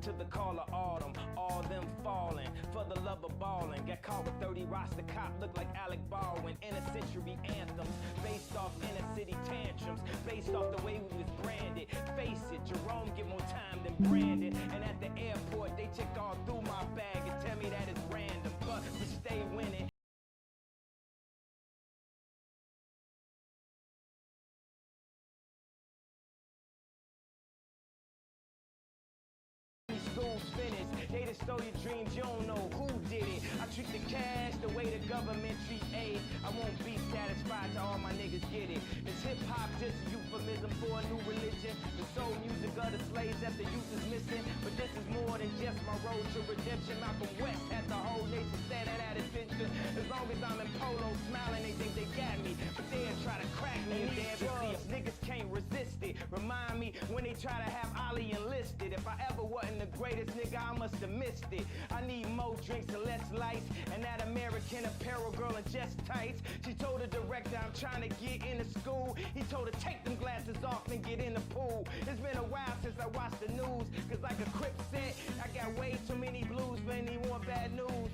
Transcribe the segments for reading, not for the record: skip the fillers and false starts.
to the call of autumn. All them falling for the love of ballin'. Got caught with 30 rocks, the cop looked like Alec Baldwin. Inner century anthems, based off inner city tantrums, based off the way we was branded. Face it, Jerome get more time than Brandon. And at the airport, they check all through my bag and tell me that it's random, but we stay winning. School's finished, they just stole your dreams, you don't know who did it. I treat the cash the way the government treat aid. I won't be satisfied till all my niggas get it. Is hip-hop just a euphemism for a new religion? The soul music of the slaves that the youth is missing. But this is more than just my road to redemption. Malcolm West had the whole nation standing at attention. As long as I'm in polo smiling, they think they got me, but they'll try to crack me if they ever see us. Niggas can't resist it. Remind me when they try to have Ali enlisted. If I ever wasn't the greatest nigga, I must have missed it. I need more drinks and less lights. And that American Apparel girl in just tights. She told the director I'm trying to get into school. He told her take them glasses off and get in the pool. It's been a while since I watched the news. Cause like a Crip said, I got way too many blues for anyone bad news.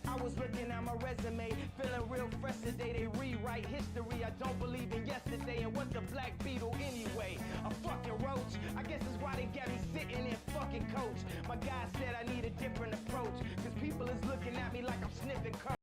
I was looking at my resume, feeling real fresh today. They rewrite history, I don't believe in yesterday. And what's a black beetle anyway? A fucking roach? I guess that's why they got me sitting in fucking coach. My guy said I need a different approach, cause people is looking at me like I'm sniffing coke.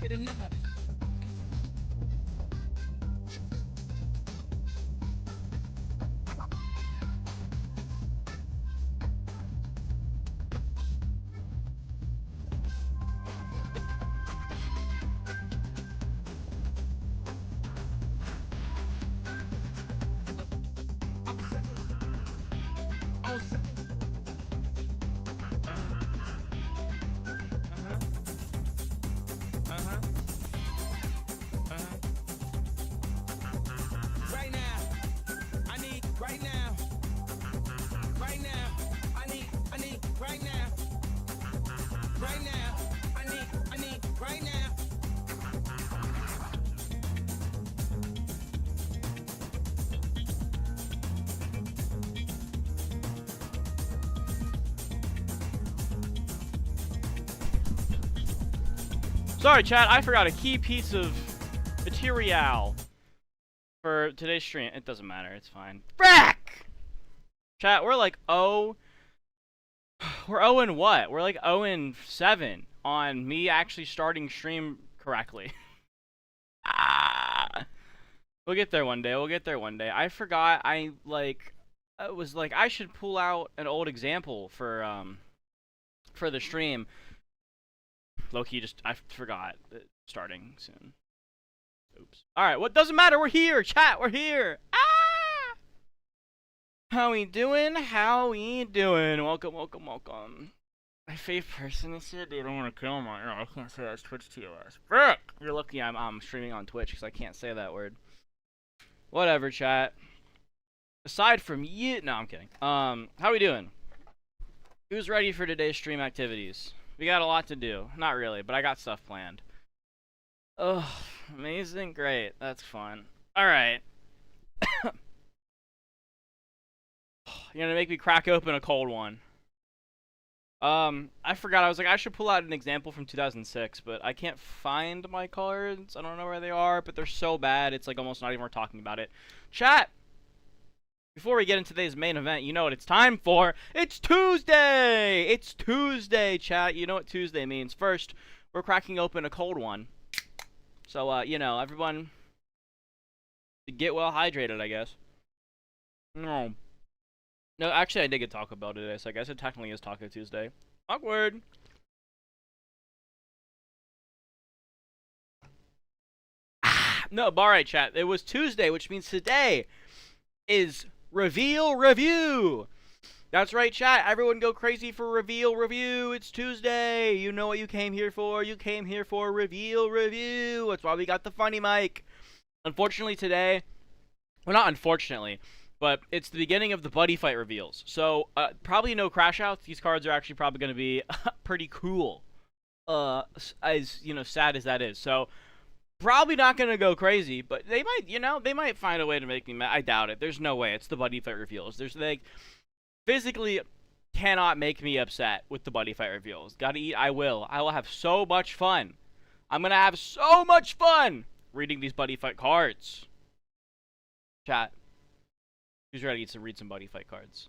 Get enough. Sorry, chat, I forgot a key piece of material for today's stream. It doesn't matter, it's fine. Frack! Chat, we're like, oh... We're 0 and what? We're like 0 and 7 on me actually starting stream correctly. We'll get there one day. We'll get there one day. I forgot. I was like I should pull out an old example for the stream. Low-key, just I forgot. Starting soon. Oops. All right. What doesn't matter. We're here, chat. We're here. Ah! How we doing? How we doing? Welcome, welcome, welcome. My favorite person is here. They don't want to kill me. No, I can't say that's Twitch TOS. Frick! You're lucky I'm streaming on Twitch because I can't say that word. Whatever, chat. Aside from you, no, I'm kidding. How we doing? Who's ready for today's stream activities? We got a lot to do. Not really, but I got stuff planned. Oh, amazing, great. That's fun. All right. You're gonna make me crack open a cold one. I forgot. I was like, I should pull out an example from 2006, but I can't find my cards. I don't know where they are, but they're so bad, it's like almost not even worth talking about it. Chat! Before we get into today's main event, you know what it's time for. It's Tuesday! It's Tuesday, chat. You know what Tuesday means. First, we're cracking open a cold one. So, you know, everyone get well hydrated, I guess. No. No, actually, I did get Taco Bell today, so I guess it technically is Taco Tuesday. Awkward. No, alright, chat. It was Tuesday, which means today is Reveal Review. That's right, chat. Everyone go crazy for Reveal Review. It's Tuesday. You know what you came here for. You came here for Reveal Review. That's why we got the funny mic. Unfortunately, today... Well, not unfortunately... But it's the beginning of the buddy fight reveals. So, probably no crash outs. These cards are actually probably going to be pretty cool. As, you know, sad as that is. So, probably not going to go crazy. But they might, you know, they might find a way to make me mad. I doubt it. There's no way. It's the buddy fight reveals. There's, like, physically cannot make me upset with the buddy fight reveals. Gotta eat, I will. I will have so much fun. I'm going to have so much fun reading these buddy fight cards. Chat. Who's ready to read some buddy fight cards?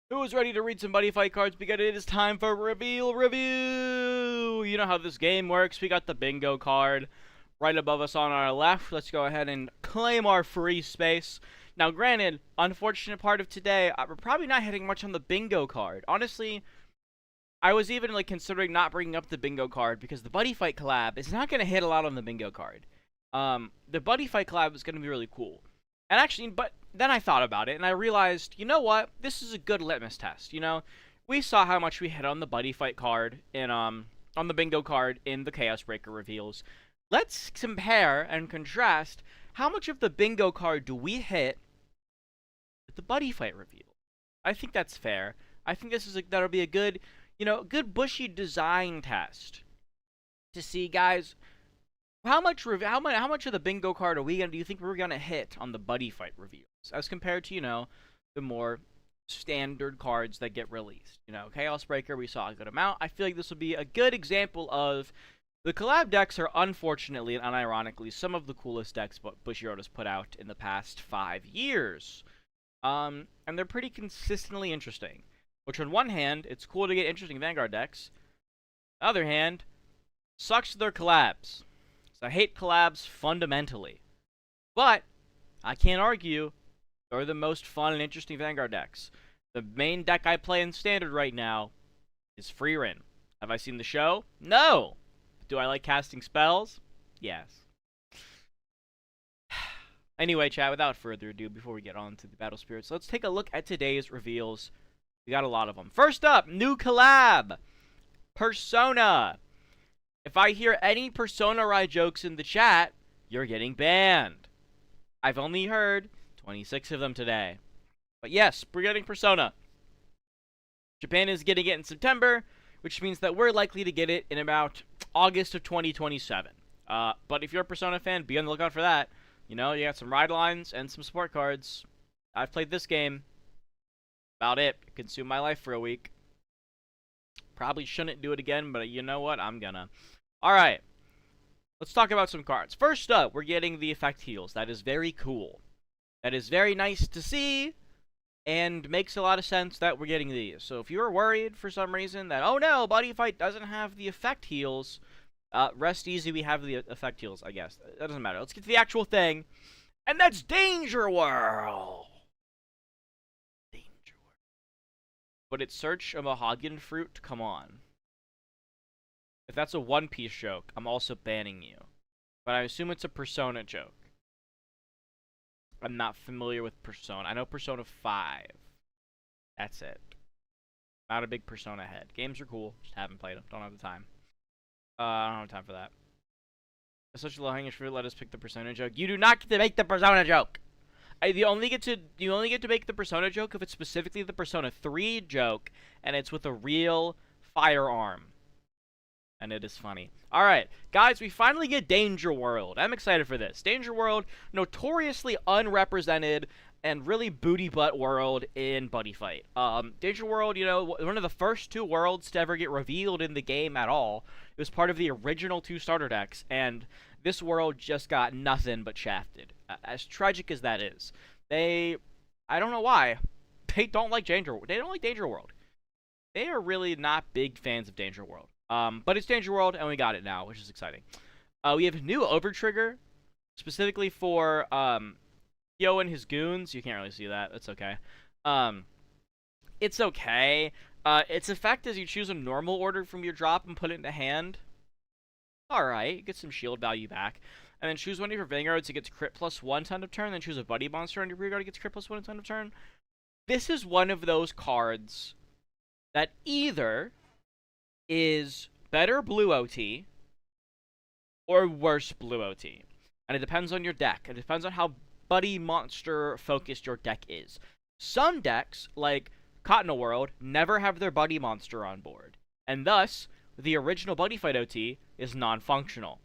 Who is ready to read some buddy fight cards? Because it is time for Reveal Review! You know how this game works. We got the bingo card right above us on our left. Let's go ahead and claim our free space. Now, granted, unfortunate part of today, we're probably not hitting much on the bingo card. Honestly, I was even like considering not bringing up the bingo card because the buddy fight collab is not going to hit a lot on the bingo card. The buddy fight collab is going to be really cool. And actually, but then I thought about it, and I realized, you know what? This is a good litmus test, you know? We saw how much we hit on the buddy fight card, in, on the bingo card in the Chaos Breaker reveals. Let's compare and contrast how much of the bingo card do we hit with the buddy fight reveal. I think that's fair. I think this is that'll be a good, you know, good bushy design test to see, guys... How much of the bingo card do you think we're gonna hit on the buddy fight reveals as compared to, you know, the more standard cards that get released? You know, Chaos Breaker, we saw a good amount. I feel like this will be a good example of the collab decks are unfortunately and unironically some of the coolest decks Bushiroad put out in the past 5 years. And they're pretty consistently interesting. Which on one hand, it's cool to get interesting Vanguard decks. On the other hand, sucks their collabs. I hate collabs fundamentally. But I can't argue they're the most fun and interesting Vanguard decks. The main deck I play in Standard right now is Freerin. Have I seen the show? No! Do I like casting spells? Yes. Anyway, chat, without further ado, before we get on to the Battle Spirits, let's take a look at today's reveals. We got a lot of them. First up, new collab! Persona! If I hear any Persona Rai jokes in the chat, you're getting banned. I've only heard 26 of them today. But yes, we're getting Persona. Japan is getting it in September, which means that we're likely to get it in about August of 2027. But if you're a Persona fan, be on the lookout for that. You know, you got some ride lines and some support cards. I've played this game. About it. Consumed my life for a week. Probably shouldn't do it again, but you know what? I'm gonna. Alright. Let's talk about some cards. First up, we're getting the effect heals. That is very cool. That is very nice to see, and makes a lot of sense that we're getting these. So if you're worried for some reason that, oh no, Buddy Fight doesn't have the effect heals, rest easy, we have the effect heals, I guess. That doesn't matter. Let's get to the actual thing, and that's Danger World. Danger World. But it's search a Mahogany Fruit? Come on. If that's a One Piece joke, I'm also banning you. But I assume it's a Persona joke. I'm not familiar with Persona. I know Persona 5. That's it. Not a big Persona head. Games are cool. Just haven't played them. Don't have the time. I don't have time for that. It's such a low-hanging fruit. Let us pick the Persona joke. You do not get to make the Persona joke. You only get to make the Persona joke if it's specifically the Persona 3 joke, and it's with a real firearm. And it is funny. Alright, guys, we finally get Danger World. I'm excited for this. Danger World, notoriously unrepresented and really booty butt world in Buddy Fight. Danger World, you know, one of the first 2 worlds to ever get revealed in the game at all. It was part of the original 2 starter decks, and this world just got nothing but shafted. As tragic as that is. I don't know why, they don't like Danger World. They are really not big fans of Danger World. But it's Danger World, and we got it now, which is exciting. We have a new Overtrigger, specifically for, Yo and his goons. You can't really see that. That's okay. It's okay. Its effect is you choose a normal order from your drop and put it in the hand. Alright, get some shield value back. And then choose one of your Vanguards that gets crit +1 end of turn, then choose a Buddy Monster on your rear guard that gets crit +1 end of turn. This is one of those cards that either is better blue OT or worse blue OT. And it depends on your deck. It depends on how Buddy Monster focused your deck is. Some decks, like Cotton World, never have their Buddy Monster on board. And thus, the original Buddy Fight OT is non-functional.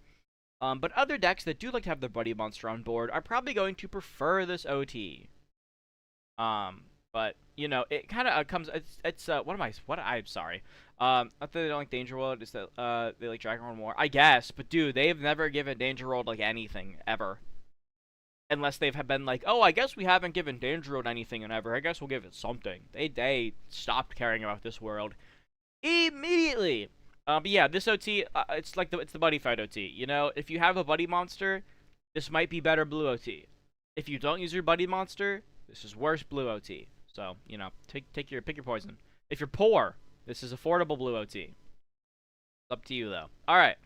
But other decks that do like to have their Buddy Monster on board are probably going to prefer this OT. But, you know, it kind of comes, I'm sorry. Not that they don't like Danger World, it's that, they like Dragon World more. I guess, but dude, they've never given Danger World, like, anything, ever. Unless they've been like, oh, I guess we haven't given Danger World anything in ever, I guess we'll give it something. They stopped caring about this world immediately. But yeah, this OT, it's the Buddy Fight OT, you know? If you have a Buddy Monster, this might be better blue OT. If you don't use your Buddy Monster, this is worse blue pick your poison. If you're poor, this is affordable blue OT. It's up to you, though. Alright.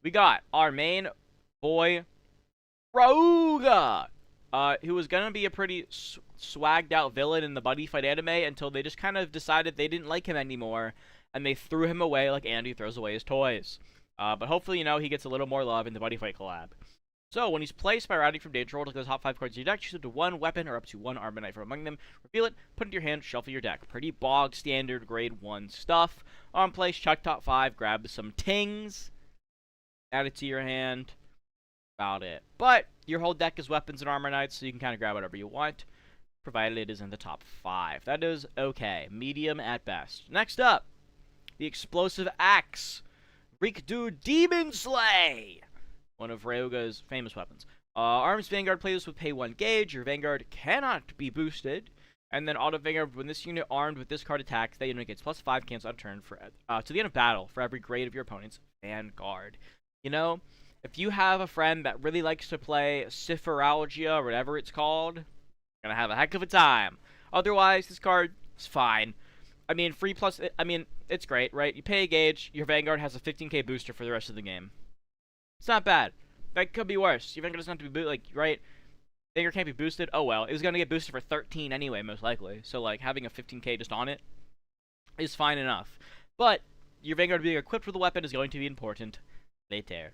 We got our main boy, Rauga, who was gonna be a pretty swagged out villain in the Buddy Fight anime until they just kind of decided they didn't like him anymore, and they threw him away like Andy throws away his toys. But hopefully, you know, he gets a little more love in the Buddy Fight collab. So, when he's placed by routing from Danger World, look at the top 5 cards in your deck, choose up to 1 weapon or up to 1 armor knife from among them, reveal it, put it in your hand, shuffle your deck. Pretty bog standard grade 1 stuff. On place, check top 5, grab some tings, add it to your hand, about it. But, your whole deck is weapons and armor knights, so you can kind of grab whatever you want, provided it is in the top 5. That is okay. Medium at best. Next up, the Explosive Axe. Rikdu Demon Slay! One of Ryoga's famous weapons. Arms Vanguard plays with pay 1 gauge. Your Vanguard cannot be boosted. And then Auto Vanguard, when this unit armed with this card attacks, that unit gets +5 cancel out of turn for, to the end of battle for every grade of your opponent's Vanguard. You know, if you have a friend that really likes to play Syphoralgia, or whatever it's called, you're gonna have a heck of a time. Otherwise, this card is fine. I mean, it's great, right? You pay a gauge, your Vanguard has a 15k booster for the rest of the game. It's not bad. That could be worse. Your Vanguard doesn't have to be boosted, like, right? Vanguard can't be boosted. Oh well, it was gonna get boosted for 13 anyway, most likely. So, like, having a 15k just on it is fine enough. But your Vanguard being equipped with a weapon is going to be important later.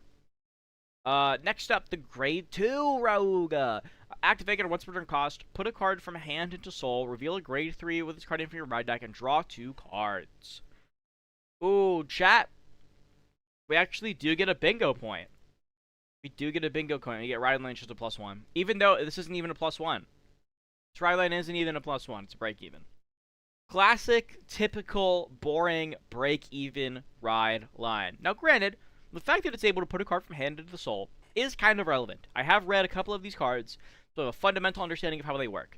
Next up, the Grade 2 Rauga. Active Vanguard once per turn cost. Put a card from hand into soul. Reveal a Grade 3 with its card in from your ride deck and draw 2 cards. Ooh, chat. We actually do get a bingo point. We do get a bingo point. We get Ride Line just a +1. Even though this isn't even a +1. This Ride Line isn't even a +1. It's a break even. Classic, typical, boring, break even ride line. Now granted, the fact that it's able to put a card from hand into the soul is kind of relevant. I have read a couple of these cards, so I have a fundamental understanding of how they work.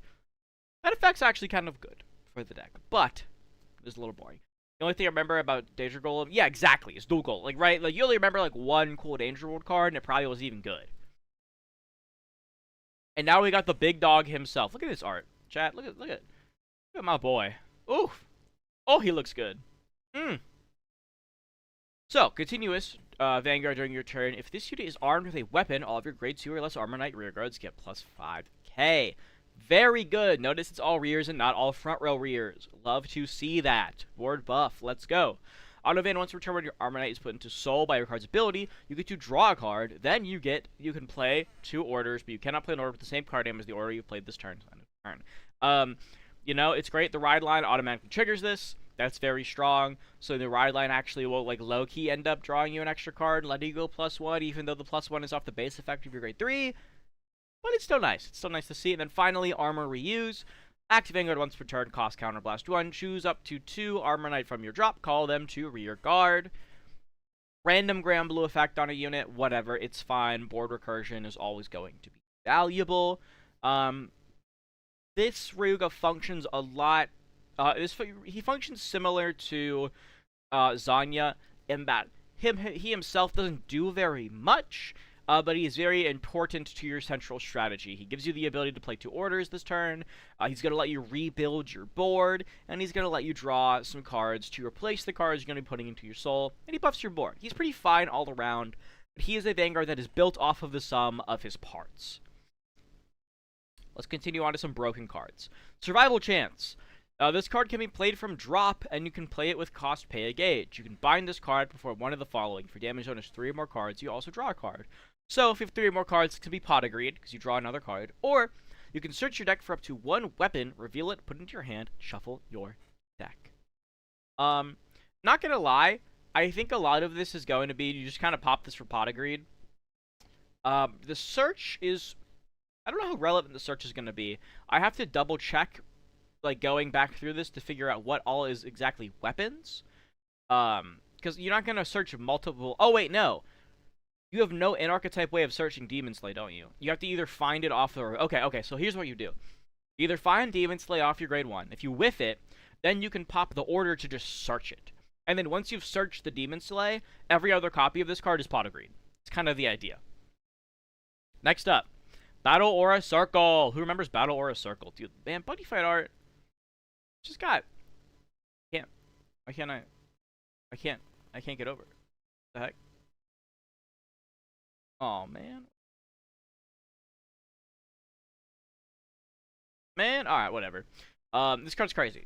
That effect's actually kind of good for the deck, but it's a little boring. The only thing I remember about Danger Golem, yeah, exactly, is dual gold. Like, right, like, you only remember, like, one cool Danger World card, and it probably was even good. And now we got the big dog himself. Look at this art, chat. Look at my boy. Oof. Oh, he looks good. So, continuous Vanguard during your turn. If this unit is armed with a weapon, all of your grade 2 or less Armor Knight rearguards get plus 5k. Very good. Notice it's all rears and not all front row rears. Love to see that. Board buff. Let's go. Autovan, once returned when your Armor Knight is put into Soul by your card's ability, you get to draw a card. Then you can play 2 orders, but you cannot play an order with the same card name as the order you've played this turn. You know, it's great. The ride line automatically triggers this. That's very strong. So the ride line actually will, like, low-key end up drawing you an extra card and letting you go +1, even though the +1 is off the base effect of your grade 3. But it's still nice. It's still nice to see. And then finally, Armor Reuse. Active Vanguard once per turn, cost counterblast 1. Choose up to 2 Armor Knight from your drop. Call them to rear guard. Random Grand Blue effect on a unit. Whatever. It's fine. Board recursion is always going to be valuable. This Ryuga functions a lot. He functions similar to Zanya in that he himself doesn't do very much. But he is very important to your central strategy. He gives you the ability to play 2 orders this turn. He's going to let you rebuild your board, and he's going to let you draw some cards to replace the cards you're going to be putting into your soul, and he buffs your board. He's pretty fine all around, but he is a Vanguard that is built off of the sum of his parts. Let's continue on to some broken cards. Survival Chance. This card can be played from drop, and you can play it with cost pay a gauge. You can bind this card before one of the following. For damage zone is 3 or more cards, you also draw a card. So, if you have 3 or more cards, it can be pot agreed, because you draw another card. Or, you can search your deck for up to 1 weapon, reveal it, put it into your hand, shuffle your deck. Not gonna lie, I think a lot of this is going to be, you just kind of pop this for pot agreed. The search is, I don't know how relevant the search is going to be. I have to double check, like, going back through this to figure out what all is exactly weapons. Because you're not going to search multiple, oh wait, no. You have no in-archetype way of searching Demon Slay, don't you? You have to either find it off the... Okay, so here's what you do. You either find Demon Slay off your grade 1. If you whiff it, then you can pop the order to just search it. And then once you've searched the Demon Slay, every other copy of this card is pot agreed. It's kind of the idea. Next up, Battle Aura Circle. Who remembers Battle Aura Circle? Dude, man, Buddy Fight art just got... I can't get over it. What the heck? Oh, man. Alright, whatever. This card's crazy.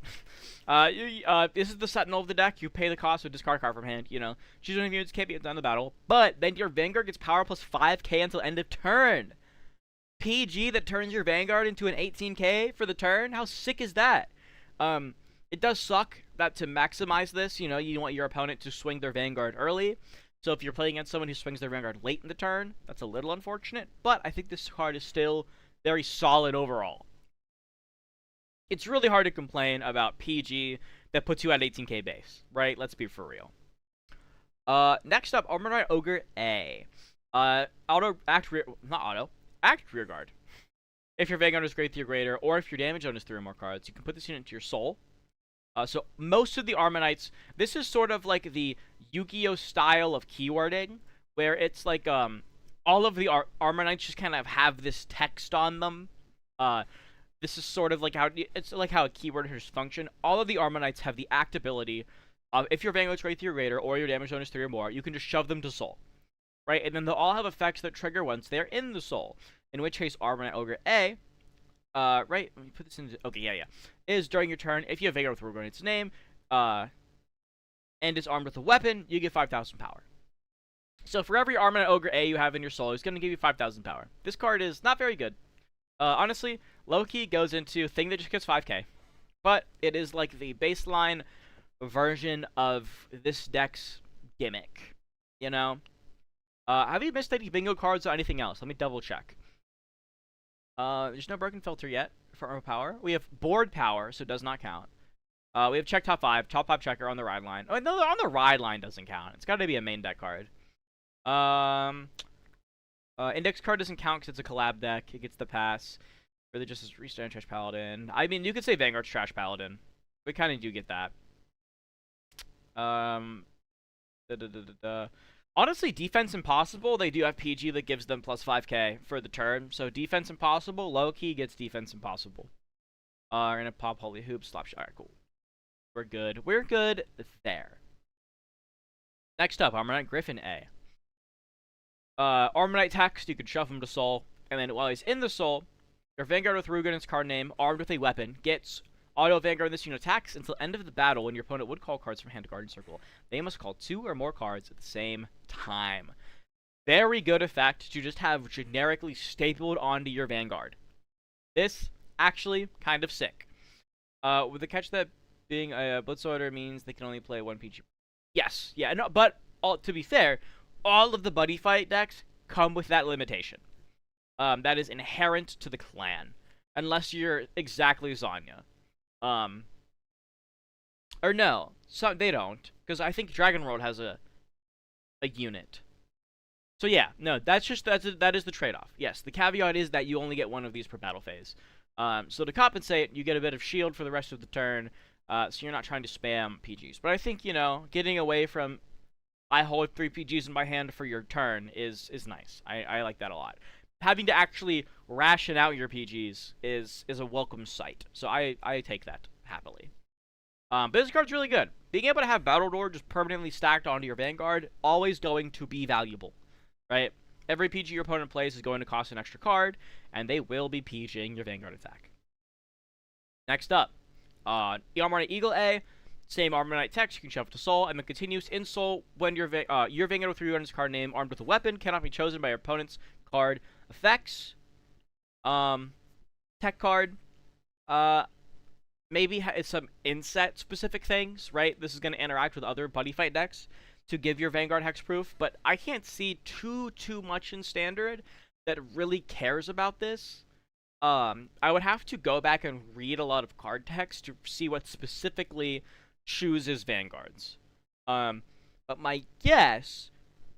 This is the Sentinel of the deck. You pay the cost of discard card from hand, you know. Choose one of your units can't be at the end of the battle. But then your Vanguard gets power plus 5k until end of turn. PG that turns your Vanguard into an 18k for the turn? How sick is that? It does suck that to maximize this, you know, you want your opponent to swing their Vanguard early. So if you're playing against someone who swings their Vanguard late in the turn, that's a little unfortunate. But I think this card is still very solid overall. It's really hard to complain about PG that puts you at 18k base, right? Let's be for real. Next up, Armor Knight Ogre A. Act rear guard. If your Vanguard is grade 3 or greater, or if your damage zone is 3 or more cards, you can put this unit into your soul. So most of the Armor Knights, this is sort of like the Yu-Gi-Oh style of keywording, where it's like all of the Armor Knights just kind of have this text on them. This is sort of like how it's like how a keyworders function. All of the Armor Knights have the act ability of if your Vanguard's grade 3 or greater, or your damage zone is 3 or more, you can just shove them to soul, right? And then they'll all have effects that trigger once they're in the soul. In which case, Armor Knight Ogre A, right? Let me put this in. Okay, yeah. Is during your turn, if you have Vanguard with Wargorn in its name, and is armed with a weapon, you get 5,000 power. So for every Armor Knight Ogre A you have in your soul, he's going to give you 5,000 power. This card is not very good. Honestly, low-key goes into thing that just gets 5k. But it is like the baseline version of this deck's gimmick, you know? Have you missed any bingo cards or anything else? Let me double check. There's no broken filter yet for armor power. We have board power, so it does not count. We have check top 5 checker on the ride line. Oh, no, on the ride line doesn't count. It's got to be a main deck card. Index card doesn't count because it's a collab deck. It gets the pass. Really just as restart trash paladin. I mean, you could say Vanguard's trash paladin. We kind of do get that. Honestly, defense impossible. They do have PG that gives them plus 5k for the turn. So defense impossible, low key gets defense impossible. We're gonna pop holy hoops, slap shot. Alright, cool. We're good. We're good there. Next up, Armor Knight Griffin A. Armor Knight text, you can shove him to soul, and then while he's in the soul, your Vanguard with Rugen in its card name, armed with a weapon, gets auto Vanguard in this unit attacks until end of the battle when your opponent would call cards from hand to garden circle. They must call 2 or more cards at the same time. Very good effect to just have generically stapled onto your Vanguard. This, actually, kind of sick. With the catch that being a Blitz order means they can only play 1 PG. Yes, yeah, no, but to be fair, all of the buddy fight decks come with that limitation. That is inherent to the clan, unless you're exactly Zanya. Or no, they don't, because I think Dragon World has a unit. So yeah, no, that is the trade-off. Yes, the caveat is that you only get 1 of these per battle phase. So to compensate, you get a bit of shield for the rest of the turn, so you're not trying to spam PGs. But I think, you know, getting away from I hold 3 PGs in my hand for your turn is nice. I like that a lot. Having to actually ration out your PGs is a welcome sight. So I take that happily. But this card's really good. Being able to have Battle Door just permanently stacked onto your Vanguard, always going to be valuable, right? Every PG your opponent plays is going to cost an extra card, and they will be PGing your Vanguard attack. Next up, Armor Knight Eagle A. Same Armor Knight text, you can shove it to soul, and then continues in soul when your Vanguard with 3 on its card name, armed with a weapon, cannot be chosen by your opponent's card effects. Tech card, maybe some inset specific things, right? This is going to interact with other buddy fight decks to give your Vanguard hexproof, but I can't see too much in standard that really cares about this. I would have to go back and read a lot of card text to see what specifically chooses Vanguards. But my guess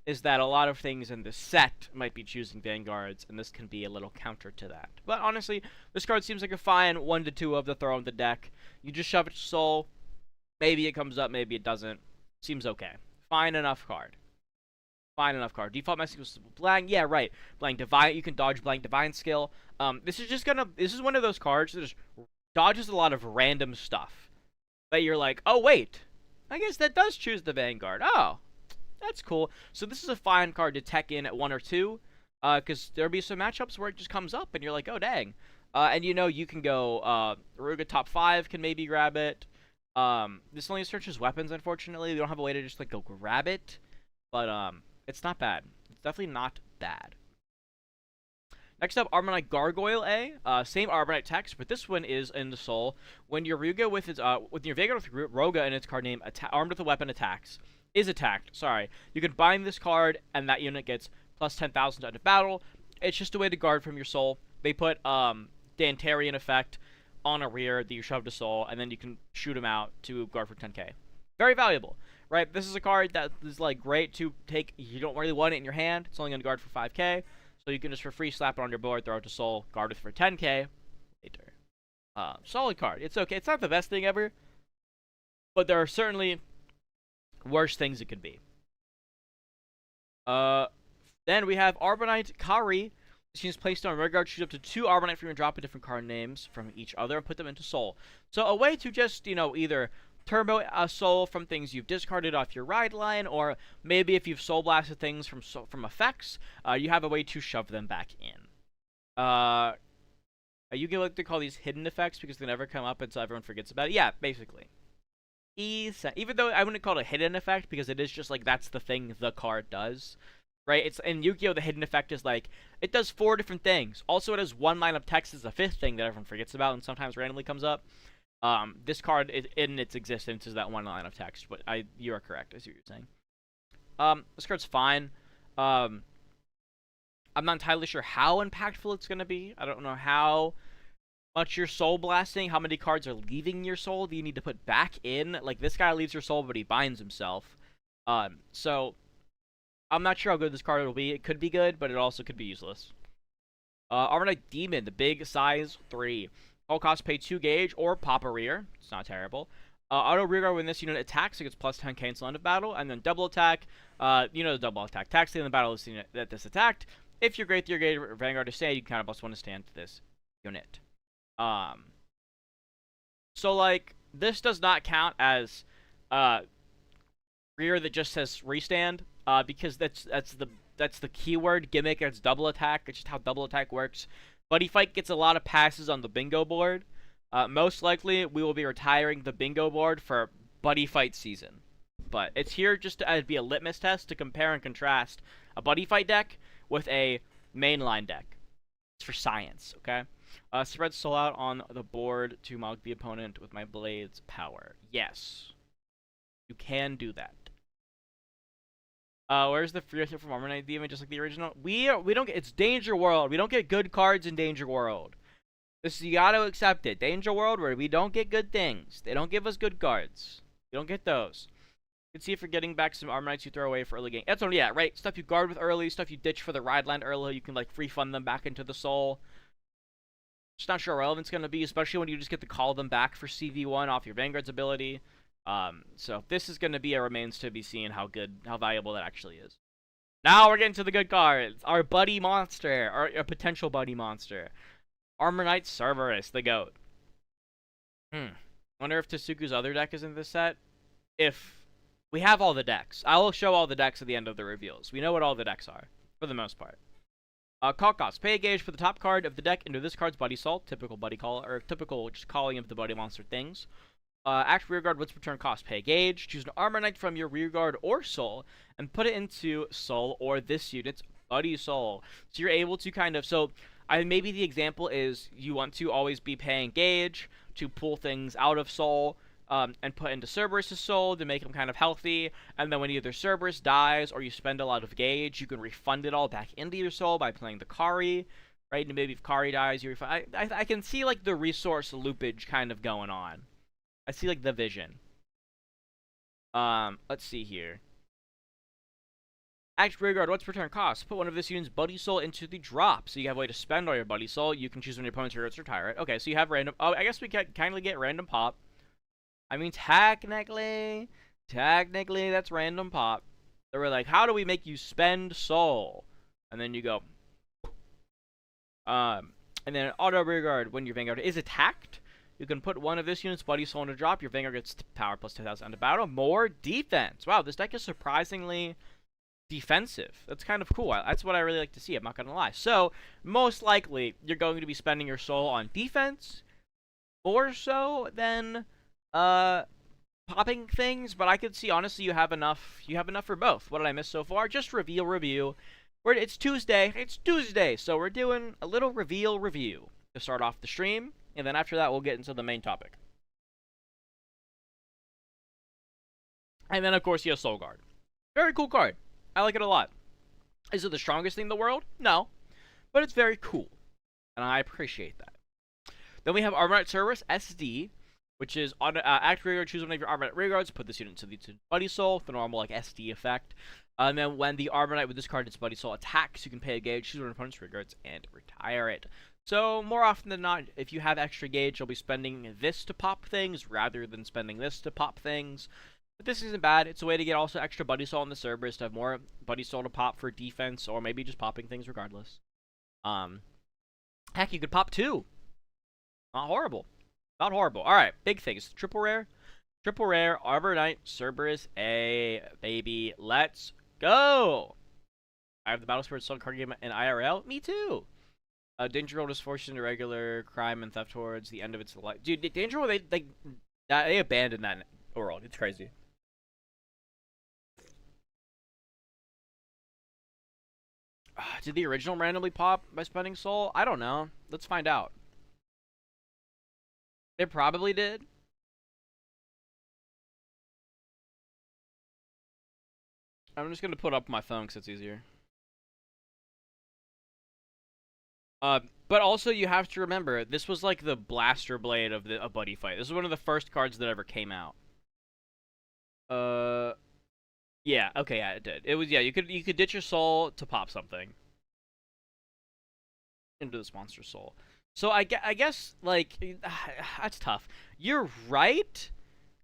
is that a lot of things in the set might be choosing Vanguards, and this can be a little counter to that. But honestly, this card seems like a fine 1 to 2 of the throw in the deck. You just shove it to soul. Maybe it comes up, maybe it doesn't. Seems okay. Fine enough card. Fine enough card. Default message was Blank. Yeah, right. Blank Divine. You can dodge Blank Divine skill. This is one of those cards that just dodges a lot of random stuff. That you're like, oh wait, I guess that does choose the Vanguard. Oh, that's cool. So this is a fine card to tech in at 1 or 2, because there'll be some matchups where it just comes up and you're like, oh dang. And you know you can go, Ruga top 5 can maybe grab it. This only searches weapons, unfortunately. We don't have a way to just like go grab it, but it's not bad. It's definitely not bad. Next up, Armor Knight Gargoyle A. Same Armor Knight text, but this one is in the soul. When your Ruga with your Vanguard with Roga in its card name, armed with a weapon is attacked. Sorry, you can bind this card, and that unit gets plus 10,000 to end of battle. It's just a way to guard from your soul. They put Dantarian effect on a rear that you shove to soul, and then you can shoot him out to guard for 10k. Very valuable, right? This is a card that is like great to take. You don't really want it in your hand. It's only going to guard for 5k. So you can just for free slap it on your board, throw it to soul, guard it for 10k later. Solid card. It's okay. It's not the best thing ever, but there are certainly worse things it could be. Then we have Armor Knight Kari. This is placed on Rearguard, choose up to 2 Armor Knight from your drop of different card names from each other and put them into soul. So a way to just, you know, either turbo a soul from things you've discarded off your ride line, or maybe if you've soul blasted things from effects, you have a way to shove them back in. You can like to call these hidden effects because they never come up until everyone forgets about it. Yeah, basically. Even though I wouldn't call it a hidden effect because it is just like that's the thing the card does, right? It's in Yu-Gi-Oh! The hidden effect is like it does 4 different things. Also, it has 1 line of text as the 5th thing that everyone forgets about and sometimes randomly comes up. This card, in its existence, is that 1 line of text, but you are correct, I see what you're saying. This card's fine. I'm not entirely sure how impactful it's going to be. I don't know how much you're soul blasting, how many cards are leaving your soul that you need to put back in. Like, this guy leaves your soul, but he binds himself. So, I'm not sure how good this card will be. It could be good, but it also could be useless. Armor Knight Demon, the big size 3. All costs pay 2 gauge or pop a rear. It's not terrible. Auto rearguard when this unit attacks, it gets plus 10 cancel end of battle, and then double attack. You know the double attack. Tax in the battle is that this attacked. If your Great Theory or Vanguard is stand, you can kind of plus 1 to stand to this unit. So like this does not count as rear that just says restand, because that's the keyword gimmick. It's double attack. It's just how double attack works. Buddy Fight gets a lot of passes on the bingo board. Most likely, we will be retiring the bingo board for Buddy Fight season. But it's here just to be a litmus test to compare and contrast a Buddy Fight deck with a mainline deck. It's for science, okay? Spread soul out on the board to mock the opponent with my blade's power. Yes. You can do that. Where's the free hit from Armor Knight Demon, just like the original? We don't get, it's Danger World. We don't get good cards in Danger World. This, you gotta accept it. Danger World, where we don't get good things. They don't give us good cards. We don't get those. You can see if you're getting back some Armor Knights you throw away for early game. That's what, yeah, right. Stuff you guard with early, stuff you ditch for the ride land early. You can like refund them back into the soul. Just not sure how relevant it's gonna be, especially when you just get to call them back for CV1 off your Vanguard's ability. So this is going to be a remains to be seen how valuable that actually is. Now we're getting to the good cards. Our buddy monster, or a potential buddy monster. Armor Knight Cerberus, the GOAT. Wonder if Tasuku's other deck is in this set. If we have all the decks. I will show all the decks at the end of the reveals. We know what all the decks are, for the most part. Call cost. Pay a gauge for the top card of the deck into this card's Buddy Soul. Typical buddy call, or typical just calling of the buddy monster things. Act rearguard, what's return cost? Pay a gauge. Choose an Armor Knight from your rearguard or soul and put it into soul or this unit's Buddy Soul. So you're able to kind of, maybe the example is you want to always be paying gauge to pull things out of soul and put into Cerberus' soul to make him kind of healthy. And then when either Cerberus dies or you spend a lot of gauge, you can refund it all back into your soul by playing the Kari. Right? And maybe if Kari dies, you refund. I can see like the resource loopage kind of going on. I see, like, the vision. Let's see here. Act rearguard, what's return cost? Put one of this unit's Buddy Soul into the drop. So you have a way to spend all your Buddy Soul. You can choose when your opponent's rearguards retire it. Okay, so you have random... Oh, I guess we can kindly get random pop. I mean, technically, that's random pop. They were like, how do we make you spend soul? And then you go... And then auto rearguard, when your Vanguard is attacked... You can put one of this unit's Buddy Soul in a drop. Your Vanguard gets power plus 2,000 into battle. More defense. Wow, this deck is surprisingly defensive. That's kind of cool. That's what I really like to see. I'm not going to lie. So, most likely, you're going to be spending your soul on defense. More so than popping things. But I could see, honestly, you have enough. You have enough for both. What did I miss so far? Just reveal review. It's Tuesday. It's Tuesday. So, we're doing a little reveal review to start off the stream. And then after that, we'll get into the main topic. And then, of course, you have Soul Guard. Very cool card. I like it a lot. Is it the strongest thing in the world? No. But it's very cool. And I appreciate that. Then we have Armor Knight Cerberus SD, which is on act rearguard, choose one of your Armor Knight rearguards, put this unit into the Buddy Soul, the normal like SD effect. And then when the Armor Knight with this card, its Buddy Soul attacks, you can pay a gauge, choose one of your opponent's rearguards, and retire it. So, more often than not, if you have extra gauge, you'll be spending this to pop things rather than spending this to pop things. But this isn't bad. It's a way to get also extra Buddy Soul on the Cerberus to have more Buddy Soul to pop for defense, or maybe just popping things regardless. Heck, you could pop 2. Not horrible. Not horrible. Alright, big things. Triple rare. Triple rare, Armor Knight, Cerberus, A, baby. Let's go! I have the Battle Spirit Soul card game in IRL. Me too! Danger World is forced into regular crime and theft towards the end of its life. Dude, Danger World, they abandoned that world. It's crazy. Did the original randomly pop by spending soul? I don't know. Let's find out. It probably did. I'm just going to put up my phone because it's easier. But also you have to remember, this was like the blaster blade of a Buddy Fight. This is one of the first cards that ever came out. Yeah, okay, yeah, it did. It was, yeah, you could ditch your soul to pop something into this monster soul. So I guess like that's tough. You're right.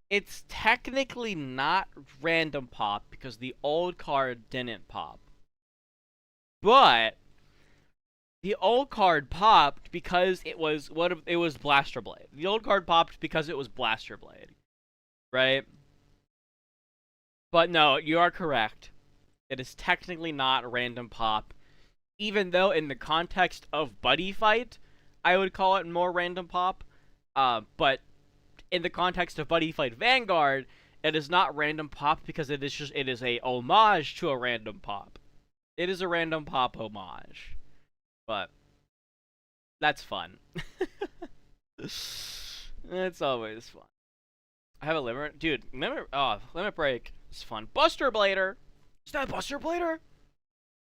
It's technically not random pop because the old card didn't pop. But the old card popped because it was Blaster Blade. The old card popped because it was Blaster Blade, right? But no, you are correct. It is technically not random pop, even though in the context of Buddy Fight, I would call it more random pop. But in the context of Buddy Fight Vanguard, it is not random pop because it is a homage to a random pop. It is a random pop homage. But that's fun. It's always fun. I have a limit, dude. Limit break. It's fun. Buster Blader. Is that Buster Blader?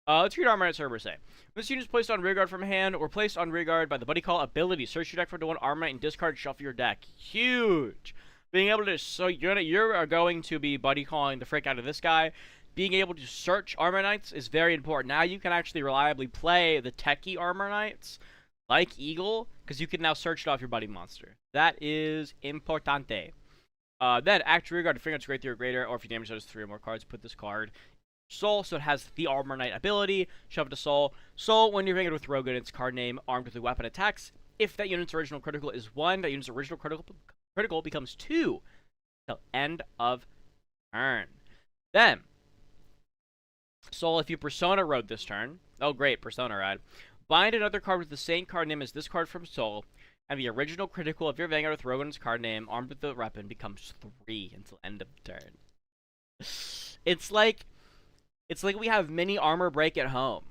Let's read Armor Knight server say. When this unit is placed on rearguard from hand or placed on rearguard by the Buddy Call ability, search your deck for the one Armor Knight and discard shuffle your deck. Huge. Being able to you're going to be Buddy Calling the frick out of this guy. Being able to search Armor Knights is very important. Now you can actually reliably play the techie Armor Knights like Eagle because you can now search it off your buddy monster. That is importante. Then act rearguard to figure out great 3 or greater, or if you damage those 3 or more cards, put this card Soul, so it has the Armor Knight ability. Shove it to Soul. Soul, when you're vanguard with Rogan, its card name, armed with a weapon attacks. If that unit's original critical is 1, that unit's original critical becomes 2 till end of turn. Then, Soul, if you Persona Road this turn, oh great, Persona Ride, bind another card with the same card name as this card from Soul, and the original critical of your vanguard with Rogan's card name, armed with the weapon, becomes 3 until end of turn. It's like we have mini armor break at home.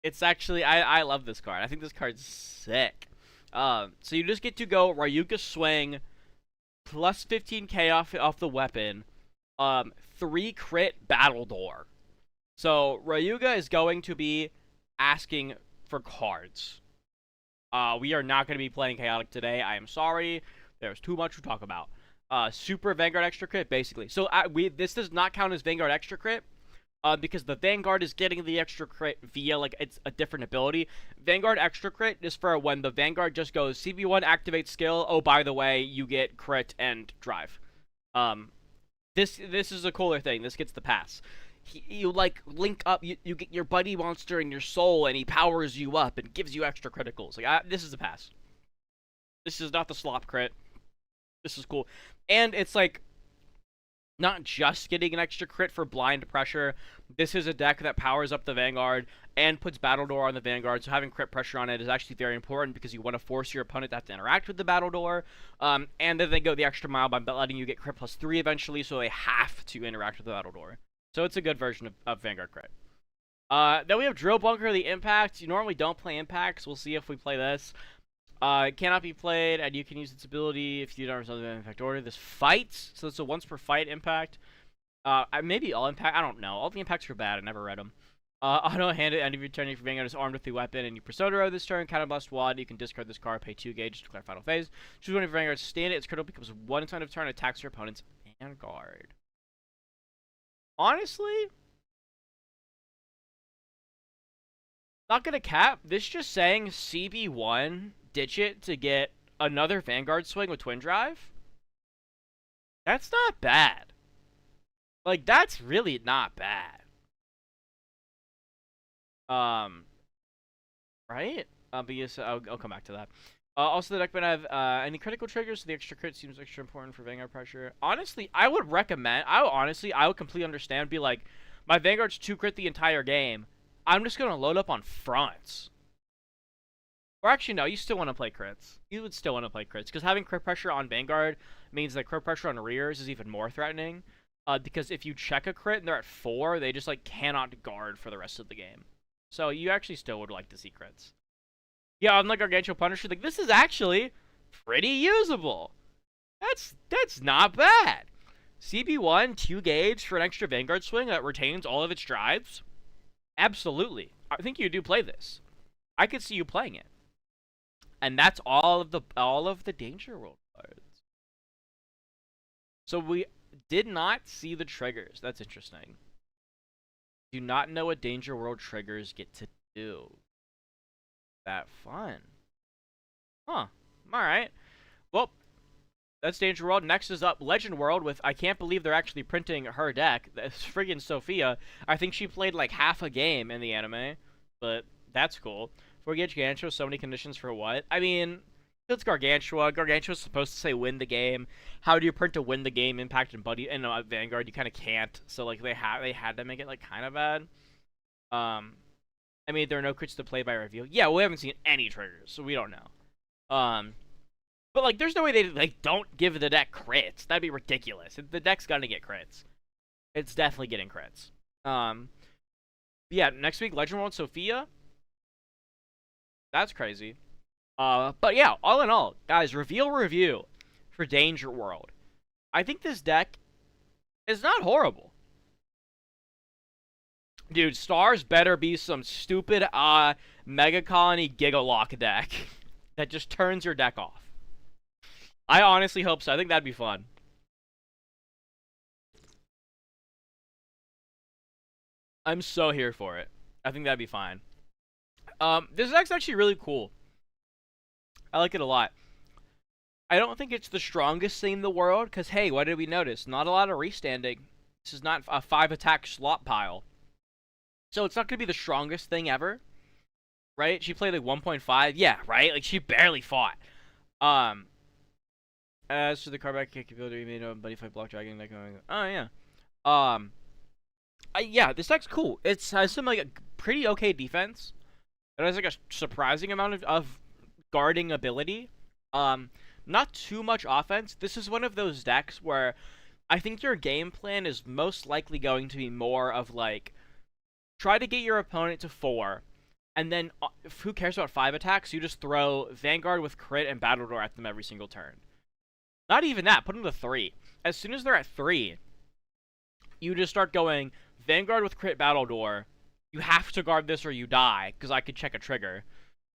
It's actually, I love this card. I think this card's sick. So you just get to go Ryuga Swing, plus 15k off the weapon, 3 crit Battle Door. So Ryuga is going to be asking for cards. We are not going to be playing Chaotic today. I am sorry. There's too much to talk about. Super Vanguard Extra Crit, basically. So this does not count as Vanguard Extra Crit, because the Vanguard is getting the Extra Crit via, like, it's a different ability. Vanguard Extra Crit is for when the Vanguard just goes, CB1 activates skill, oh, by the way, you get crit and drive. This is a cooler thing. This gets the pass. You, like, link up, you get your buddy monster in your soul, and he powers you up and gives you extra criticals. Like, this is a pass. This is not the slop crit. This is cool. And it's like not just getting an extra crit for blind pressure. This is a deck that powers up the Vanguard and puts Battle Door on the Vanguard, so having crit pressure on it is actually very important because you want to force your opponent to have to interact with the Battle Door. And then they go the extra mile by letting you get crit plus 3 eventually, so they have to interact with the Battle Door. So it's a good version of Vanguard crit. Then we have Drill Bunker, the Impact. You normally don't play Impacts. We'll see if we play this. It cannot be played, and you can use its ability if you don't resolve the impact order. This fights, so it's a once per fight impact. Maybe all impact, I don't know. All the impacts are bad, I never read them. Auto-hand at end of your turn if your Vanguard is armed with the weapon, and you Persona Row this turn, Counterblast Wad, you can discard this card, pay 2 gauge to declare final phase. Choose one of your Vanguards, stand it, its critical becomes 1 at end of turn, attacks your opponent's Vanguard. Honestly, not gonna cap, this just saying CB1, ditch it to get another Vanguard swing with Twin Drive? That's not bad. Like, that's really not bad. Right? But yes, I'll come back to that. Also, the deck might have any critical triggers, so the extra crit seems extra important for Vanguard pressure. Honestly, I would recommend, I would completely understand, be like, my Vanguard's 2 crit the entire game. I'm just going to load up on fronts. Or actually, no, you still want to play crits. You would still want to play crits, because having crit pressure on Vanguard means that crit pressure on rears is even more threatening. Because if you check a crit and they're at 4, they just, like, cannot guard for the rest of the game. So you actually still would like to see crits. Yeah, unlike Gargantuan Punisher, like, this is actually pretty usable. That's not bad. CB1, 2 gauge for an extra Vanguard swing that retains all of its drives? Absolutely. I think you do play this. I could see you playing it. And that's all of the Danger World cards. So Did not see the triggers. That's interesting. Do not know what Danger World triggers get to do. That fun. Huh. Alright. Well, that's Danger World. Next is up Legend World with, I can't believe they're actually printing her deck. That's friggin' Sophia. I think she played like half a game in the anime, but that's cool. Forget Gargantua, so many conditions for what? I mean, it's Gargantua. Gargantua's supposed to say win the game. How do you print to win the game, Impact and Buddy and Vanguard? You kind of can't. So like they had to make it like kind of bad. I mean, there are no crits to play by reveal. Yeah, we haven't seen any triggers, so we don't know. But like, there's no way they like don't give the deck crits. That'd be ridiculous. The deck's gonna get crits. It's definitely getting crits. Yeah, next week Legend World Sophia. That's crazy. But yeah, all in all, guys, reveal review for Danger World. I think this deck is not horrible. Dude, stars better be some stupid Mega Colony Gigalock deck that just turns your deck off. I honestly hope so. I think that'd be fun. I'm so here for it. I think that'd be fine. This deck's actually really cool. I like it a lot. I don't think it's the strongest thing in the world, because, hey, what did we notice? Not a lot of restanding. This is not a 5-attack slot pile. So it's not going to be the strongest thing ever. Right? She played like 1.5. Yeah, right? Like, she barely fought. As for the cardback capability, we made a buddy fight block dragon deck. Oh, yeah. Yeah, this deck's cool. It has some, like, a pretty okay defense. It has, like, a surprising amount of guarding ability. Not too much offense. This is one of those decks where I think your game plan is most likely going to be more of, like, try to get your opponent to 4, and then, who cares about 5 attacks? You just throw Vanguard with crit and Battledore at them every single turn. Not even that, put them to 3. As soon as they're at 3, you just start going Vanguard with crit Battledore. You have to guard this or you die, because I could check a trigger.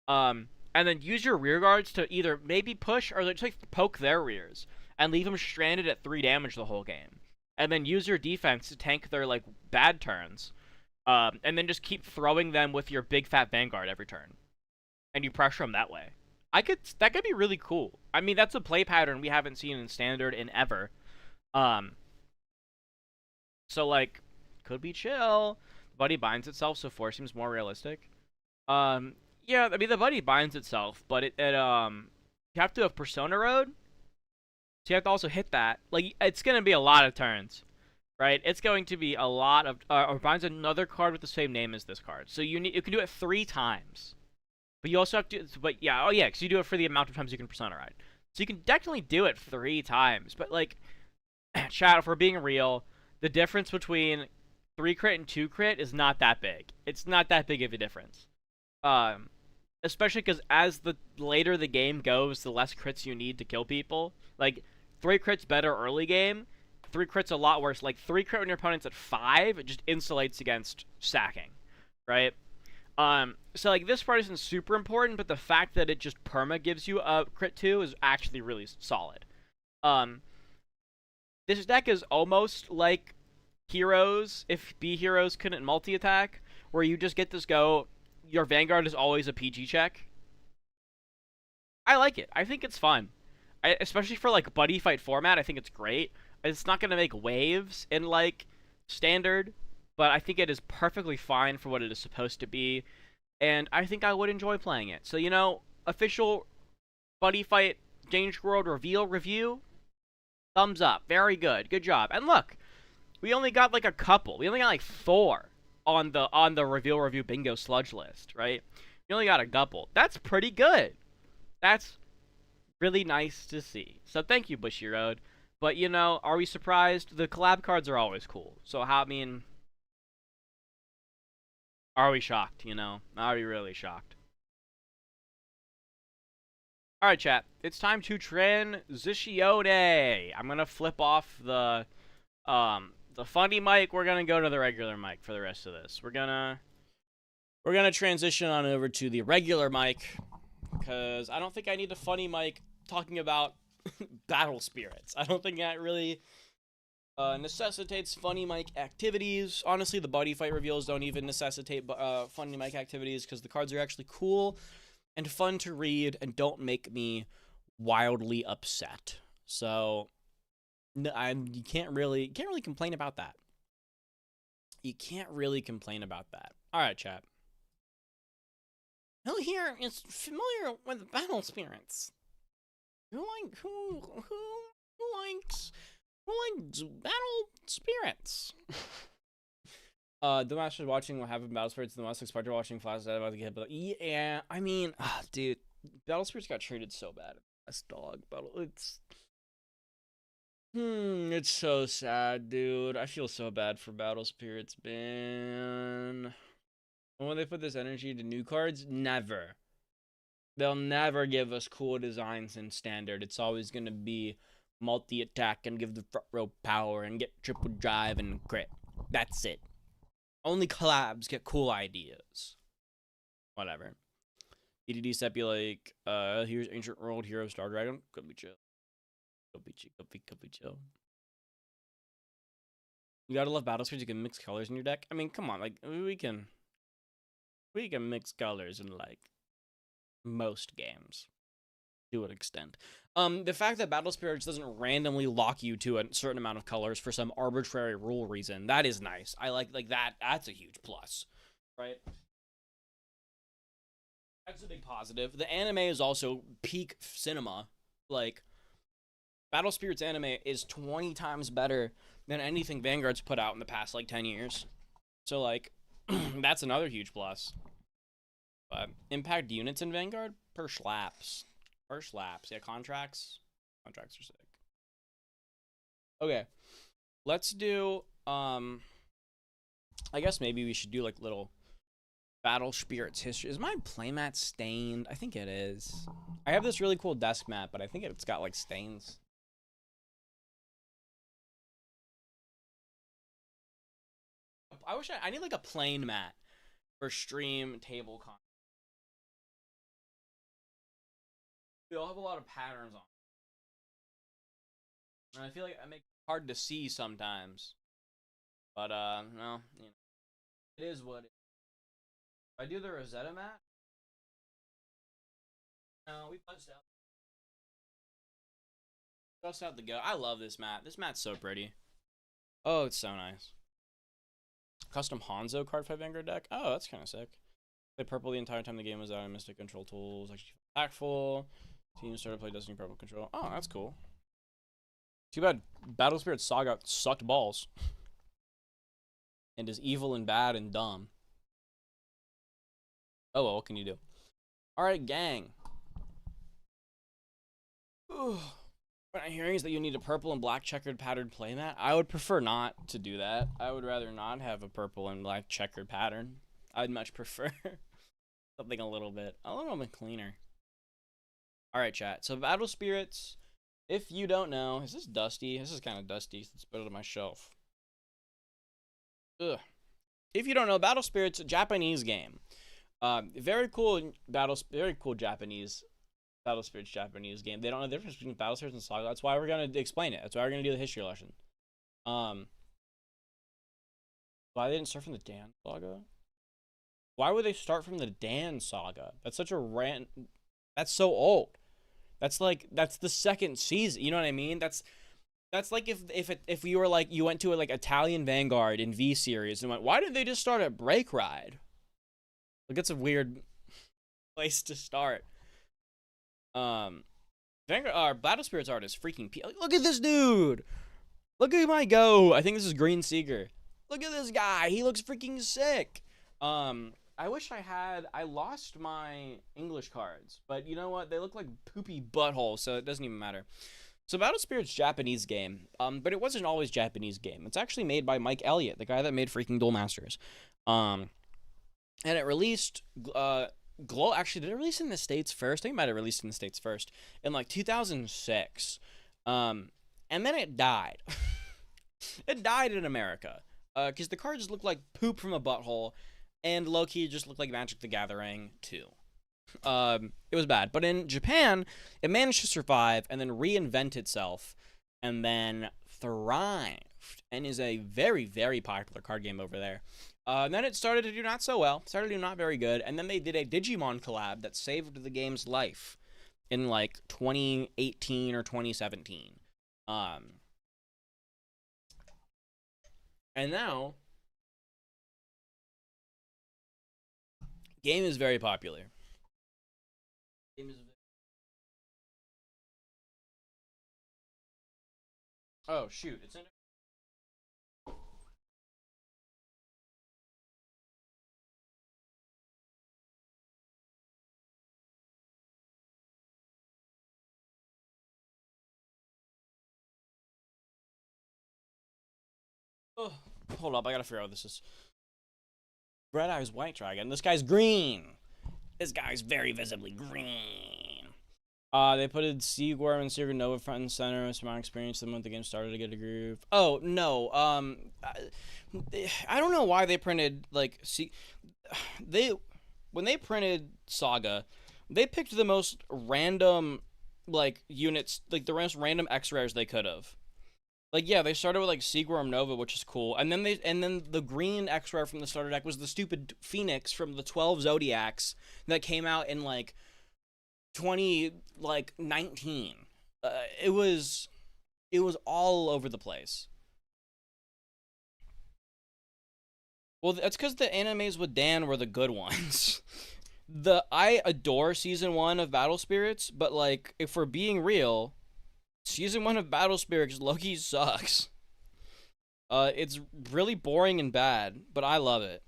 And then use your rear guards to either maybe push or just like poke their rears and leave them stranded at 3 damage the whole game. And then use your defense to tank their like bad turns. And then just keep throwing them with your big fat Vanguard every turn. And you pressure them that way. That could be really cool. I mean, that's a play pattern we haven't seen in Standard in ever. So like, could be chill. The buddy binds itself, so 4 seems more realistic. Yeah, I mean, the buddy binds itself, but you have to have Persona Road. So you have to also hit that. Like, it's going to be a lot of turns, right? It's going to be a lot of, or binds another card with the same name as this card. So you can do it 3 times. But you also have to, but yeah, oh yeah, because you do it for the amount of times you can Persona Ride. So you can definitely do it 3 times. But like, chat, if we're being real, the difference between 3 crit and 2 crit is not that big. It's not that big of a difference. Especially because as the later the game goes, the less crits you need to kill people. Like, 3 crits better early game, 3 crits a lot worse. Like, 3 crit when your opponent's at 5, it just insulates against sacking, right? So like, this part isn't super important, but the fact that it just perma gives you a crit 2 is actually really solid. This deck is almost like Heroes, if B Heroes couldn't multi-attack, where you just get this go, your Vanguard is always a PG check. I like it. I think it's fun. Especially for, like, buddy fight format, I think it's great. It's not going to make waves in, like, Standard, but I think it is perfectly fine for what it is supposed to be, and I think I would enjoy playing it. So, you know, official buddy fight Danger World reveal review, thumbs up. Very good. Good job. And look, we only got, like, a couple. We only got, like, 4 on the reveal review bingo sludge list, right? We only got a couple. That's pretty good. That's really nice to see. So thank you, Bushy Road. But, you know, are we surprised? The collab cards are always cool. So, I mean, are we shocked, you know? Are we really shocked? Alright, chat. It's time to transition. I'm gonna flip off the funny mic. We're gonna go to the regular mic for the rest of this. We're gonna transition on over to the regular mic, because I don't think I need a funny mic talking about battle spirits. I don't think that really Necessitates funny mic activities. Honestly, the buddy fight reveals don't even necessitate funny mic activities because the cards are actually cool and fun to read and don't make me wildly upset. So, no, you can't really complain about that. You can't really complain about that. All right, chat. Who here is familiar with battle spirits? Who likes battle spirits? The master's watching what happened in Battle Spirits. The master's part watching Flash about to get. But yeah, I mean, dude, Battle Spirits got treated so bad. That's dog battle. It's so sad, dude. I feel so bad for Battle Spirits, man. And when they put this energy into new cards, never. They'll never give us cool designs in standard. It's always gonna be multi-attack and give the front row power and get triple drive and crit. That's it. Only collabs get cool ideas. Whatever. EDD set be like, here's Ancient World, Hero, Star Dragon. Could be chill. Could be chill. You gotta love Battle Spirits. You can mix colors in your deck. I mean, come on, like we can mix colors in like most games to an extent. The fact that Battle Spirits doesn't randomly lock you to a certain amount of colors for some arbitrary rule reason, that is nice. I like that. That's a huge plus, right? That's a big positive. The anime is also peak cinema. Like, Battle Spirits anime is 20 times better than anything Vanguard's put out in the past, like, 10 years. So, like, that's another huge plus. But impact units in Vanguard? Per slaps. Yeah, contracts. Contracts are sick. Okay. Let's do, I guess maybe we should do, like, little Battle Spirits history. Is my playmat stained? I think it is. I have this really cool desk mat, but I think it's got, like, stains. I need, like, a plain mat for stream table con. We all have a lot of patterns on. And I feel like I make it hard to see sometimes. But, no, you know, it is what it is. If I do the Rosetta mat, no, we punched out. Bust out the go. I love this mat. This mat's so pretty. Oh, it's so nice. Custom Hanzo card 5 Vanguard deck. Oh, that's kind of sick. Play purple the entire time the game was out. And Mystic Control Tools. Actually impactful. Team started to play Destiny Purple Control. Oh, that's cool. Too bad Battle Spirit Saga sucked balls. And is evil and bad and dumb. Oh well, what can you do? Alright, gang. What I'm hearing is that you need a purple and black checkered patterned playmat. I would prefer not to do that. I would rather not have a purple and black checkered pattern. I'd much prefer something a little bit cleaner. Alright, chat. So Battle Spirits, if you don't know, is this dusty? This is kind of dusty. Let's put it on my shelf. Ugh. If you don't know, Battle Spirits, a Japanese game. Very cool Japanese Battle Spirits Japanese game. They don't know the difference between Battle Spirits and Saga. That's why we're gonna explain it. That's why we're gonna do the history lesson. Why they didn't start from the Dan Saga? Why would they start from the Dan Saga? That's such a that's so old. That's the second season. You know what I mean? That's like if you were like, you went to a like Italian Vanguard in V series and went, why didn't they just start at Break Ride? Like, it's a weird place to start. Vanguard, Battle Spirits art is freaking look at this dude. Look at my go. I think this is Green Seeger. Look at this guy. He looks freaking sick. I wish I lost my English cards, but you know what? They look like poopy buttholes, so it doesn't even matter. So Battle Spirits Japanese game, but it wasn't always Japanese game. It's actually made by Mike Elliott, the guy that made freaking Duel Masters. And it released, actually, did it release in the States first? I think it might have released in the States first, in like 2006. And then it died. It died in America, because the cards looked like poop from a butthole, and low-key just looked like Magic the Gathering 2. It was bad. But in Japan, it managed to survive and then reinvent itself and then thrive. and is a very, very popular card game over there. And then it started to do not so well, started to do not very good, and then they did a Digimon collab that saved the game's life in like 2018 or 2017. And now, game is very popular. Game is. Oh shoot! It's in. Oh, hold up! I gotta figure out what this is. Red Eyes White Dragon. This guy's green. This guy's very visibly green. They put in Seagworm and Secret Nova front and center. It's my experience the moment the game started to get a groove. Oh no. I don't know why they printed like when they printed Saga, they picked the most random like units, like the most random X rares they could have. Like yeah, they started with like Seagworm Nova, which is cool, and then the green X rare from the starter deck was the stupid Phoenix from the 12 Zodiacs that came out in like 2019. It was all over the place. Well, that's because the animes with Dan were the good ones. I adore season 1 of Battle Spirits, but like if we're being real, season 1 of Battle Spirits low-key sucks. It's really boring and bad, but I love it.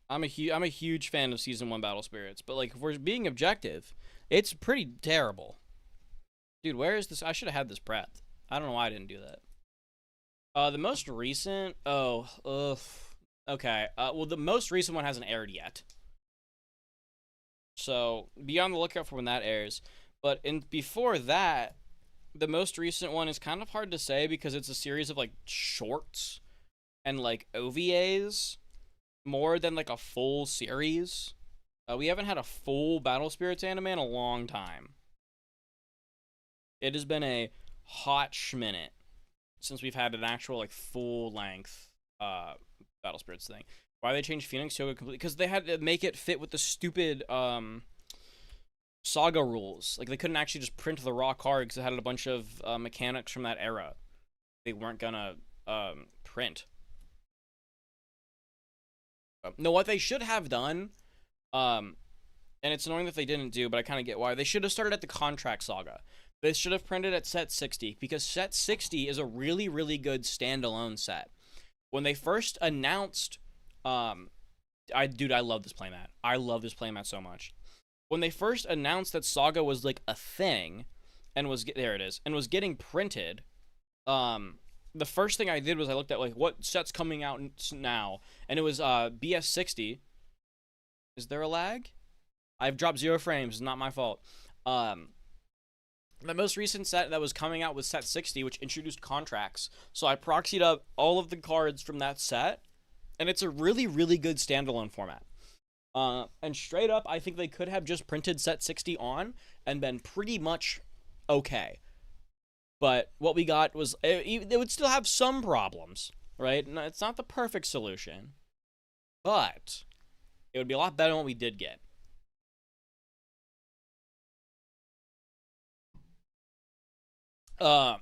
I'm a huge fan of season 1 Battle Spirits, but like if we're being objective, it's pretty terrible. Dude, where is this? I should have had this prepped. I don't know why I didn't do that. The most recent. Oh, ugh. Okay. Well, the most recent one hasn't aired yet, so be on the lookout for when that airs. But before that, the most recent one is kind of hard to say because it's a series of like shorts and like OVAs more than like a full series. We haven't had a full Battle Spirits anime in a long time. It has been a hot schminute since we've had an actual like full length Battle Spirits thing. Why they changed Phoenix Yoga completely? Because they had to make it fit with the stupid Saga rules. Like they couldn't actually just print the raw card because it had a bunch of mechanics from that era they weren't gonna print. No, what they should have done, and it's annoying that they didn't do, but I kind of get why. They should have started at the Contract Saga. They should have printed at set 60 because set 60 is a really, really good standalone set. When they first announced, I love this playmat. I love this playmat so much. When they first announced that Saga was like a thing, and was getting printed, the first thing I did was I looked at like what set's coming out now, and it was BS 60. Is there a lag? I've dropped 0 frames. It's not my fault. The most recent set that was coming out was set 60, which introduced contracts. So I proxied up all of the cards from that set, and it's a really, really good standalone format. And straight up, I think they could have just printed set 60 on and been pretty much okay. But what we got was, it would still have some problems, right? It's not the perfect solution, but it would be a lot better than what we did get.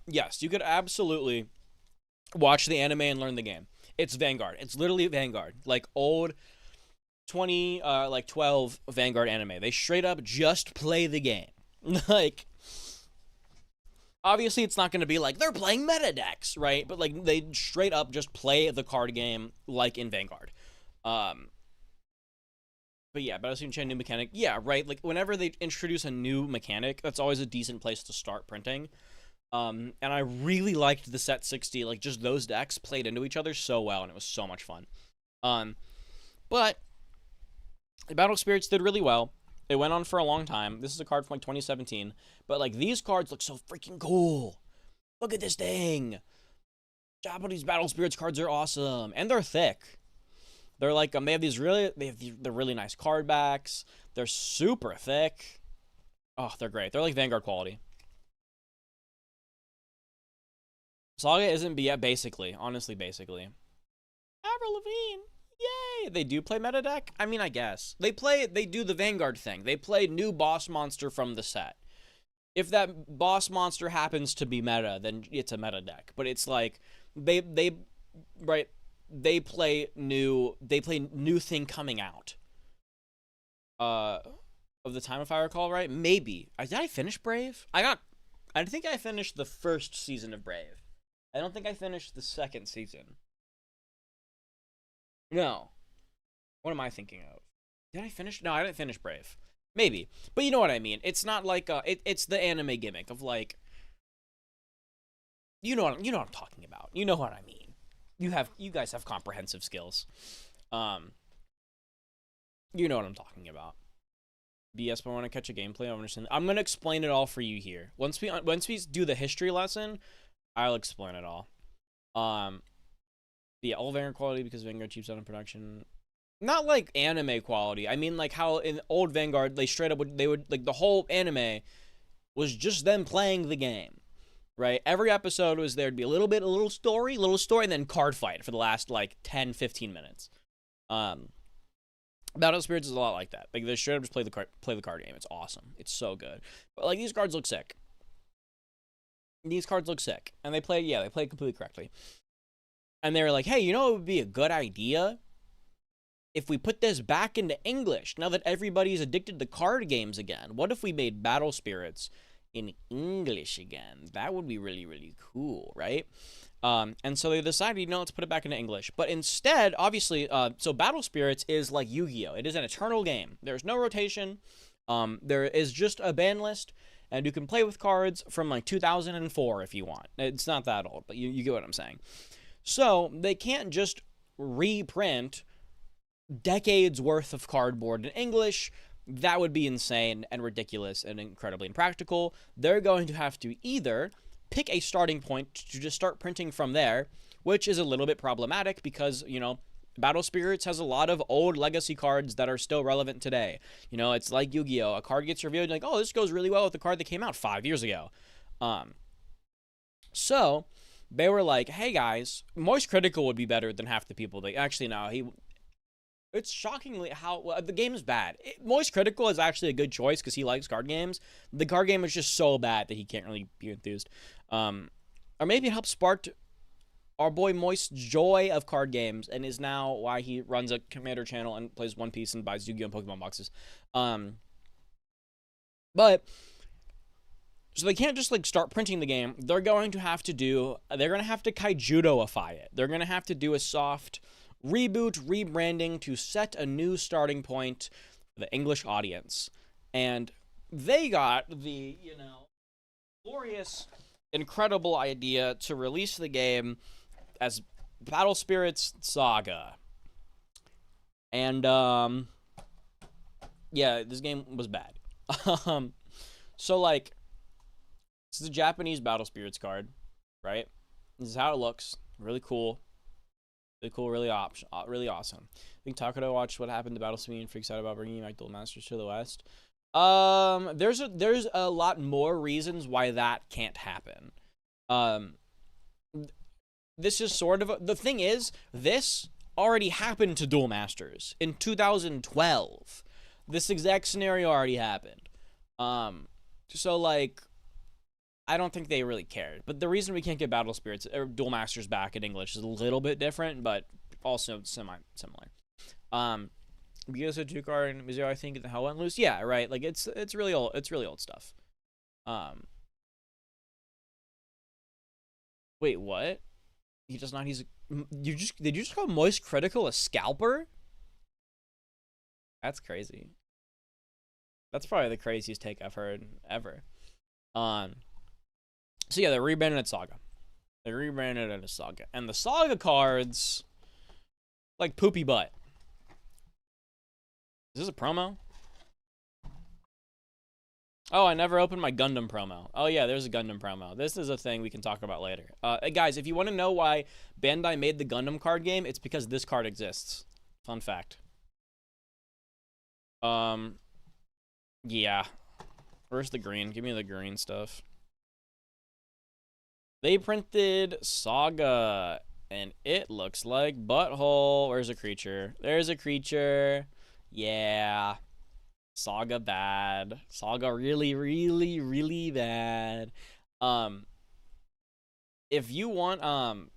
Yes, you could absolutely watch the anime and learn the game. It's Vanguard. It's literally Vanguard. Like old 12 Vanguard anime. They straight up just play the game. Like, obviously it's not going to be like they're playing meta decks, right? But like they straight up just play the card game like in Vanguard. But yeah, Battle Scene Chain new mechanic. Yeah, right. Like whenever they introduce a new mechanic, that's always a decent place to start printing. And I really liked the set 60, like just those decks played into each other so well, and it was so much fun. But Battle Spirits did really well. It went on for a long time. This is a card from like 2017, but like these cards look so freaking cool. Look at this thing. Japanese Battle Spirits cards are awesome, and they're thick. They're like they have the really nice card backs. They're super thick. Oh, they're great. They're like Vanguard quality. Saga isn't, yeah, basically. Honestly, basically. Avril Lavigne. Yay! They do play meta deck? I mean, I guess. They do the Vanguard thing. They play new boss monster from the set. If that boss monster happens to be meta, then it's a meta deck. But it's like, they play new thing coming out. Of the time, if I recall right. Maybe. Did I finish Brave? I think I finished the first season of Brave. I don't think I finished the second season. No. What am I thinking of? Did I finish? No, I didn't finish Brave. Maybe. But you know what I mean. It's not like it's the anime gimmick of like, you know what I'm talking about. You know what I mean. You guys have comprehensive skills. You know what I'm talking about. BS, but I want to catch a gameplay. I'm gonna explain it all for you here. Once we do the history lesson, I'll explain it all. The all Vanguard quality because Vanguard cheaps out in production. Not like anime quality. I mean like how in old Vanguard they straight up they would like the whole anime was just them playing the game, right? Every episode was there'd be a little story, and then card fight for the last like 10-15 minutes. Battle Spirits is a lot like that. Like they straight up just play the card game. It's awesome. It's so good. But like these cards look sick. And they play completely correctly. And they were like, hey, you know what would be a good idea? If we put this back into English, now that everybody's addicted to card games again, what if we made Battle Spirits in English again? That would be really, really cool, right? And so they decided, let's put it back into English. But instead, obviously, so Battle Spirits is like Yu-Gi-Oh! It is an eternal game. There's no rotation. There is just a ban list, and you can play with cards from like 2004 if you want. It's not that old, but you get what I'm saying. So they can't just reprint decades worth of cardboard in English. That would be insane and ridiculous and incredibly impractical. They're going to have to either pick a starting point to just start printing from there, which is a little bit problematic because, Battle Spirits has a lot of old legacy cards that are still relevant today. It's like Yu-Gi-Oh! A card gets revealed, like, oh, this goes really well with the card that came out 5 years ago. So they were like, hey guys, Moist Critical would be better than half the people. It's shockingly how the game is bad. Moist Critical is actually a good choice because he likes card games. The card game is just so bad that he can't really be enthused. Or maybe it helped spark our boy Moist's joy of card games and is now why he runs a Commander channel and plays One Piece and buys Yu-Gi-Oh! And Pokemon boxes. But so they can't just like start printing the game. They're going to have to Kaijudo-ify it. They're going to have to do a soft reboot, rebranding to set a new starting point for the English audience. And they got the, glorious, incredible idea to release the game as Battle Spirits Saga. And, yeah, this game was bad. So, like, this is a Japanese Battle Spirits card, right? This is how it looks. Really cool. Really cool, really awesome. I think Takuto watched What Happened to Battle Spirits and freaks out about bringing back Duel Masters to the West. There's a lot more reasons why that can't happen. This is sort of the thing is this already happened to Duel Masters in 2012. This exact scenario already happened. So like, I don't think they really cared. But the reason we can't get Battle Spirits or Duel Masters back in English is a little bit different, but also similar. Because of 2-card and Mizuho, I think the hell went loose. Yeah, right. Like it's really old. It's really old stuff. Wait, what? He does not. Did you just call Moist Critical a scalper? That's crazy. That's probably the craziest take I've heard ever. So yeah, they rebranded it Saga. And the Saga cards, like poopy butt. Is this a promo? Oh, I never opened my Gundam promo. Oh yeah, there's a Gundam promo. This is a thing we can talk about later. Guys, if you want to know why Bandai made the Gundam card game, it's because this card exists. Fun fact. Yeah. Where's the green? Give me the green stuff. They printed Saga, and it looks like butthole. Where's a creature? There's a creature. Yeah. Saga bad. Saga really, really, really bad. If you want,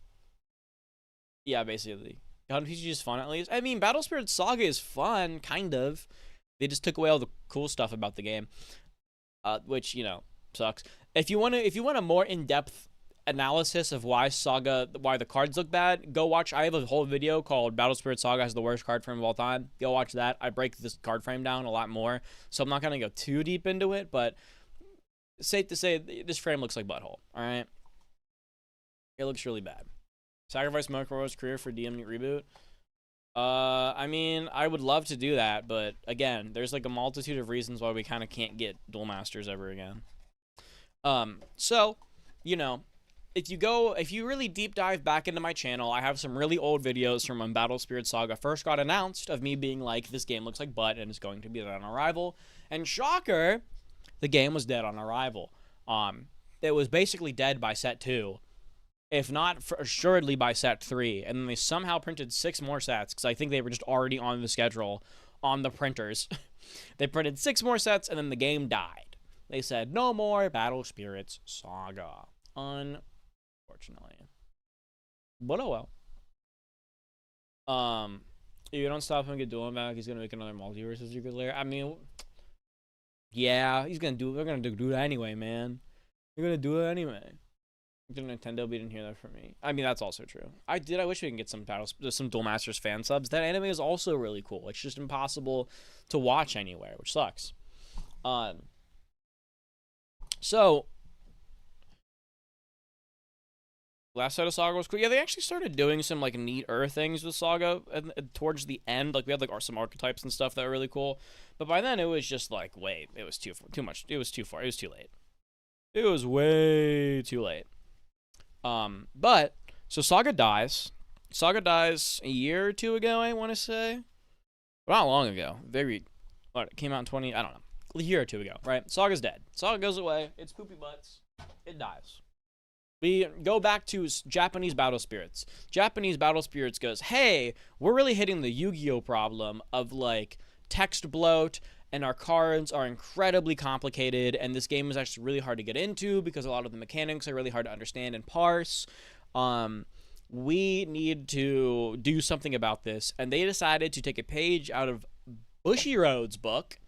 yeah, basically. God of PG is fun at least. I mean, Battle Spirit Saga is fun, kind of. They just took away all the cool stuff about the game, which, you know, sucks. If you want a more in-depth analysis of why the cards look bad, go watch. I have a whole video called Battle Spirit Saga has the worst card frame of all time. Go watch that. I break this card frame down a lot more, so I'm not gonna go too deep into it, but safe to say this frame looks like butthole. All right, it looks really bad. Sacrifice Mokoro's career for DM reboot. I mean, I would love to do that, but again, there's like a multitude of reasons why we kind of can't get Duel Masters ever again. So, you know, if you really deep dive back into my channel, I have some really old videos from when Battle Spirit Saga first got announced of me being like, this game looks like butt and it's going to be dead on arrival. And shocker, the game was dead on arrival. It was basically dead by set 2. If not assuredly by set 3, and then they somehow printed 6 more sets, because I think they were just already on the schedule on the printers. They printed 6 more sets, and then the game died. They said, no more Battle Spirits Saga. Unfortunately. But oh well. If you don't stop him and get Duel back, he's going to make another Multiverse as Secret Lair. I mean, yeah, they're going to do that anyway, man. They're going to do it anyway. Nintendo, we didn't hear that from me. I mean, that's also true. I wish we can get some Duel Masters fan subs. That anime is also really cool. It's just impossible to watch anywhere, which sucks. So last set of Saga was cool. Yeah, they actually started doing some like neater things with Saga towards the end. Like we had like some archetypes and stuff that were really cool. But by then it was just like, wait, it was too much. It was too far. It was too late. It was way too late. But so Saga dies. Saga dies a year or 2 ago, I want to say. But not long ago. It came out in 20, I don't know. A year or 2 ago, right? Saga's dead. Saga goes away. It's poopy butts. It dies. We go back to Japanese Battle Spirits. Japanese Battle Spirits goes, hey, we're really hitting the Yu-Gi-Oh problem of like text bloat, and our cards are incredibly complicated, and this game is actually really hard to get into because a lot of the mechanics are really hard to understand and parse. We need to do something about this, and they decided to take a page out of Bushiroad's book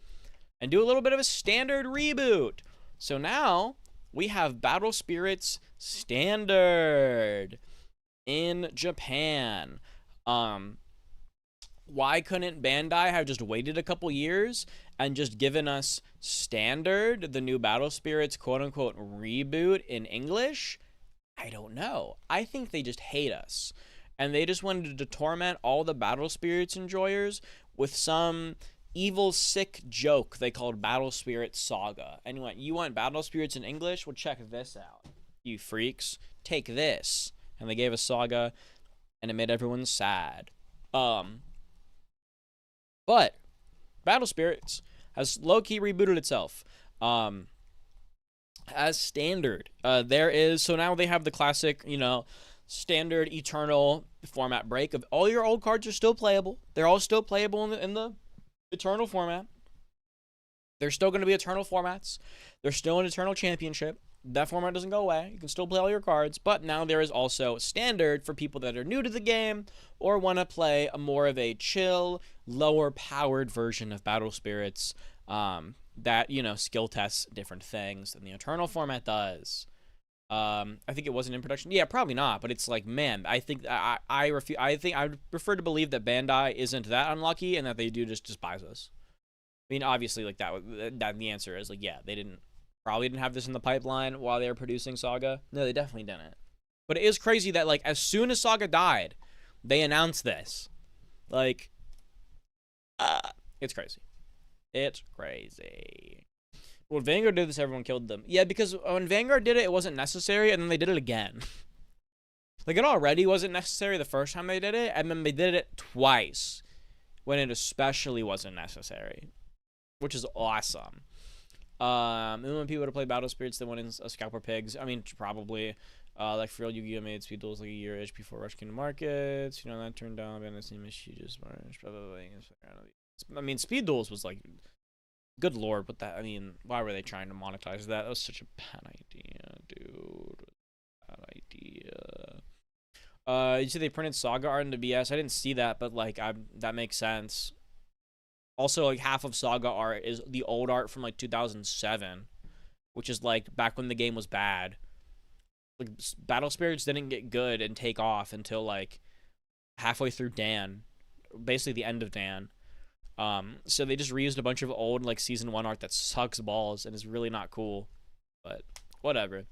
and do a little bit of a standard reboot. So now we have Battle Spirits Standard in Japan. Why couldn't Bandai have just waited a couple years and just given us Standard, the new Battle Spirits quote-unquote reboot in English? I don't know. I think they just hate us. And they just wanted to torment all the Battle Spirits enjoyers with some evil, sick joke they called Battle Spirits Saga. And you want Battle Spirits in English? Well, check this out, you freaks. Take this. And they gave us Saga, and it made everyone sad. But Battle Spirits has low-key rebooted itself. As Standard. So now they have the classic, standard Eternal format break of all your old cards are still playable. They're all still playable in the Eternal format. They're still going to be Eternal formats. They're still an Eternal Championship. That format doesn't go away. You can still play all your cards, but now there is also Standard for people that are new to the game or want to play a more of a chill, lower-powered version of Battle Spirits that, skill tests different things than the Eternal format does. I think it wasn't in production. Yeah, probably not, but it's like, man, I think I would prefer to believe that Bandai isn't that unlucky and that they do just despise us. I mean, obviously, like that the answer is like, yeah, they probably didn't have this in the pipeline while they were producing Saga. No, they definitely didn't. But it is crazy that, like, as soon as Saga died, they announced this. Like, it's crazy. It's crazy. When Vanguard did this, everyone killed them. Yeah, because when Vanguard did it, it wasn't necessary, and then they did it again. Like, it already wasn't necessary the first time they did it, and then they did it twice when it especially wasn't necessary, which is awesome. And when people would play Battle Spirits, they went in Scalper Pigs. I mean, probably. Like for real, Yu-Gi-Oh made speed duels like a year-ish before Rush came to markets. You know, that turned down, and the same issue just merged. Blah, blah, blah. I mean, speed duels was like, good lord, what that? I mean, why were they trying to monetize that? That was such a bad idea, dude. Bad idea. You see they printed Saga art into BS. I didn't see that, but like, that makes sense. Also, like half of Saga art is the old art from like 2007, which is like back when the game was bad. Like Battle Spirits didn't get good and take off until like halfway through Dan, basically the end of Dan. So they just reused a bunch of old like season 1 art that sucks balls and is really not cool, but whatever.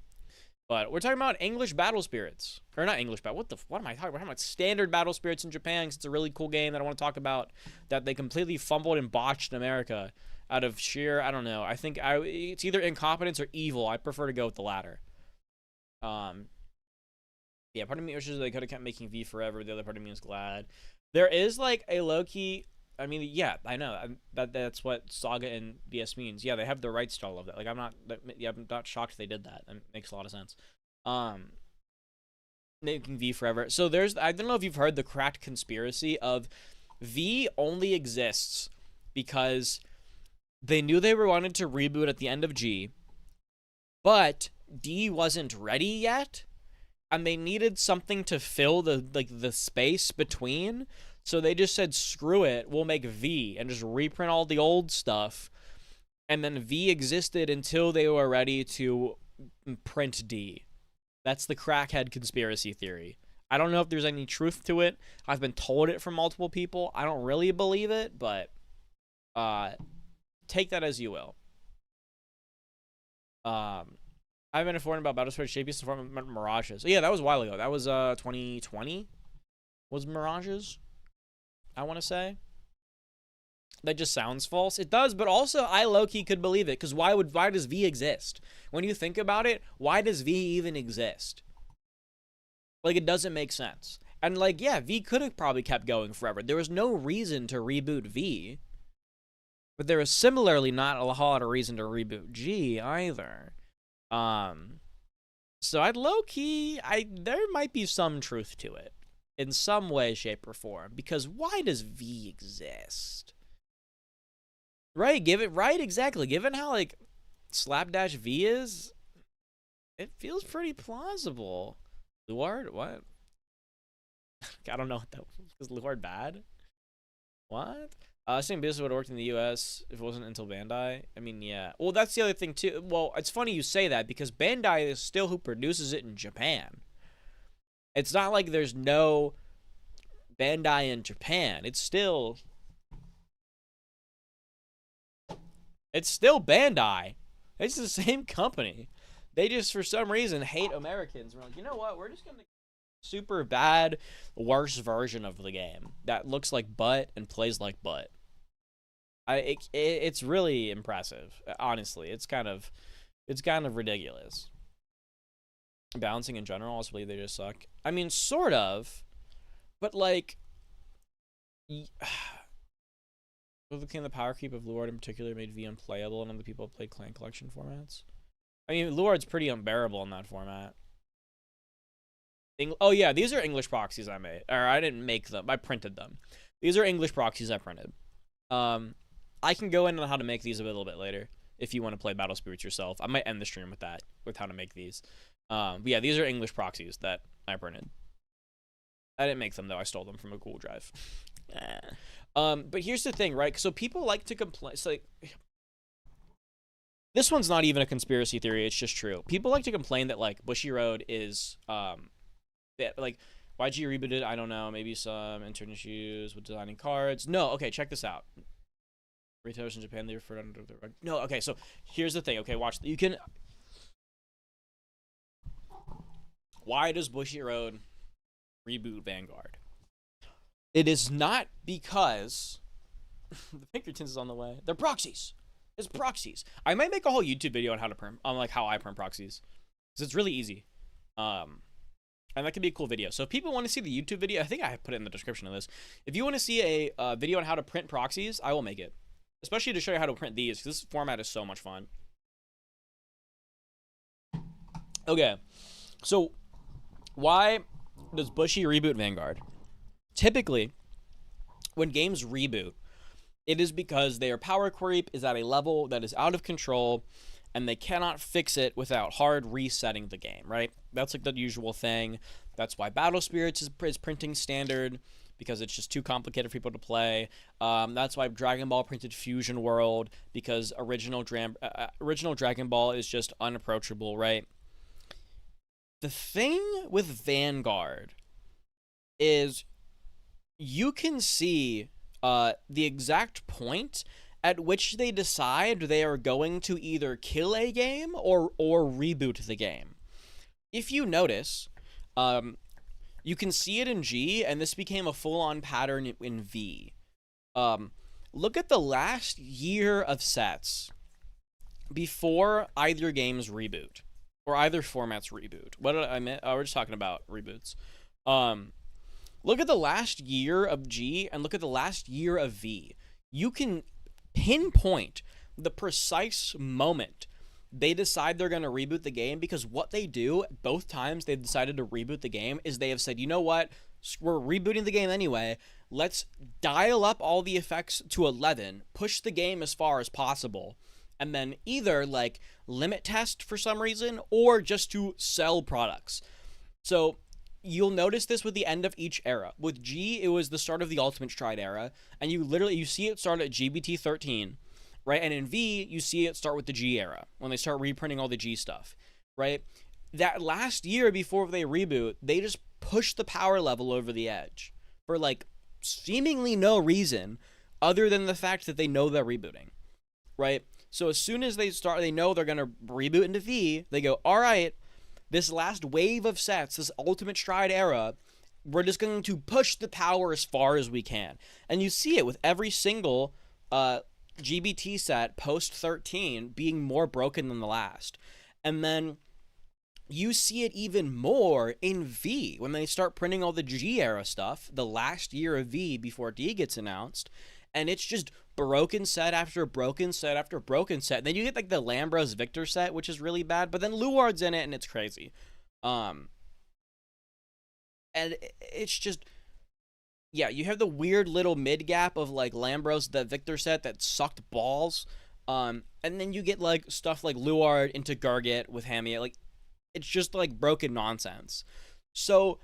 But we're talking about English Battle Spirits, or not English, but what am I talking about? We're talking about standard Battle Spirits in Japan, because it's a really cool game that I want to talk about that they completely fumbled and botched in America out of sheer, I don't know. I think it's either incompetence or evil. I prefer to go with the latter. Yeah, part of me wishes they could have kept making V forever. The other part of me is glad. There is like a low-key, I mean, yeah, I know that's what Saga and BS means. Yeah, they have the rights to all of that. Like, I'm not shocked they did that. That makes a lot of sense. Making V forever. So I don't know if you've heard the cracked conspiracy of V only exists because they knew they wanted to reboot at the end of G, but D wasn't ready yet, and they needed something to fill the space between. So they just said, screw it, we'll make V and just reprint all the old stuff. And then V existed until they were ready to print D. That's the crackhead conspiracy theory. I don't know if there's any truth to it. I've been told it from multiple people. I don't really believe it, but take that as you will. I've been informed about Battle Spirits Shapiest form of Mirages. Yeah, that was a while ago. That was 2020 was Mirages, I want to say. That just sounds false. It does, but also I low-key could believe it, because why does V exist? When you think about it, why does V even exist? Like, it doesn't make sense. And like, yeah, V could have probably kept going forever. There was no reason to reboot V, but there was similarly not a whole lot of reason to reboot G either. So I'd low-key, there might be some truth to it in some way, shape, or form, because why does V exist? Right, exactly. Given how, like, slapdash V is, it feels pretty plausible. Luard? What? I don't know what that was. Is Luard bad? What? Same business would have worked in the U.S. if it wasn't until Bandai. I mean, yeah. Well, that's the other thing, too. Well, it's funny you say that, because Bandai is still who produces it in Japan. It's not like there's no Bandai in Japan. It's still Bandai. It's the same company. They just, for some reason, hate Americans. We're like, you know what? We're just going to super bad, worse version of the game that looks like butt and plays like butt. It's really impressive, honestly. It's kind of ridiculous. Balancing in general, also believe they just suck. I mean, sort of, but like, what became the power creep of Luard in particular made V unplayable, and other people played clan collection formats. I mean, Luard's pretty unbearable in that format. Oh yeah, these are English proxies I made, or I didn't make them. I printed them. These are English proxies I printed. I can go into how to make these a little bit later if you want to play Battle Spirits yourself. I might end the stream with that, with how to make these. But yeah, these are English proxies that I printed. I didn't make them though. I stole them from a Google Drive. But here's the thing, right? So people like to complain. So like, this one's not even a conspiracy theory. It's just true. People like to complain that like Bushiroad is like YG rebooted. I don't know. Maybe some intern issues with designing cards. No. Okay, check this out. Retailers in Japan, they refer to under the rug. No. Okay, so here's the thing. Okay, watch. You can. Why does Bushiroad reboot Vanguard? It is not because the Pinkertons is on the way. They're proxies. It's proxies. I might make a whole YouTube video on how to print, on like how I print proxies, because it's really easy. And that could be a cool video. So if people want to see the YouTube video, I think I put it in the description of this. If you want to see a video on how to print proxies, I will make it, especially to show you how to print these. This format is so much fun. Okay, so Why does Bushy reboot Vanguard? Typically, when games reboot, it is because their power creep is at a level that is out of control, and they cannot fix it without hard resetting the game, right? That's like the usual thing. That's why Battle Spirits is printing standard, because it's just too complicated for people to play. That's why Dragon Ball printed Fusion World, because original Dragon Ball is just unapproachable, right? The thing with Vanguard is you can see the exact point at which they decide they are going to either kill a game or reboot the game. If you notice, you can see it in G, and this became a full-on pattern in V. Look at the last year of sets before either game's reboot, or either format's reboot. What did I mean? Oh, we're just talking about reboots. Look at the last year of G, and look at the last year of V. You can pinpoint the precise moment they decide they're going to reboot the game, because what they do both times they've decided to reboot the game is they have said, you know what, we're rebooting the game anyway, let's dial up all the effects to 11, push the game as far as possible, and then either like limit test for some reason or just to sell products. So you'll notice this with the end of each era. With G, it was the start of the Ultimate Stride era, and you see it start at GBT 13, right? And in V, you see it start with the G era, when they start reprinting all the G stuff, right? That last year before they reboot, they just push the power level over the edge for like seemingly no reason other than the fact that they know they're rebooting, right? So as soon as they know they're going to reboot into V, they go, all right, this last wave of sets, this Ultimate Stride era, we're just going to push the power as far as we can. And you see it with every single GBT set post 13 being more broken than the last. And then you see it even more in V when they start printing all the G era stuff, the last year of V before D gets announced. And it's just broken set after broken set after broken set. And then you get like the Lambros Victor set, which is really bad, but then Luard's in it and it's crazy. And it's just, yeah, you have the weird little mid gap of like Lambros, the Victor set that sucked balls. And then you get like stuff like Luard into Garget with Hamia. Like, it's just like broken nonsense. So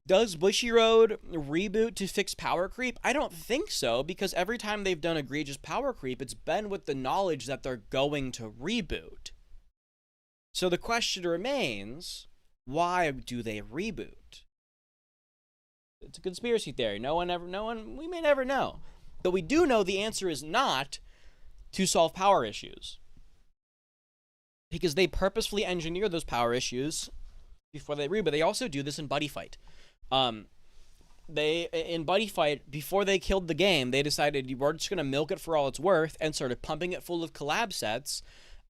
does Bushiroad reboot to fix power creep? I don't think so, because every time they've done egregious power creep, it's been with the knowledge that they're going to reboot. So the question remains, why do they reboot? It's a conspiracy theory. We may never know. But we do know the answer is not to solve power issues, because they purposefully engineer those power issues before they reboot. They also do this in Buddy Fight. In Buddy Fight, before they killed the game, they decided we're just going to milk it for all it's worth and started pumping it full of collab sets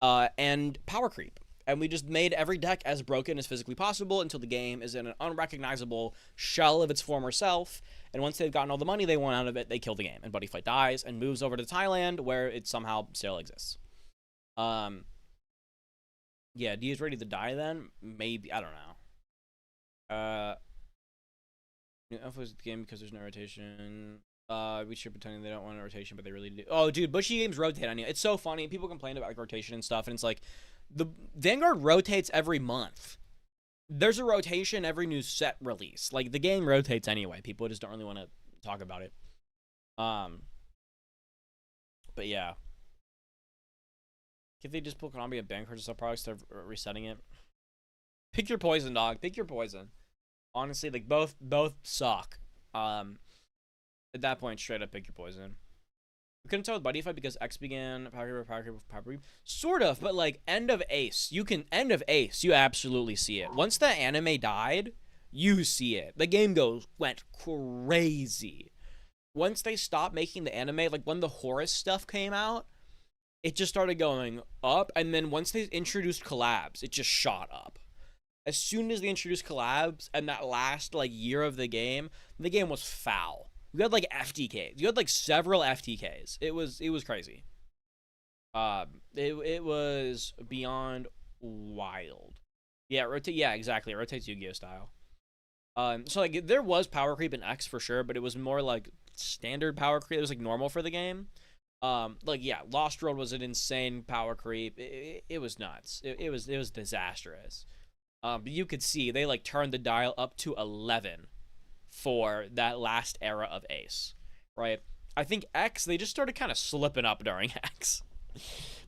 and power creep. And we just made every deck as broken as physically possible until the game is in an unrecognizable shell of its former self. And once they've gotten all the money they want out of it, they kill the game. And Buddy Fight dies and moves over to Thailand, where it somehow still exists. Yeah, D is ready to die then? Maybe. I don't know. New Alpha is the game because there's no rotation. We should pretend they don't want a rotation, but they really do. Oh, dude, Bushy games rotate on you. It's so funny. People complain about like rotation and stuff, and it's like the Vanguard rotates every month. There's a rotation every new set release. Like, the game rotates anyway. People just don't really want to talk about it. But yeah. If they just pull Konami a bank for sub products, they're resetting it. Pick your poison, dog. Pick your poison. Honestly, like, both suck. At that point, straight up pick your poison. We couldn't tell with Buddy Fight because X began Power Creep. Sort of, but like end of Ace. You absolutely see it. Once the anime died, you see it. The game went crazy. Once they stopped making the anime, like when the Horus stuff came out, it just started going up, and then once they introduced collabs, it just shot up. As soon as they introduced collabs and that last like year of the game was foul. You had like FTKs. You had like several FTKs. It was crazy. It was beyond wild. Yeah, rotate. Yeah, exactly. It rotates Yu-Gi-Oh style. So like there was power creep in X for sure, but it was more like standard power creep. It was like normal for the game. Like yeah, Lost World was an insane power creep. It was nuts. It was disastrous. But you could see they like turned the dial up to 11 for that last era of Ace, right? I think X they just started kind of slipping up during X,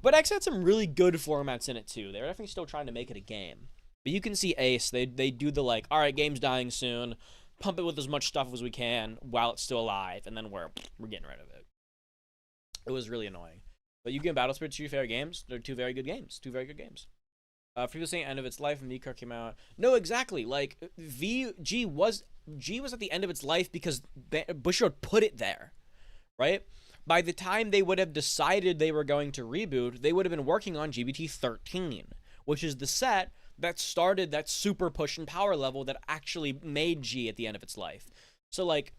but X had some really good formats in it too. They were definitely still trying to make it a game. But you can see Ace they do the like, all right, game's dying soon, pump it with as much stuff as we can while it's still alive, and then we're getting rid of it. It was really annoying. But Yu-Gi-Oh! Battle Spirits, two fair games. They're two very good games. Two very good games. People saying end of its life and V card came out. No, exactly. Like G was at the end of its life because Bushiroad put it there, right? By the time they would have decided they were going to reboot, they would have been working on GBT 13, which is the set that started that super push and power level that actually made G at the end of its life. So like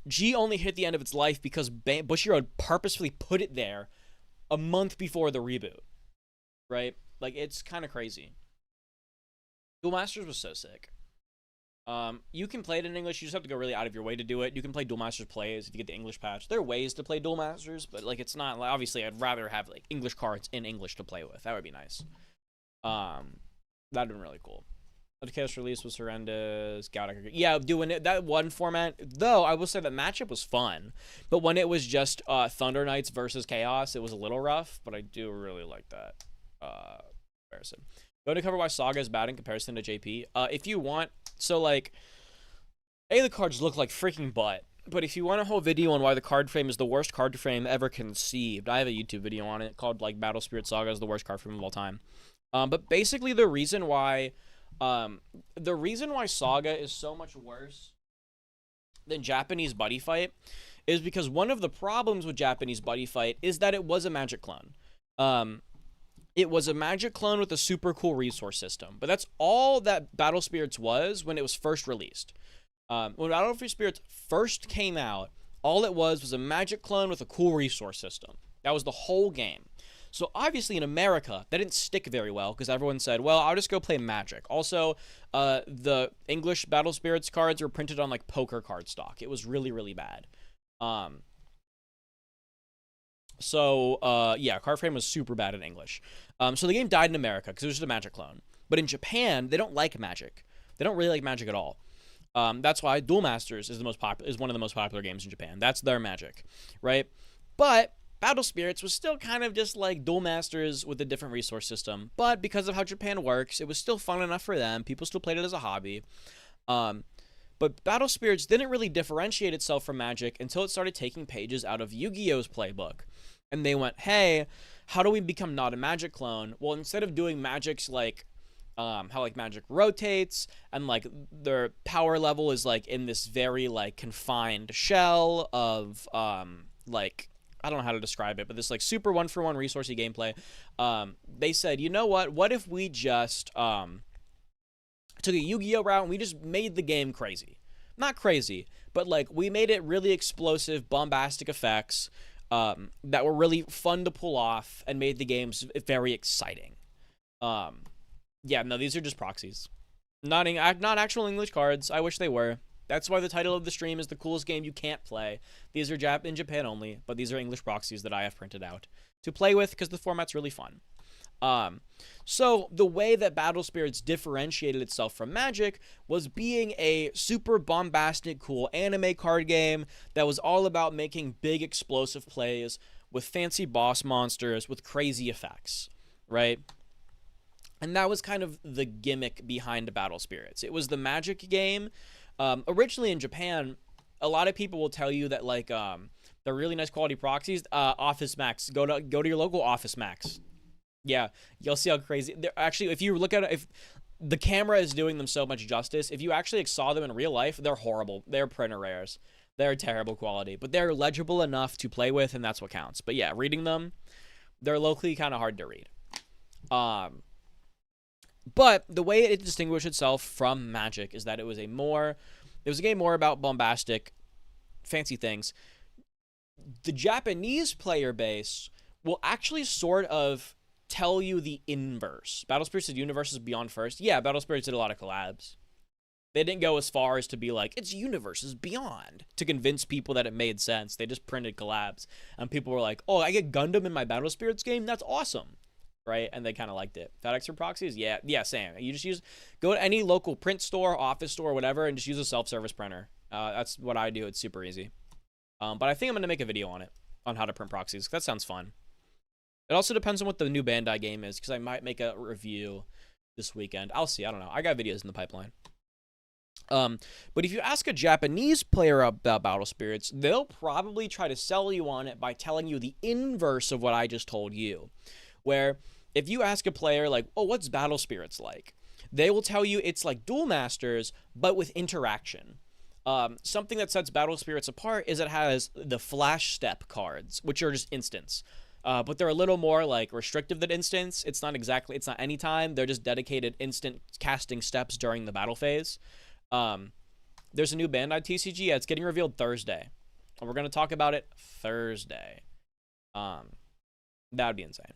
G only hit the end of its life because Bushiroad purposefully put it there a month before the reboot, right? Like, it's kind of crazy. Duel Masters was so sick. You can play it in English. You just have to go really out of your way to do it. You can play Duel Masters plays if you get the English patch. There are ways to play Duel Masters, but, like, it's not... Like, obviously, I'd rather have, like, English cards in English to play with. That would be nice. That'd have been really cool. The Chaos release was horrendous. Yeah, doing it that one format. Though I will say that matchup was fun, but when it was just Thunder Knights versus Chaos, it was a little rough. But I do really like that comparison. Go to cover why Saga is bad in comparison to JP. If you want, so like, the cards look like freaking butt. But if you want a whole video on why the card frame is the worst card frame ever conceived, I have a YouTube video on it called like Battle Spirit Saga is the worst card frame of all time. But basically the reason why Saga is so much worse than Japanese Buddy Fight is because one of the problems with Japanese Buddy Fight is that it was a Magic clone. It was a Magic clone with a super cool resource system, but that's all that Battle Spirits was when it was first released. When Battle Spirits first came out, all it was a Magic clone with a cool resource system. That was the whole game. So obviously in America, that didn't stick very well because everyone said, well, I'll just go play Magic. Also, the English Battle Spirits cards were printed on like poker card stock. It was really, really bad. Yeah, card frame was super bad in English. So the game died in America because it was just a Magic clone. But in Japan, they don't like Magic. They don't really like Magic at all. That's why Duel Masters is one of the most popular games in Japan. That's their Magic, right? But Battle Spirits was still kind of just like Duel Masters with a different resource system. But because of how Japan works, it was still fun enough for them. People still played it as a hobby. But Battle Spirits didn't really differentiate itself from Magic until it started taking pages out of Yu-Gi-Oh's playbook. And they went, hey, how do we become not a Magic clone? Well, instead of doing Magic's like, how like Magic rotates and like their power level is like in this very like confined shell of like, I don't know how to describe it, but this like super one-for-one resourcey gameplay. They said, you know what if we just took a Yu-Gi-Oh route and we just made the game crazy? Not crazy, but like we made it really explosive, bombastic effects that were really fun to pull off and made the games very exciting. Yeah, no, these are just proxies. Not actual English cards. I wish they were. That's why the title of the stream is the coolest game you can't play. These are in Japan only, but these are English proxies that I have printed out to play with because the format's really fun. So the way that Battle Spirits differentiated itself from Magic was being a super bombastic, cool anime card game that was all about making big explosive plays with fancy boss monsters with crazy effects, right? And that was kind of the gimmick behind Battle Spirits. It was the Magic game. Originally in Japan, a lot of people will tell you that like the really nice quality proxies, Office Max. Go to your local Office Max. Yeah, you'll see how crazy. Actually, if you look at it, if the camera is doing them so much justice, if you actually saw them in real life, they're horrible. They're printer rares. They're terrible quality, but they're legible enough to play with, and that's what counts. But yeah, reading them, they're locally kind of hard to read. But the way it distinguished itself from Magic is that it was a game more about bombastic, fancy things. The Japanese player base will actually sort of tell you the inverse. Battle Spirits did Universes Beyond first. Yeah, Battle Spirits did a lot of collabs. They didn't go as far as to be like, it's Universes Beyond, to convince people that it made sense. They just printed collabs. And people were like, oh, I get Gundam in my Battle Spirits game? That's awesome. Right? And they kind of liked it. FedEx for proxies? Yeah, same. You just go to any local print store, office store, whatever, and just use a self-service printer. That's what I do. It's super easy. But I think I'm going to make a video on it, on how to print proxies. That sounds fun. It also depends on what the new Bandai game is, because I might make a review this weekend. I'll see. I don't know. I got videos in the pipeline. But if you ask a Japanese player about Battle Spirits, they'll probably try to sell you on it by telling you the inverse of what I just told you. Where if you ask a player like, oh, what's Battle Spirits like? They will tell you it's like Duel Masters, but with interaction. Something that sets Battle Spirits apart is it has the flash step cards, which are just instants. But they're a little more like restrictive than instants. It's not anytime. They're just dedicated instant casting steps during the battle phase. There's a new Bandai TCG. Yeah, it's getting revealed Thursday. And we're going to talk about it Thursday. That would be insane.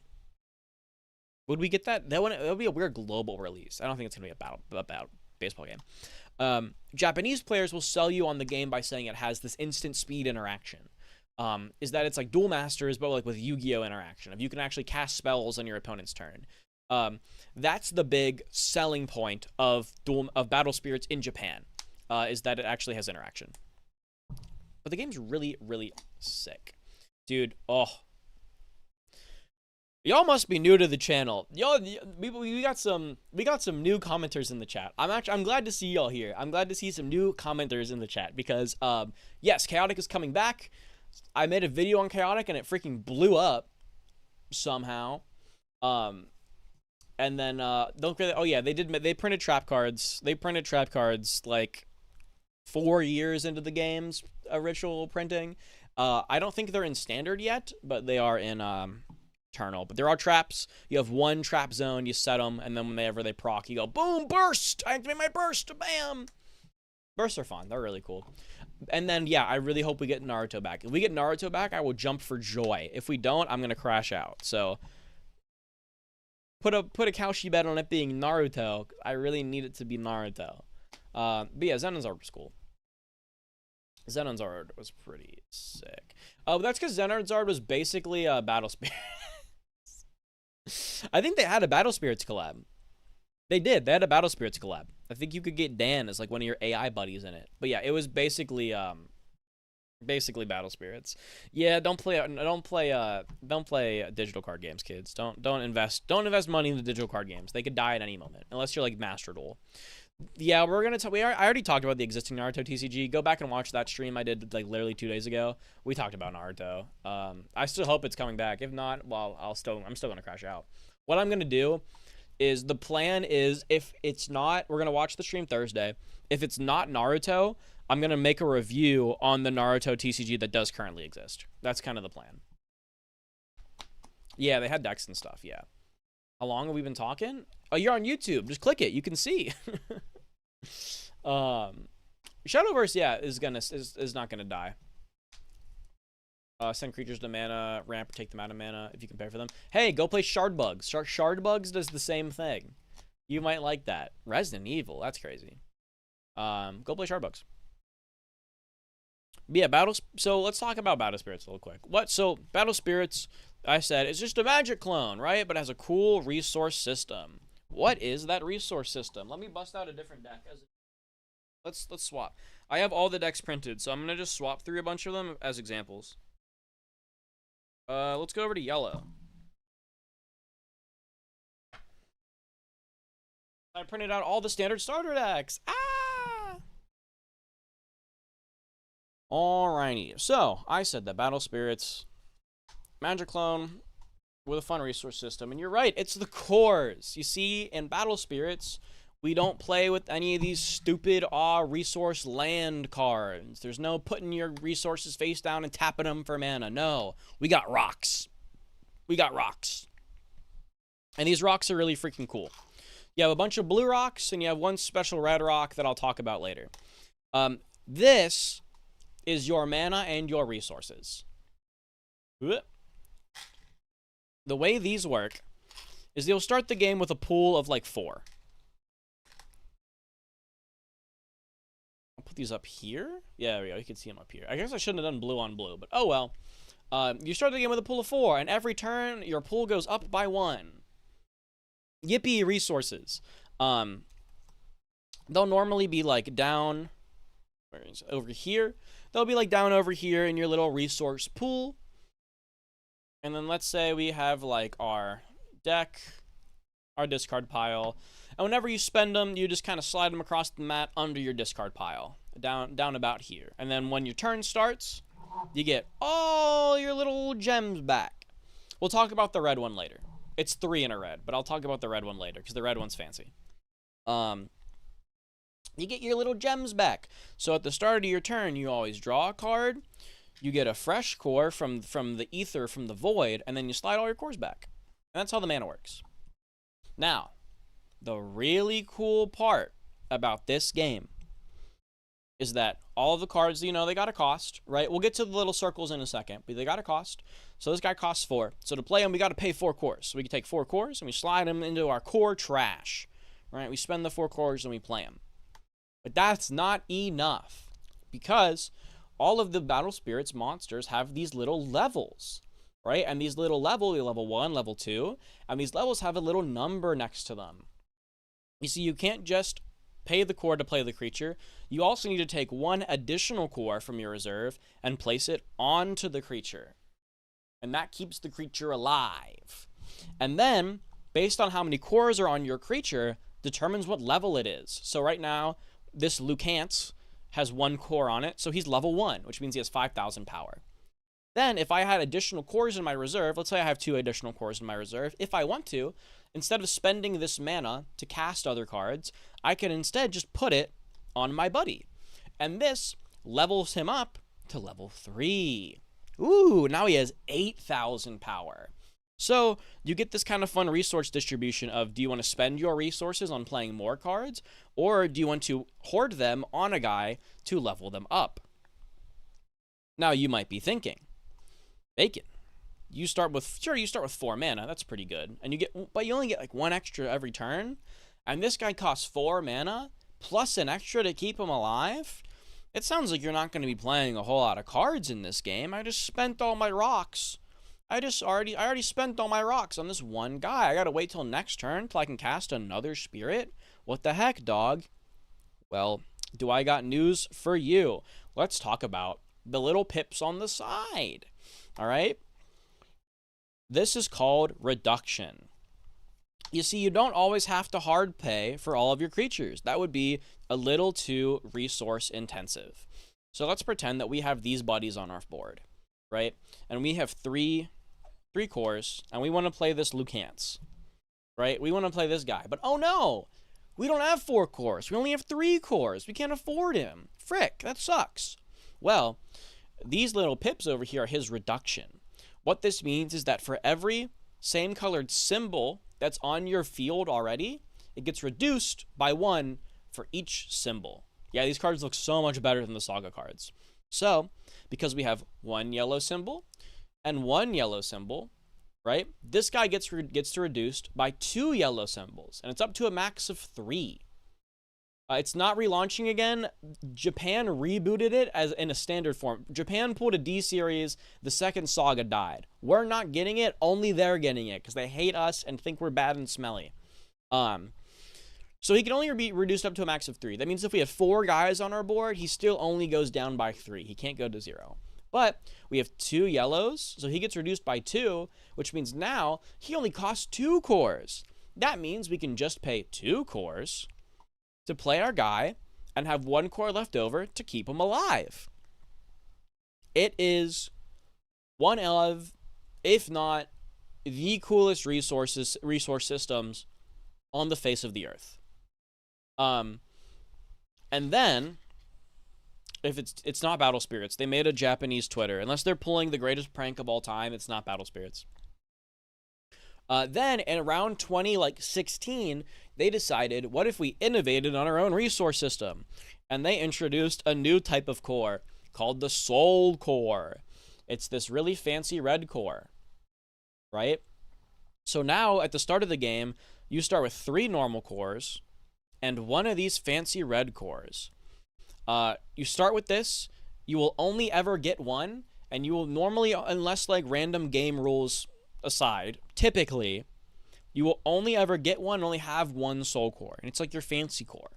Would we get that? That would be a weird global release. I don't think it's going to be about baseball game. Japanese players will sell you on the game by saying it has this instant speed interaction. Is that it's like Duel Masters, but like with Yu-Gi-Oh interaction. If you can actually cast spells on your opponent's turn. That's the big selling point of Battle Spirits in Japan, is that it actually has interaction. But the game's really, really sick. Dude, oh. Y'all must be new to the channel. Y'all, we got some new commenters in the chat. I'm glad to see y'all here. I'm glad to see some new commenters in the chat because yes, Chaotic is coming back. I made a video on Chaotic and it freaking blew up somehow. And then they printed trap cards. They printed trap cards like 4 years into the game's original printing. I don't think they're in standard yet, but they are in Eternal. But there are traps. You have one trap zone, you set them, and then whenever they proc, you go boom, burst. I activate my burst, bam. Bursts are fun. They're really cool. And then yeah, I really hope we get Naruto back. If we get Naruto back, I will jump for joy. If we don't, I'm gonna crash out. So put a Kalshi bet on it being Naruto. I really need it to be Naruto. But yeah, Zenon's was cool. Zenon's art was pretty sick. But that's because Zenon's art was basically a Battle Spirits. I think they had a Battle Spirits collab. They did. They had a Battle Spirits collab. I think you could get Dan as like one of your AI buddies in it. But yeah, it was basically Battle Spirits. Yeah, don't play digital card games, kids. Don't invest money in the digital card games. They could die at any moment unless you're like Master Duel. Yeah, I already talked about the existing Naruto TCG. Go back and watch that stream I did like literally 2 days ago. We talked about Naruto. I still hope it's coming back. If not, well, I'm still gonna crash out. What I'm gonna do is the plan is if it's not, we're gonna watch the stream Thursday. If it's not Naruto, I'm gonna make a review on the Naruto TCG that does currently exist. That's kind of the plan. Yeah, they had decks and stuff. Yeah. How long have we been talking? Oh, you're on YouTube. Just click it. You can see. Shadowverse, yeah, is not gonna die. Send creatures to mana, ramp, or take them out of mana if you can pay for them. Hey, go play Shardbugs. Shardbugs does the same thing. You might like that. Resident Evil, that's crazy. Go play Shardbugs. But yeah, so let's talk about Battle Spirits real quick. So Battle Spirits, I said, it's just a magic clone, right? But it has a cool resource system. What is that resource system? Let me bust out a different deck. Let's swap. I have all the decks printed, so I'm gonna just swap through a bunch of them as examples. Let's go over to yellow. I printed out all the standard starter decks. Ah! Alrighty. So, I said that Battle Spirits, Magic Clone with a fun resource system. And you're right, it's the cores. You see, in Battle Spirits, we don't play with any of these stupid resource land cards. There's no putting your resources face down and tapping them for mana. No, we got rocks. We got rocks. And these rocks are really freaking cool. You have a bunch of blue rocks, and you have one special red rock that I'll talk about later. This is your mana and your resources. The way these work is they'll start the game with a pool of like 4. I'll put these up here. Yeah, there we go. You can see them up here. I guess I shouldn't have done blue on blue, but oh well. You start the game with a pool of 4, and every turn your pool goes up by 1. Yippee resources. They'll normally be like down over here. They'll be like down over here in your little resource pool. And then let's say we have like our deck, our discard pile. And whenever you spend them, you just kind of slide them across the mat under your discard pile. Down about here. And then when your turn starts, you get all your little gems back. We'll talk about the red one later. It's 3 in a red, but I'll talk about the red one later because the red one's fancy. You get your little gems back. So at the start of your turn, you always draw a card. You get a fresh core from the ether, from the void, and then you slide all your cores back. And that's how the mana works. Now, the really cool part about this game is that all of the cards, you know, they got a cost, right? We'll get to the little circles in a second, but they got a cost. So this guy costs 4. So to play him, we got to pay 4 cores. So we can take 4 cores and we slide them into our core trash, right? We spend the 4 cores and we play them. But that's not enough because all of the Battle Spirits monsters have these little levels, right? And these little levels, level 1, level 2, and these levels have a little number next to them. You see, you can't just pay the core to play the creature. You also need to take 1 additional core from your reserve and place it onto the creature. And that keeps the creature alive. And then, based on how many cores are on your creature, determines what level it is. So right now, this Lucance has 1 core on it, so he's level 1, which means he has 5,000 power. Then, if I had additional cores in my reserve, let's say I have 2 additional cores in my reserve, if I want to, instead of spending this mana to cast other cards, I can instead just put it on my buddy. And this levels him up to level 3. Ooh, now he has 8,000 power. So you get this kind of fun resource distribution of, do you want to spend your resources on playing more cards, or do you want to hoard them on a guy to level them up? Now you might be thinking, Bacon, you start with 4 mana, that's pretty good. And but you only get like 1 extra every turn, and this guy costs 4 mana plus an extra to keep him alive. It sounds like you're not going to be playing a whole lot of cards in this game. I just spent all my rocks. I already spent all my rocks on this one guy. I gotta wait till next turn till I can cast another spirit? What the heck, dog? Well, do I got news for you? Let's talk about the little pips on the side. All right? This is called reduction. You see, you don't always have to hard pay for all of your creatures. That would be a little too resource intensive. So let's pretend that we have these buddies on our board, right? And we have three cores, and we want to play this Lucance, right? We want to play this guy, but oh no, we don't have 4 cores. We only have 3 cores. We can't afford him. Frick, that sucks. Well, these little pips over here are his reduction. What this means is that for every same colored symbol that's on your field already, it gets reduced by 1 for each symbol. Yeah, these cards look so much better than the Saga cards. So, because we have 1 yellow symbol and 1 yellow symbol, right? This guy gets reduced by 2 yellow symbols, and it's up to a max of 3. It's not relaunching again. Japan rebooted it as in a standard form. Japan pulled a D series. The second Saga died. We're not getting it. Only they're getting it because they hate us and think we're bad and smelly. So he can only be reduced up to a max of 3. That means if we have 4 guys on our board, he still only goes down by 3. He can't go to 0. But we have 2 yellows, so he gets reduced by 2, which means now he only costs 2 cores. That means we can just pay 2 cores to play our guy and have 1 core left over to keep him alive. It is one of, if not the coolest resource systems on the face of the earth. And then, if it's not Battle Spirits, they made a Japanese Twitter. Unless they're pulling the greatest prank of all time, it's not Battle Spirits. Then in around 2016, they decided, what if we innovated on our own resource system? And they introduced a new type of core called the Soul Core. It's this really fancy red core, right? So now at the start of the game, you start with 3 normal cores and 1 of these fancy red cores. You start with this. You will only ever get 1, and you will normally, unless like random game rules aside, typically, you will only ever get 1 and only have 1 soul core. And it's like your fancy core,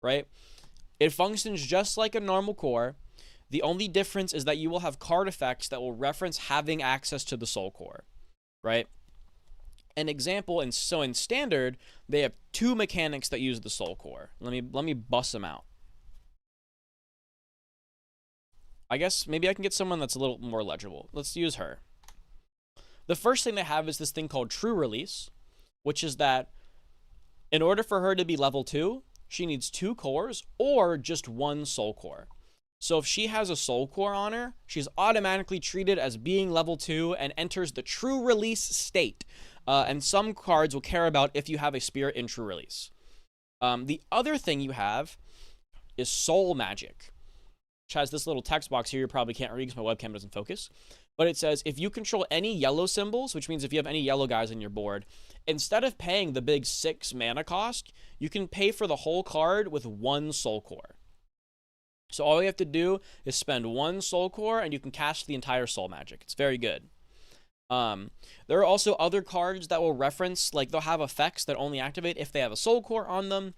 right? It functions just like a normal core. The only difference is that you will have card effects that will reference having access to the soul core, right? An example, and so in standard, they have 2 mechanics that use the soul core. Let me bust them out. I guess maybe I can get someone that's a little more legible. Let's use her. The first thing they have is this thing called true release, which is that in order for her to be level 2, she needs 2 cores or just 1 soul core. So if she has a soul core on her, she's automatically treated as being level 2 and enters the true release state. And some cards will care about if you have a spirit in true release. The other thing you have is soul magic, which has this little text box here you probably can't read because my webcam doesn't focus. But it says, if you control any yellow symbols, which means if you have any yellow guys on your board, instead of paying the big 6 mana cost, you can pay for the whole card with 1 soul core. So all you have to do is spend 1 soul core and you can cast the entire soul magic. It's very good. There are also other cards that will reference, like they'll have effects that only activate if they have a soul core on them.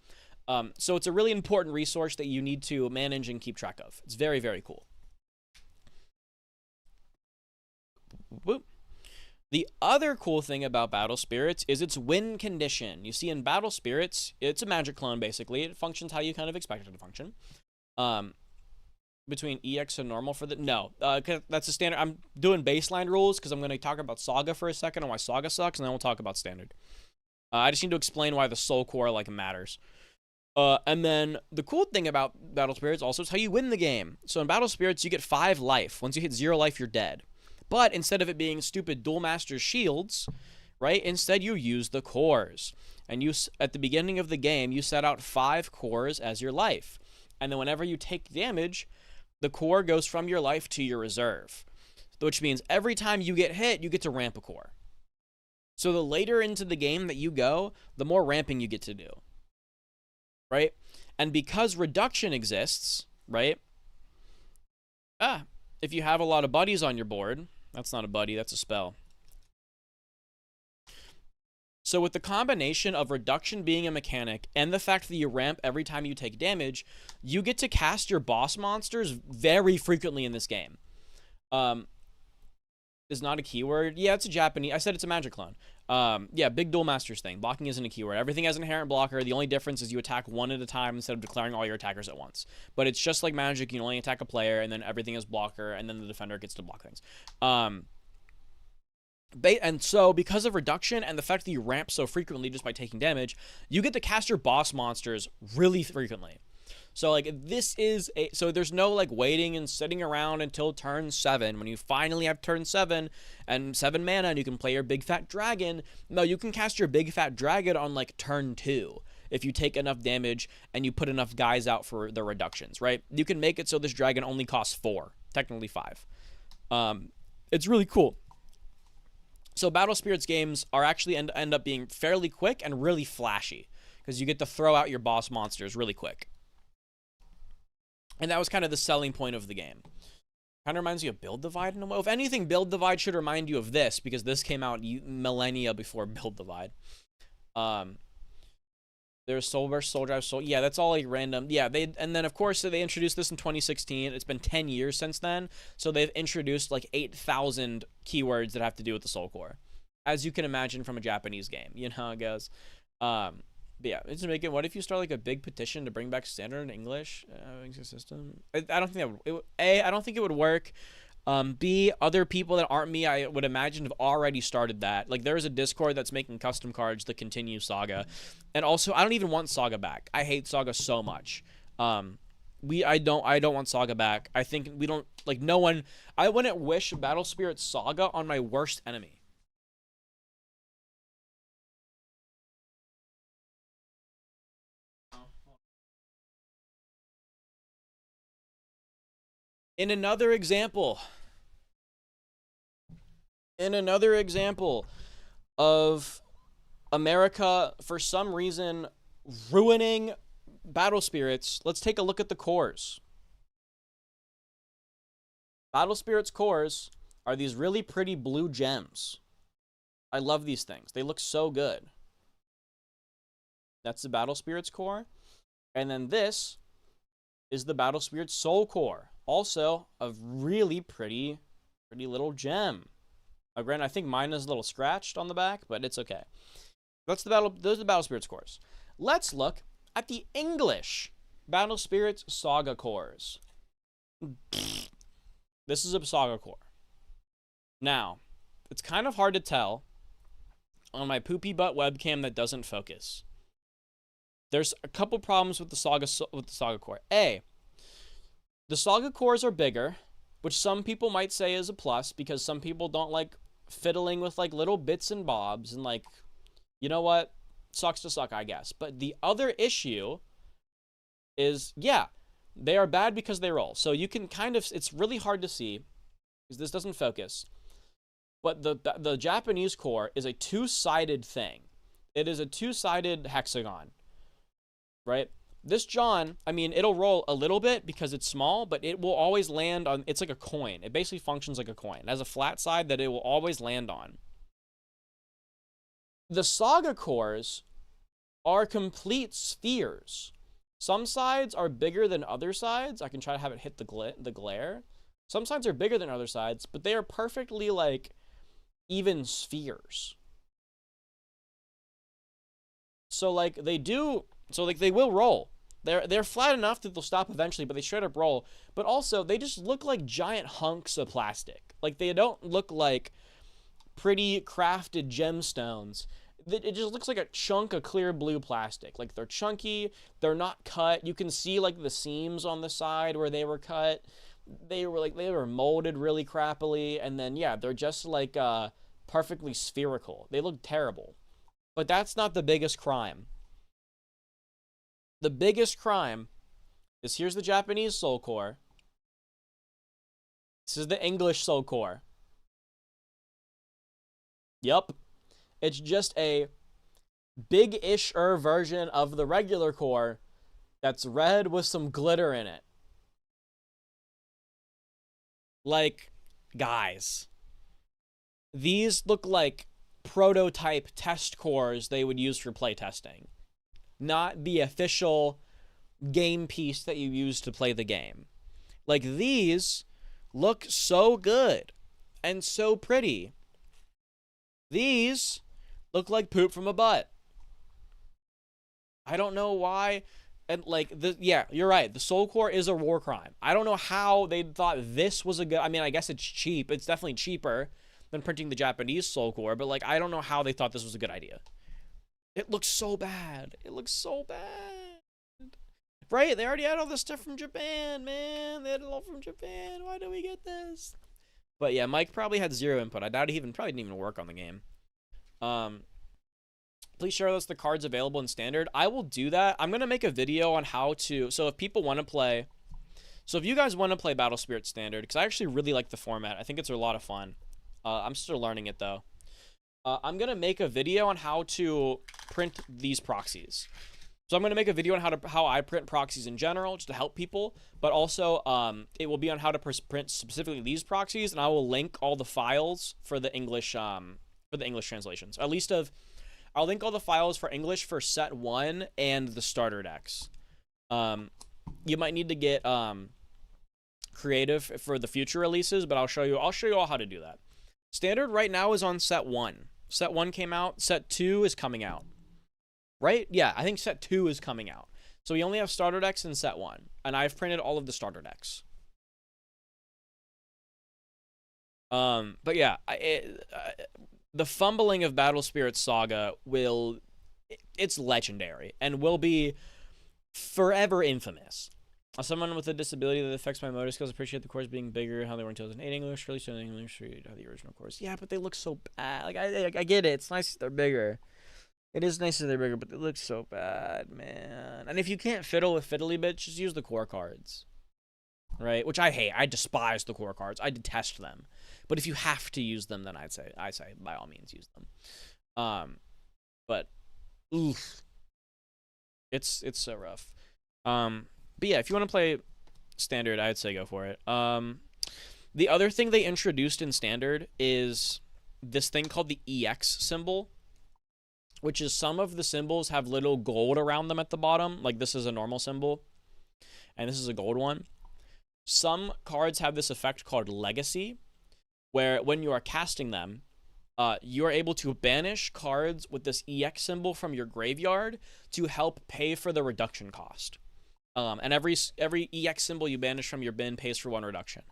So it's a really important resource that you need to manage and keep track of. It's very, very cool. Whoop. The other cool thing about Battle Spirits is its win condition. You see, in Battle Spirits, it's a magic clone, basically. It functions how you kind of expect it to function. Between EX and normal for the... No, that's a standard. I'm doing baseline rules because I'm going to talk about Saga for a second and why Saga sucks, and then we'll talk about standard. I just need to explain why the soul core, like, matters. And then the cool thing about Battle Spirits also is how you win the game. So in Battle Spirits, you get 5 life. Once you hit 0 life, you're dead. But instead of it being stupid Duel Master shields, right, instead you use the cores. And you, at the beginning of the game, you set out 5 cores as your life. And then whenever you take damage, the core goes from your life to your reserve. Which means every time you get hit, you get to ramp a core. So the later into the game that you go, the more ramping you get to do. Right? And because reduction exists, right? If you have a lot of buddies on your board, that's not a buddy, that's a spell. So with the combination of reduction being a mechanic and the fact that you ramp every time you take damage, you get to cast your boss monsters very frequently in this game. Is not a keyword. Yeah, it's a Japanese. I said it's a magic clone. Yeah, big Duel Masters thing. Blocking isn't a keyword. Everything has an inherent blocker. The only difference is you attack one at a time instead of declaring all your attackers at once. But it's just like Magic. You only attack a player, and then everything is blocker, and then the defender gets to block things. And so, because of reduction and the fact that you ramp so frequently just by taking damage, you get to cast your boss monsters really frequently. So, like, this is a... So, there's no, like, waiting and sitting around until turn 7. When you finally have turn 7 and 7 mana and you can play your big fat dragon, no, you can cast your big fat dragon on, like, turn 2 if you take enough damage and you put enough guys out for the reductions, right? You can make it so this dragon only costs 4, technically 5. It's really cool. So, Battle Spirits games are actually end up being fairly quick and really flashy because you get to throw out your boss monsters really quick. And that was kind of the selling point of the game. Kind of reminds you of Build Divide in a way. If anything, Build Divide should remind you of this, because this came out millennia before Build Divide. There's Soul Burst, Soul Drive, Soul... Yeah, that's all like random. Yeah, and then, of course, they introduced this in 2016. It's been 10 years since then. So they've introduced like 8,000 keywords that have to do with the Soul Core. As you can imagine from a Japanese game. You know how it goes. But yeah, it's making. What if you start like a big petition to bring back standard English system? I don't think that would. I don't think it would work. B, other people that aren't me, I would imagine, have already started that. Like, there's a Discord that's making custom cards that continue Saga, and also I don't even want Saga back. I hate Saga so much. I don't want Saga back. I think we don't like no one. I wouldn't wish Battle Spirit Saga on my worst enemy. In another example, of America, for some reason, ruining Battle Spirits, let's take a look at the cores. Battle Spirits cores are these really pretty blue gems. I love these things. They look so good. That's the Battle Spirits core. And then this is the Battle Spirits Soul core. Also, a really pretty little gem. Granted, I think mine is a little scratched on the back, but it's okay. Those are the Battle Spirits cores. Let's look at the English Battle Spirits Saga cores. This is a Saga core. Now, it's kind of hard to tell on my poopy butt webcam that doesn't focus. There's a couple problems with the Saga core. A, the Saga cores are bigger, which some people might say is a plus because some people don't like fiddling with like little bits and bobs and like, you know what? Sucks to suck, I guess. But the other issue is, yeah, they are bad because they roll. So you can kind of, it's really hard to see because this doesn't focus. But the Japanese core is a two-sided thing. It is a two-sided hexagon, right? This John, I mean, it'll roll a little bit because it's small, but it will always land on, it's like a coin. It basically functions like a coin. It has a flat side that it will always land on. The Saga cores are complete spheres. Some sides are bigger than other sides. I can try to have it hit the glare. Some sides are bigger than other sides, but they are perfectly like even spheres. So like they will roll. They're flat enough that they'll stop eventually, but they straight up roll. But also they just look like giant hunks of plastic. Like they don't look like pretty crafted gemstones. It just looks like a chunk of clear blue plastic. Like they're chunky, they're not cut. You can see like the seams on the side where they were cut. They were molded really crappily, and then yeah, they're just like perfectly spherical. They look terrible. But that's not the biggest crime. The biggest crime is here's the Japanese Soul Core. This is the English Soul Core. Yup. It's just a big-ish-er version of the regular core that's red with some glitter in it. Like, guys, these look like prototype test cores they would use for playtesting, not the official game piece that you use to play the game. Like, these look so good and so pretty. These look like poop from a butt. I don't know why. And like, yeah, you're right. The Soul Core is a war crime. I don't know how they thought this was a good, I mean, I guess it's cheap. It's definitely cheaper than printing the Japanese Soul Core, but like, I don't know how they thought this was a good idea. It looks so bad. It looks so bad. Right? They already had all this stuff from Japan, man. They had it all from Japan. Why do we get this? But yeah, Mike probably had zero input. I doubt he probably didn't even work on the game. Please share us the cards available in Standard. I will do that. I'm going to make a video on how to... So if people want to play... So if you guys want to play Battle Spirit Standard, because I actually really like the format. I think it's a lot of fun. I'm still learning it, though. I'm going to make a video on how to print these proxies. So I'm going to make a video on how I print proxies in general, just to help people. But also, it will be on how to print specifically these proxies, and I will link all the files for the English translations. At least I'll link all the files for English for set 1 and the starter decks. You might need to get creative for the future releases, but I'll show you all how to do that. Standard right now is on set 1. Set 1 came out. Set 2 is coming out. Right? Yeah, I think set 2 is coming out. So we only have starter decks in set 1, and I've printed all of the starter decks. But yeah, the fumbling of Battle Spirit Saga it's legendary and will be forever infamous. As someone with a disability that affects my motor skills, appreciate the course being bigger, how they were in 2008 English, really so English, how the original course. Yeah, but they look so bad. Like, I get it. It's nice they're bigger. It is nice that they're bigger, but they look so bad, man. And if you can't fiddle with fiddly bits, just use the core cards. Right? Which I hate. I despise the core cards. I detest them. But if you have to use them, then I say by all means use them. But oof, it's so rough. But yeah, if you want to play standard, I'd say go for it. The other thing they introduced in standard is this thing called the EX symbol, which is some of the symbols have little gold around them at the bottom. Like this is a normal symbol, and this is a gold one. Some cards have this effect called Legacy, where when you are casting them, you are able to banish cards with this EX symbol from your graveyard to help pay for the reduction cost. And every EX symbol you banish from your bin pays for 1 reduction.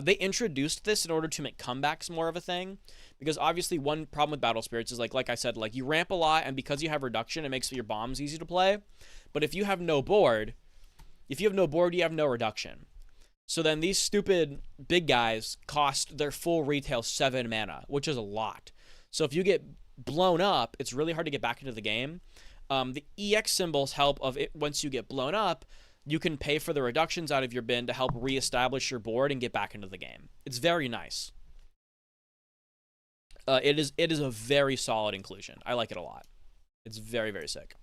They introduced this in order to make comebacks more of a thing, because obviously one problem with Battle Spirits is like I said, like you ramp a lot, and because you have reduction, it makes your bombs easy to play. But if you have no board, you have no reduction. So then these stupid big guys cost their full retail 7 mana, which is a lot. So if you get blown up, it's really hard to get back into the game. The EX symbols help of it. Once you get blown up, you can pay for the reductions out of your bin to help reestablish your board and get back into the game. It's very nice. It is a very solid inclusion. I like it a lot. It's very, very sick.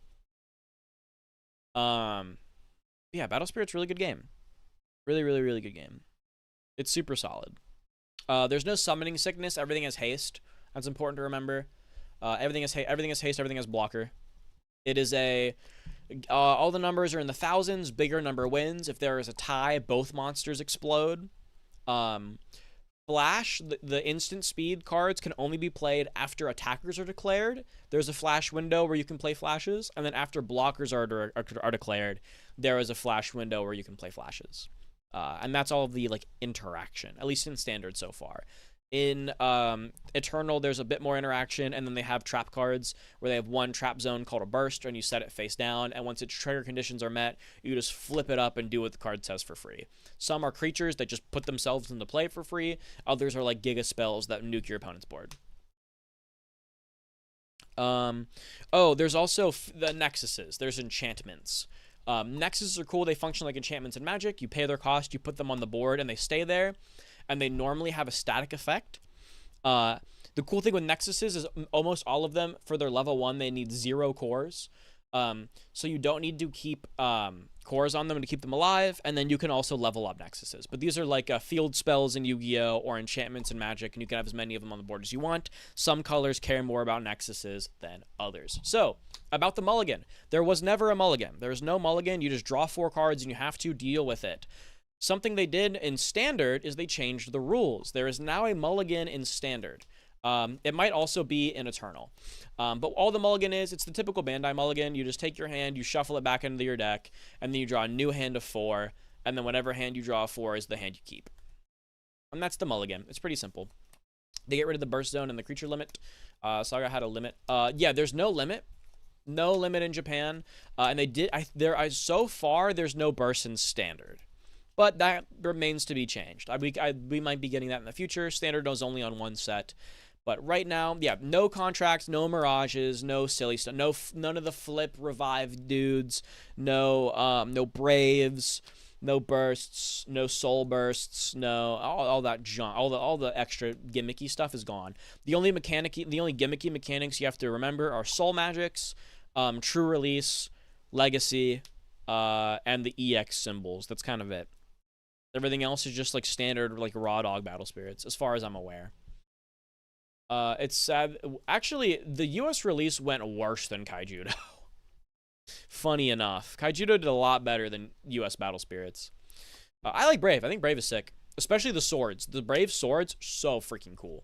Yeah, Battle Spirit's a really good game. Really, really, really good game. It's super solid. There's no summoning sickness. Everything has haste. That's important to remember. Everything has haste. Everything has blocker. It is a... all the numbers are in the thousands. Bigger number wins. If there is a tie, both monsters explode. Flash, the instant speed cards can only be played after attackers are declared. There's a flash window where you can play flashes. And then after blockers are declared, there is a flash window where you can play flashes. And that's all of the like interaction, at least in standard so far. In Eternal, there's a bit more interaction, and then they have trap cards where they have one trap zone called a burst, and you set it face down, and once its trigger conditions are met, you just flip it up and do what the card says for free. Some are creatures that just put themselves into play for free. Others are like giga spells that nuke your opponent's board. Oh, there's also the Nexuses. There's enchantments. Nexuses are cool. They function like enchantments in Magic. You pay their cost, you put them on the board, and they stay there. And they normally have a static effect. The cool thing with Nexuses is almost all of them, for their level 1, they need 0 cores. So you don't need to keep cores on them to keep them alive, and then you can also level up Nexuses. But these are like field spells in Yu-Gi-Oh! Or enchantments in Magic, and you can have as many of them on the board as you want. Some colors care more about Nexuses than others. So, about the mulligan. There was never a mulligan. There's no mulligan. You just draw 4 cards, and you have to deal with it. Something they did in Standard is they changed the rules. There is now a mulligan in Standard. It might also be in Eternal. But all the mulligan is, it's the typical Bandai mulligan. You just take your hand, you shuffle it back into your deck, and then you draw a new hand of 4, and then whatever hand you draw 4 is the hand you keep. And that's the mulligan. It's pretty simple. They get rid of the burst zone and the creature limit. Saga had a limit. Yeah, there's no limit. No limit in Japan. And they did, so far, there's no burst in Standard. But that remains to be changed. We might be getting that in the future. Standard is only on 1 set. But right now, yeah, no contracts, no mirages, no silly stuff, none of the flip revive dudes, no braves, no bursts, no soul bursts, no all that junk, all the extra gimmicky stuff is gone. The only gimmicky mechanics you have to remember are soul magics, true release, legacy, and the EX symbols. That's kind of it. Everything else is just like standard, like raw dog battle spirits, as far as I'm aware. It's sad. Actually, the US release went worse than Kaijudo. Funny enough. Kaijudo did a lot better than US battle spirits. I like Brave. I think Brave is sick. Especially the swords. The Brave swords, so freaking cool.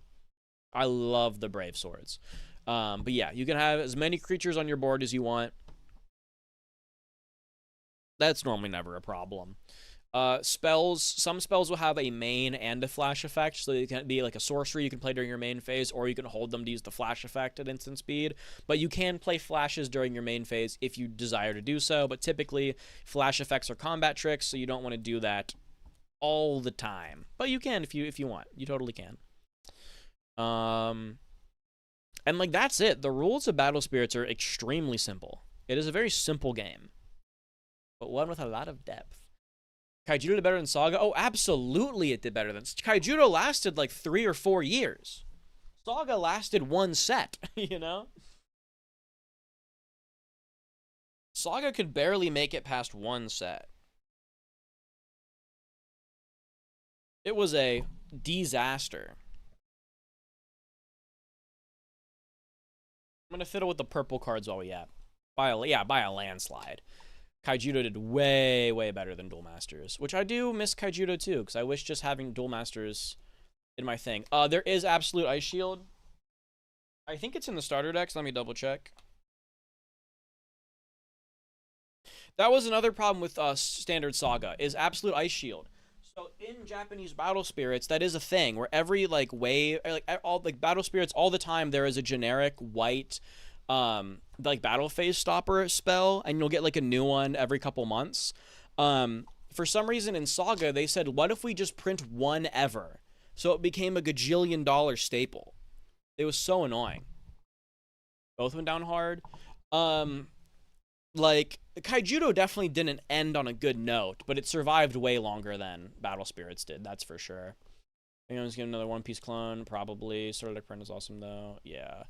I love the Brave swords. But yeah, you can have as many creatures on your board as you want. That's normally never a problem. Some spells will have a main and a flash effect, so it can be like a sorcery you can play during your main phase, or you can hold them to use the flash effect at instant speed. But you can play flashes during your main phase if you desire to do so, but typically flash effects are combat tricks, so you don't want to do that all the time. But you can if you want. You totally can. And like that's it. The rules of Battle Spirits are extremely simple. It is a very simple game, but one with a lot of depth. Kaijudo did better than Saga? Oh, absolutely it did better than... Kaijudo lasted like 3 or 4 years. Saga lasted 1 set, you know? Saga could barely make it past one set. It was a disaster. I'm gonna fiddle with the purple cards while we at. By a landslide. Kaijudo did way, way better than Duel Masters, which I do miss Kaijudo too, because I wish just having Duel Masters in my thing. There is Absolute Ice Shield. I think it's in the starter decks. Let me double check. That was another problem with Standard Saga, is Absolute Ice Shield. So in Japanese Battle Spirits, that is a thing where every like wave, all like Battle Spirits, all the time there is a generic white, like battle phase stopper spell, and you'll get like a new one every couple months. For some reason in Saga, they said, what if we just print one ever? So it became a gajillion-dollar staple. It was so annoying. Both went down hard. Like, Kaijudo definitely didn't end on a good note, but it survived way longer than Battle Spirits did, that's for sure. Anyone's getting another One Piece clone? Probably. Starter deck print is awesome, though. Yeah.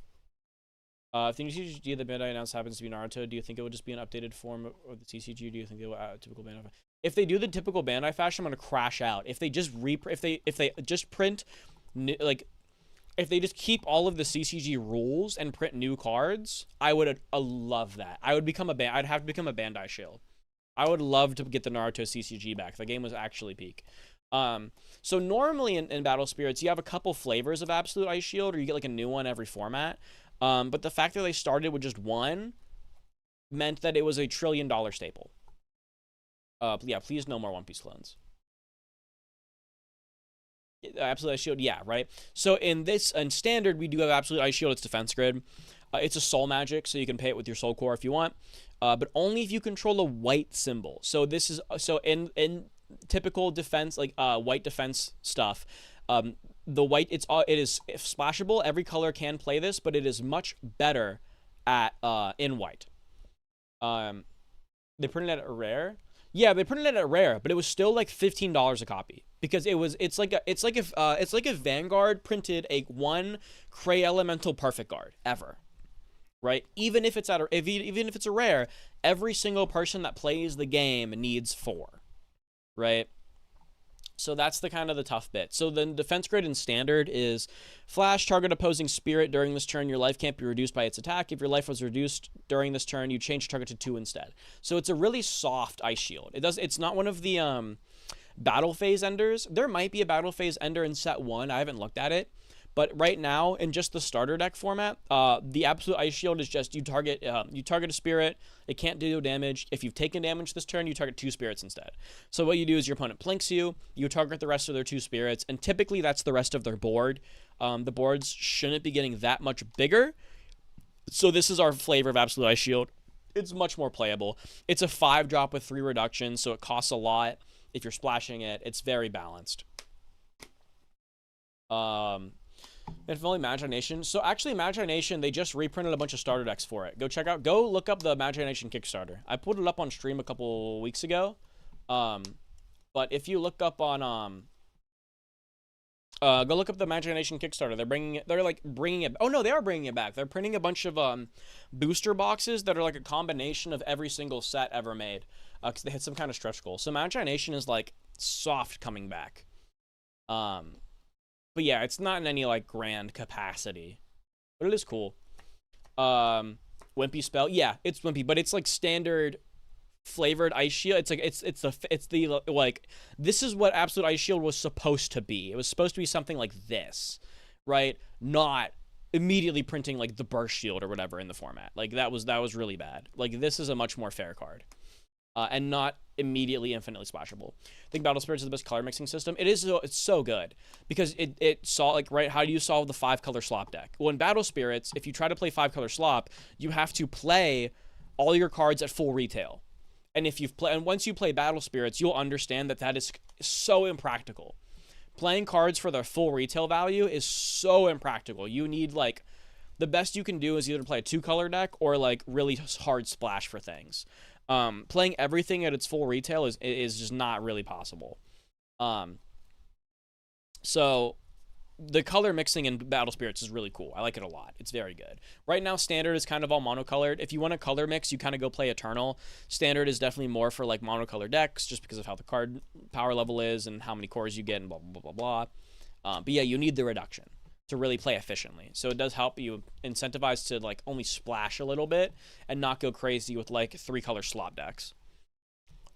If the new CCG that Bandai announced happens to be Naruto, do you think it would just be an updated form of the TCG? Do you think they will add a typical Bandai? If they do the typical Bandai fashion, I'm gonna crash out. If they just if they just print, like, if they just keep all of the CCG rules and print new cards, I would love that. I would become I'd have to become a Bandai shill. I would love to get the Naruto CCG back. The game was actually peak. So normally in Battle Spirits, you have a couple flavors of Absolute Ice Shield, or you get like a new one every format. But the fact that they started with just one meant that it was a $1 trillion staple. Yeah, please no more One Piece clones. Absolute Ice Shield, yeah, right? So in Standard, we do have Absolute Ice Shield. It's Defense Grid. It's a soul magic, so you can pay it with your soul core if you want. But only if you control a white symbol. So this is, so in typical defense, like white defense stuff, the white, it is splashable. Every color can play this, but it is much better at in white. They printed it at rare. Yeah, they printed it at rare, but it was still like $15 a copy, because it's like if Vanguard printed a one Cray Elemental Perfect Guard ever, right? Even if it's even if it's a rare, every single person that plays the game needs 4, right? So that's the kind of the tough bit. So then Defense Grid in Standard is flash, target opposing spirit. During this turn, your life can't be reduced by its attack. If your life was reduced during this turn, you change target to 2 instead. So it's a really soft Ice Shield. It's not one of the battle phase enders. There might be a battle phase ender in set 1. I haven't looked at it. But right now, in just the starter deck format, the Absolute Ice Shield is just you target a spirit. It can't do damage. If you've taken damage this turn, you target 2 spirits instead. So what you do is your opponent plinks you. You target the rest of their 2 spirits, and typically that's the rest of their board. The boards shouldn't be getting that much bigger. So this is our flavor of Absolute Ice Shield. It's much more playable. It's a 5-drop with 3 reductions, so it costs a lot. If you're splashing it, it's very balanced. If only Imagination. So actually, Imagination, they just reprinted a bunch of starter decks for it. Go look up the Imagination Kickstarter. I put it up on stream a couple weeks ago. But if you look up on go look up the Imagination Kickstarter. They're bringing it. Oh no, they are bringing it back. They're printing a bunch of booster boxes that are like a combination of every single set ever made. Because they hit some kind of stretch goal. So Imagination is like soft coming back. But yeah, it's not in any like grand capacity, but it is cool. Wimpy spell, yeah, it's wimpy, but it's like standard flavored Ice Shield. It's like it's the like, this is what Absolute Ice Shield was supposed to be. It was supposed to be something like this, right? Not immediately printing like the Burst Shield or whatever in the format. Like that was really bad. Like this is a much more fair card. And not immediately infinitely splashable. I think Battle Spirits is the best color mixing system. It's so good because it saw like, right, how do you solve the 5-color slop deck? Well, in Battle Spirits, if you try to play 5-color slop, you have to play all your cards at full retail. And once you play Battle Spirits, you'll understand that is so impractical. Playing cards for their full retail value is so impractical. You need like, the best you can do is either play a 2-color deck or like really hard splash for things. Playing everything at its full retail is just not really possible. So the color mixing in Battle Spirits is really cool. I like it a lot. It's very good. Right now, Standard is kind of all monocolored. If you want a color mix, you kind of go play Eternal. Standard is definitely more for like monocolored decks, just because of how the card power level is and how many cores you get and blah, blah, blah, blah, blah. But yeah, you need the reduction to really play efficiently. So it does help you incentivize to like only splash a little bit and not go crazy with like 3-color slot decks.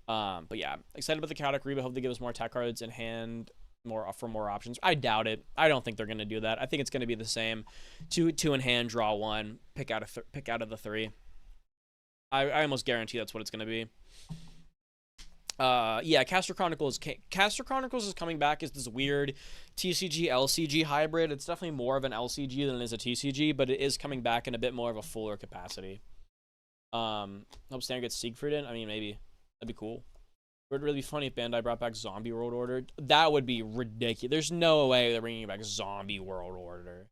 But yeah, excited about the chaotic reboot. Hope they give us more attack cards in hand, more options. I doubt it. I don't think they're gonna do that. I think it's gonna be the same: two in hand, draw one, pick out of the 3. I almost guarantee that's what it's gonna be. Yeah, Caster Chronicles is coming back as this weird TCG LCG hybrid. It's definitely more of an LCG than it is a TCG, but it is coming back in a bit more of a fuller capacity. Hope Standard gets Siegfried in. I mean, maybe. That'd be cool. It would really be funny if Bandai brought back Zombie World Order. That would be ridiculous. There's no way they're bringing back Zombie World Order.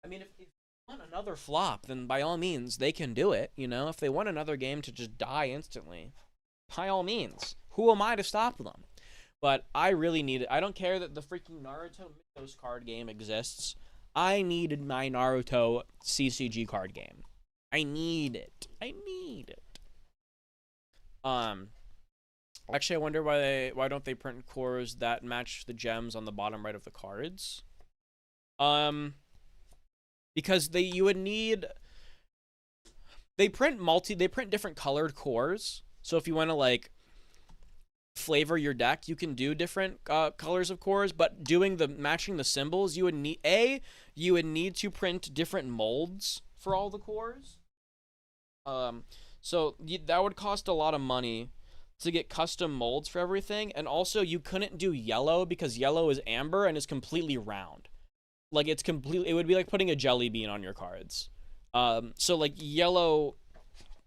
I mean, if they want another flop, then by all means, they can do it. You know, if they want another game to just die instantly, by all means. Who am I to stop them? But I really need it. I don't care that the freaking Naruto Mythos card game exists. I needed my Naruto CCG card game. I need it. I need it. Actually, I wonder why don't they print cores that match the gems on the bottom right of the cards? Because they print different colored cores. So if you want to like flavor your deck, you can do different colors of cores, but matching the symbols, you would need to print different molds for all the cores. So that would cost a lot of money to get custom molds for everything. And also you couldn't do yellow because yellow is amber and is completely round. Like it would be like putting a jelly bean on your cards. So like yellow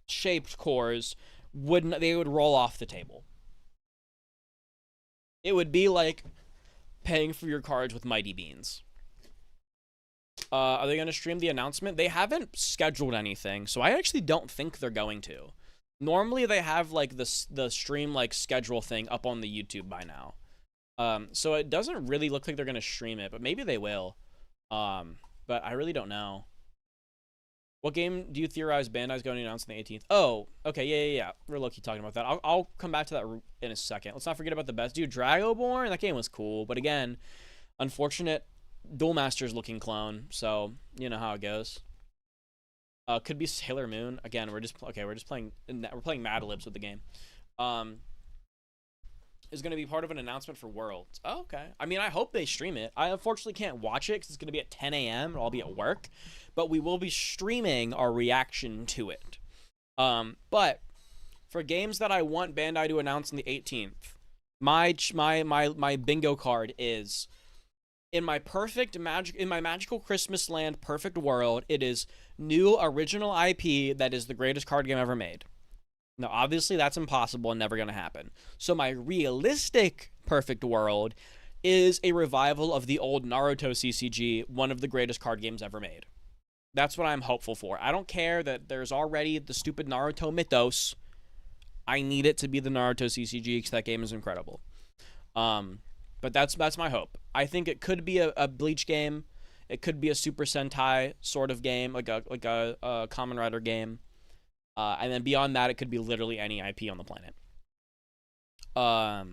shaped cores would roll off the table. It would be like paying for your cards with Mighty Beans. Are they going to stream the announcement? They haven't scheduled anything, so I actually don't think they're going to. Normally, they have like the stream like schedule thing up on the YouTube by now. So it doesn't really look like they're going to stream it, but maybe they will. But I really don't know. What game do you theorize Bandai's going to announce on the 18th? Oh, okay, yeah. We're low-key talking about that. I'll come back to that in a second. Let's not forget about the best. Dude, Dragoborn, that game was cool, but again, unfortunate Duel Masters looking clone, so you know how it goes. Could be Sailor Moon. Again, we're playing Mad Libs with the game. Is going to be part of an announcement for Worlds. Oh, okay. I mean, I hope they stream it. I unfortunately can't watch it because it's going to be at 10 a.m. and I'll be at work, but we will be streaming our reaction to it. But for games that I want Bandai to announce on the 18th, my bingo card is in my magical Christmas land perfect world. It is new original IP that is the greatest card game ever made. Now, obviously, that's impossible and never going to happen. So my realistic perfect world is a revival of the old Naruto CCG, one of the greatest card games ever made. That's what I'm hopeful for. I don't care that there's already the stupid Naruto Mythos. I need it to be the Naruto CCG because that game is incredible. But that's my hope. I think it could be a Bleach game. It could be a Super Sentai sort of game, like a Kamen Rider game. And then beyond that, it could be literally any IP on the planet. But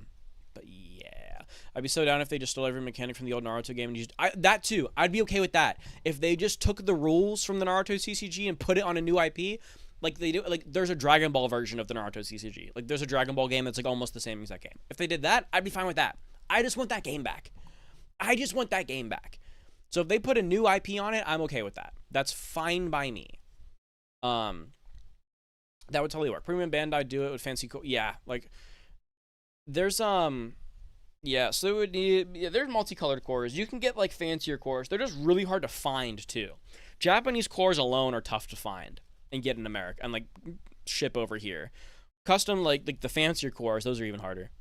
yeah, I'd be so down if they just stole every mechanic from the old Naruto game and that too. I'd be okay with that if they just took the rules from the Naruto CCG and put it on a new IP, like they do. Like there's a Dragon Ball version of the Naruto CCG. Like there's a Dragon Ball game that's like almost the same exact game. If they did that, I'd be fine with that. I just want that game back. So if they put a new IP on it, I'm okay with that. That's fine by me. That would totally work. Premium Bandai do it with fancy yeah, like there's yeah, so it would need there's multicolored cores. You can get like fancier cores. They're just really hard to find too. Japanese cores alone are tough to find and get in America and like ship over here. Custom like the fancier cores, those are even harder.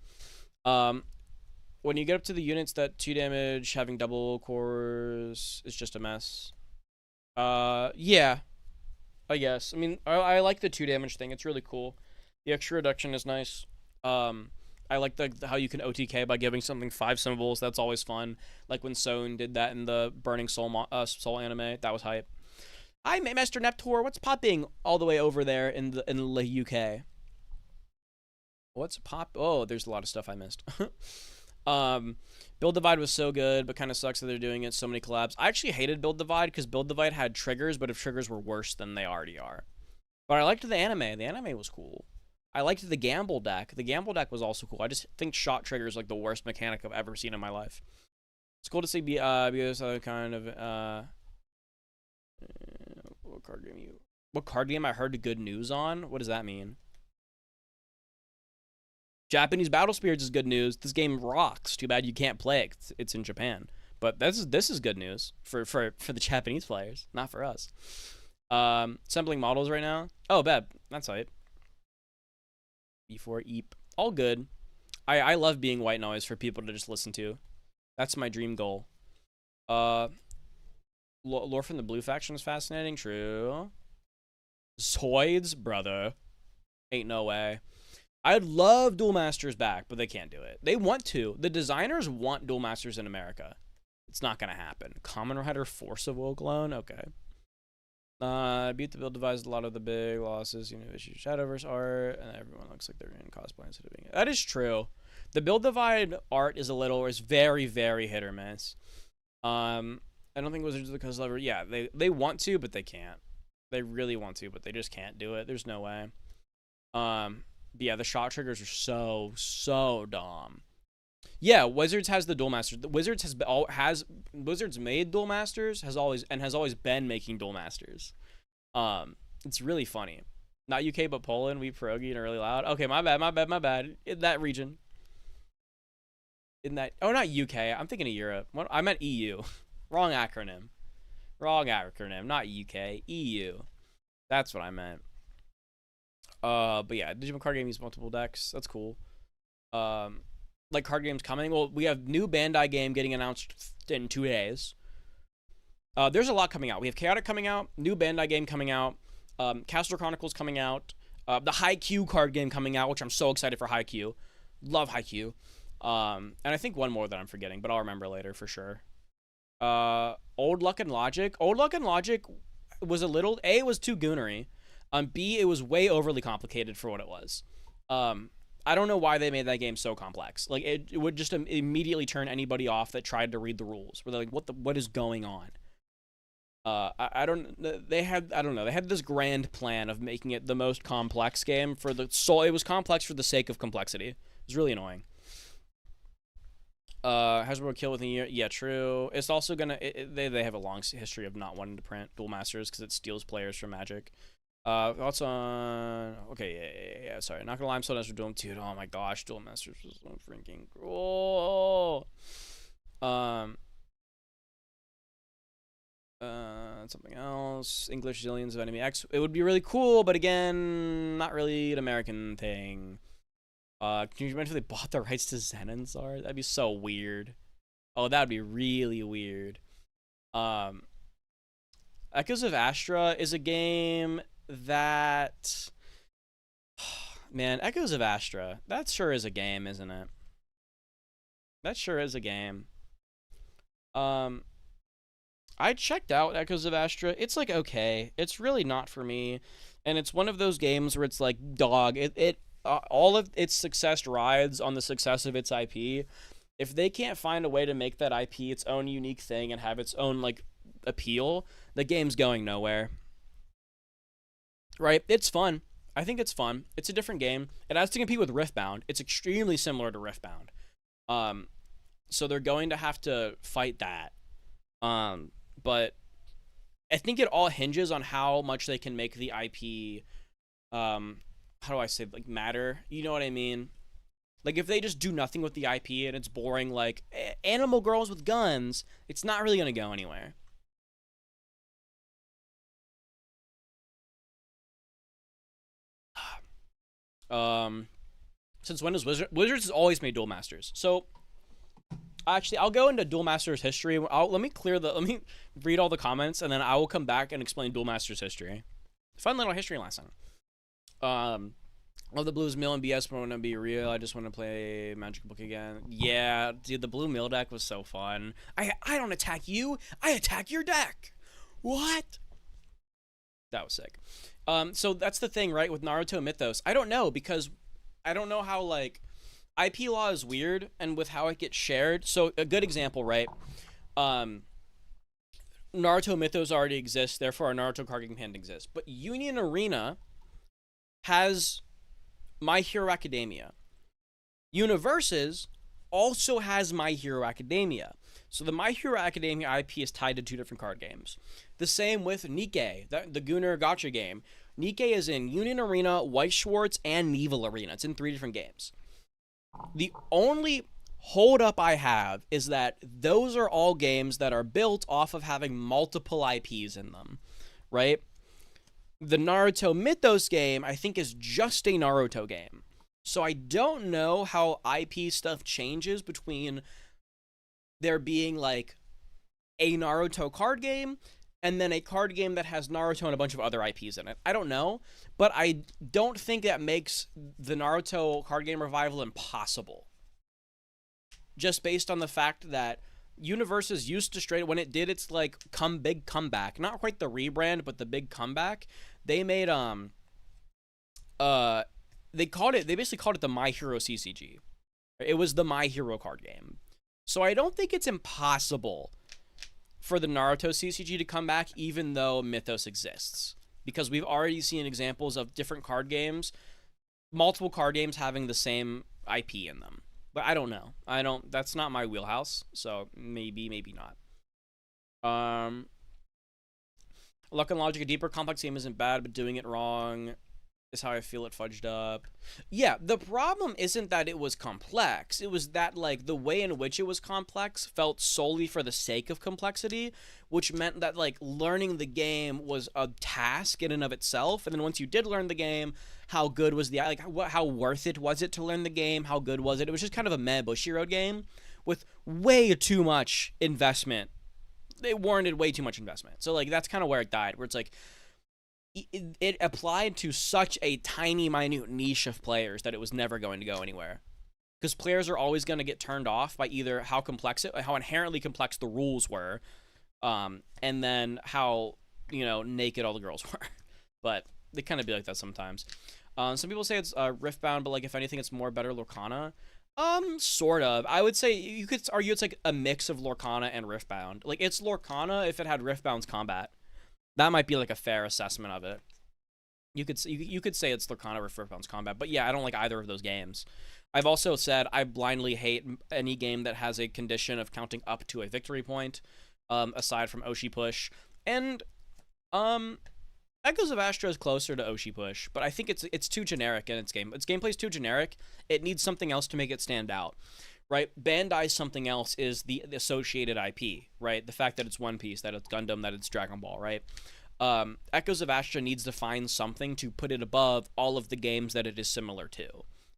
When you get up to the units that 2 damage having double cores is just a mess. Yeah. I guess. I mean, I like the 2 damage thing. It's really cool. The extra reduction is nice. I like how you can OTK by giving something 5 symbols. That's always fun. Like when Sohn did that in the Burning Soul Soul anime. That was hype. Hi, Master Neptor. What's popping all the way over there in the UK? What's pop? Oh, there's a lot of stuff I missed. Build Divide was so good, but kind of sucks that they're doing it. So many collabs. I actually hated Build Divide because Build Divide had triggers, but if triggers were worse than they already are. But I liked the anime. The anime was cool. I liked the gamble deck. The gamble deck was also cool. I just think shot trigger is like the worst mechanic I've ever seen in my life. It's cool to see because kind of what card game I heard good news on? What does that mean? Japanese Battle Spirits is good news. This game rocks. Too bad you can't play it. It's in Japan. But this is good news for the Japanese players, not for us. Assembling models right now. Oh, bad. That's right. E4 Eep. All good. I love being white noise for people to just listen to. That's my dream goal. Lore from the Blue faction is fascinating. True. Zoids, brother. Ain't no way. I'd love Duel Masters back, but they can't do it. They want to. The designers want Duel Masters in America. It's not gonna happen. Common Rider Force of Will Clone? Okay. Beat the Build devised a lot of the big losses, issue Shadowverse art, and everyone looks like they're in cosplay instead of being it. That is true. The Build Divide art is very, very hit or miss. I don't think Wizards of the Coast Lever, yeah, they want to, but they can't. They really want to, but they just can't do it. There's no way. But yeah, the shot triggers are so dumb. Yeah, Wizards has the Duel Masters. Wizards Wizards made Duel Masters, has always been making Duel Masters. It's really funny. Not UK, but Poland. We pierogi and really loud. Okay, my bad. In that region. Oh, not UK. I'm thinking of Europe. I meant EU. Wrong acronym. Not UK. EU. That's what I meant. But yeah, Digimon card game uses multiple decks. That's cool. Like card games coming. Well, we have new Bandai game getting announced in 2 days. There's a lot coming out. We have Chaotic coming out, new Bandai game coming out, Castle Chronicles coming out, the Haikyuu card game coming out, which I'm so excited for Haikyuu. Love Haikyuu. And I think one more that I'm forgetting, but I'll remember later for sure. Old Luck and Logic. Old Luck and Logic was it was too goonery. B, it was way overly complicated for what it was. I don't know why they made that game so complex. Like it would just immediately turn anybody off that tried to read the rules. Where they're like, what is going on? I don't know. They had this grand plan of making it the most complex game for the soul. It was complex for the sake of complexity. It was really annoying. Hasbro kill within a year. Yeah, true. It's also gonna. They have a long history of not wanting to print Duel Masters because it steals players from Magic. Thoughts on... Okay, yeah, sorry. Not gonna lie, I'm so nice for Duel, dude. Oh my gosh, Duel Masters was so freaking cool. Something else. English Zillions of Enemy X. It would be really cool, but again, not really an American thing. Can you imagine if they bought the rights to Zenonsar? That'd be so weird. Oh, that'd be really weird. Echoes of Astra is a game that... Man, Echoes of Astra. That sure is a game, isn't it? That sure is a game. I checked out Echoes of Astra. It's like okay. It's really not for me. And it's one of those games where it's like, dog, all of its success rides on the success of its IP. If they can't find a way to make that IP its own unique thing and have its own like appeal, the game's going nowhere. Right? It's fun. I think it's fun. It's a different game. It has to compete with Riftbound. It's extremely similar to Riftbound. So they're going to have to fight that. But I think it all hinges on how much they can make the IP, how do I say, like, matter? You know what I mean? Like, if they just do nothing with the IP and it's boring, like, animal girls with guns, it's not really going to go anywhere. Since when does Wizards has always made Duel Masters? So, actually, I'll go into Duel Masters history. Let me read all the comments, and then I will come back and explain Duel Masters history. Fun little history lesson. Love the Blues Mill and BS, but I want to be real. I just want to play Magic Book again. Yeah, dude, the Blue Mill deck was so fun. I don't attack you. I attack your deck. What? That was sick. So that's the thing, right, with Naruto Mythos. I don't know, because I don't know how, like, IP law is weird, and with how it gets shared. So a good example, right? Naruto Mythos already exists, therefore our Naruto card game can't exist. But Union Arena has My Hero Academia. Universes also has My Hero Academia. So the My Hero Academia IP is tied to 2 different card games. The same with Nikkei, the Gunnar Gacha game. Nikkei is in Union Arena, White Schwartz, and Neville Arena. It's in 3 different games. The only holdup I have is that those are all games that are built off of having multiple IPs in them, right? The Naruto Mythos game, I think, is just a Naruto game. So I don't know how IP stuff changes between there being, like, a Naruto card game and then a card game that has Naruto and a bunch of other IPs in it. I don't know, but I don't think that makes the Naruto card game revival impossible. Just based on the fact that Universes used to straight, when it did its, like, big comeback, not quite the rebrand, but the big comeback, they made, they basically called it the My Hero CCG. It was the My Hero card game. So I don't think it's impossible for the Naruto CCG to come back, even though Mythos exists. Because we've already seen examples of different card games, multiple card games having the same IP in them. But I don't know. That's not my wheelhouse, so maybe, maybe not. Luck and Logic, a deeper, complex game isn't bad, but doing it wrong is how I feel it fudged up. Yeah, the problem isn't that it was complex. It was that, like, the way in which it was complex felt solely for the sake of complexity, which meant that, like, learning the game was a task in and of itself. And then once you did learn the game, how good was how worth it was it to learn the game? How good was it? It was just kind of a meh Bushiroad game with way too much investment. It warranted way too much investment. So, like, that's kind of where it died, where it's like, it applied to such a tiny, minute niche of players that it was never going to go anywhere. Because players are always going to get turned off by either how inherently complex the rules were, and then how, naked all the girls were. But they kind of be like that sometimes. Some people say it's Riftbound, but, like, if anything, it's more better Lorcana. Sort of. I would say you could argue it's like a mix of Lorcana and Riftbound. Like, it's Lorcana if it had Riftbound's combat. That might be, like, a fair assessment of it. You could say it's Lorcana or Riftbound's combat, but yeah, I don't like either of those games. I've also said I blindly hate any game that has a condition of counting up to a victory point, aside from Oshi Push. And, Echoes of Astra is closer to Oshi Push, but I think it's too generic in its game. Its gameplay is too generic. It needs something else to make it stand out, right? Bandai's something else is the associated IP, right? The fact that it's One Piece, that it's Gundam, that it's Dragon Ball, right? Echoes of Astra needs to find something to put it above all of the games that it is similar to,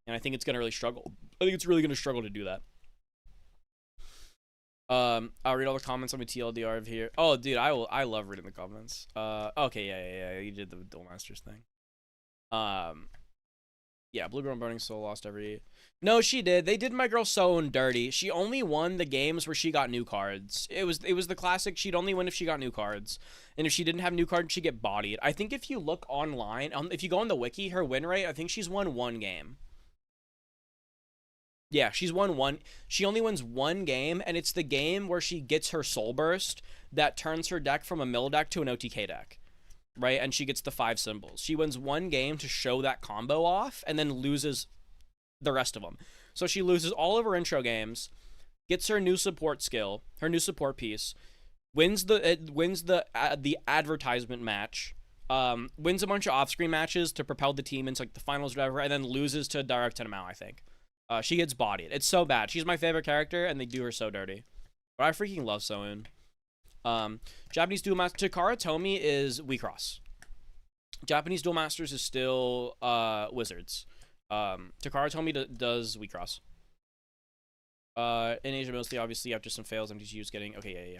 and I think it's going to really struggle. I think it's really going to struggle to do that. I'll read all the comments on my TLDR here. Oh, dude, I love reading the comments. Okay, yeah, you did the Duel Masters thing. Yeah, Blue Girl Burning Soul lost every... No, she did. They did my girl so dirty. She only won the games where she got new cards. It was the classic, she'd only win if she got new cards. And if she didn't have new cards, she'd get bodied. I think if you look online, if you go on the wiki, her win rate, I think she's won 1 game. Yeah, she's won 1. She only wins 1 game, and it's the game where she gets her Soul Burst that turns her deck from a mill deck to an OTK deck, right? And she gets the 5 symbols. She wins 1 game to show that combo off, and then loses the rest of them. So she loses all of her intro games, gets her new support skill, her new support piece, wins the advertisement match, wins a bunch of off-screen matches to propel the team into, like, the finals or whatever, and then loses to Direct Tenmao, I think. She gets bodied. It's so bad. She's my favorite character, and they do her so dirty. But I freaking love Soun. Japanese Duel Master Takara Tomy is Wecross. Japanese Duel Masters is still Wizards. Takara Tomy does Wecross. In Asia mostly, obviously, after some fails, MTGU's getting... Okay,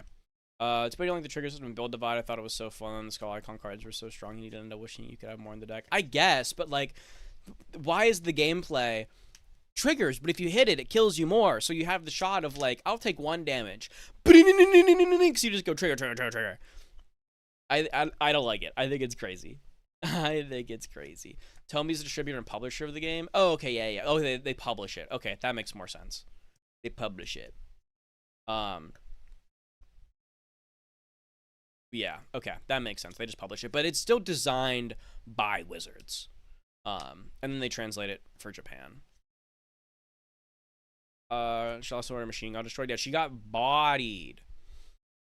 yeah. It's pretty like the trigger system and Build Divide. I thought it was so fun. The Skull Icon cards were so strong, you need to end up wishing you could have more in the deck. I guess, but, like... why is the gameplay triggers, but if you hit it, it kills you more. So you have the shot of like, I'll take 1 damage, because you just go trigger. I don't like it. I think it's crazy. I think it's crazy. Tommy's the distributor and publisher of the game. Oh, okay, yeah. Oh, they publish it. Okay, that makes more sense. They publish it. Yeah, okay, that makes sense. They just publish it, but it's still designed by Wizards. And then they translate it for Japan. She also ordered Machine got destroyed. Yeah, she got bodied.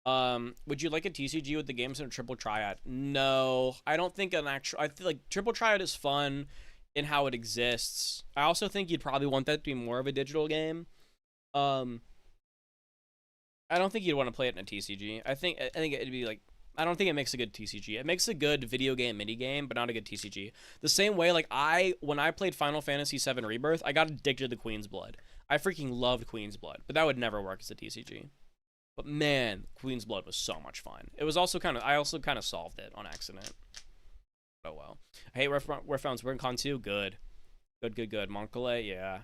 Would you like a TCG with the games in a triple triad? No, I don't think I feel like triple triad is fun in how it exists. I also think you'd probably want that to be more of a digital game. I don't think you'd want to play it in a TCG. I think it'd be like, I don't think it makes a good TCG. It makes a good video game mini game, but not a good TCG. The same way, like when I played Final Fantasy VII Rebirth, I got addicted to Queen's Blood. I freaking loved Queen's Blood, but that would never work as a TCG. But man, Queen's Blood was so much fun. It was also I also kind of solved it on accident. Oh well. I hate where founds we're in Con 2. Good. Moncole, yeah.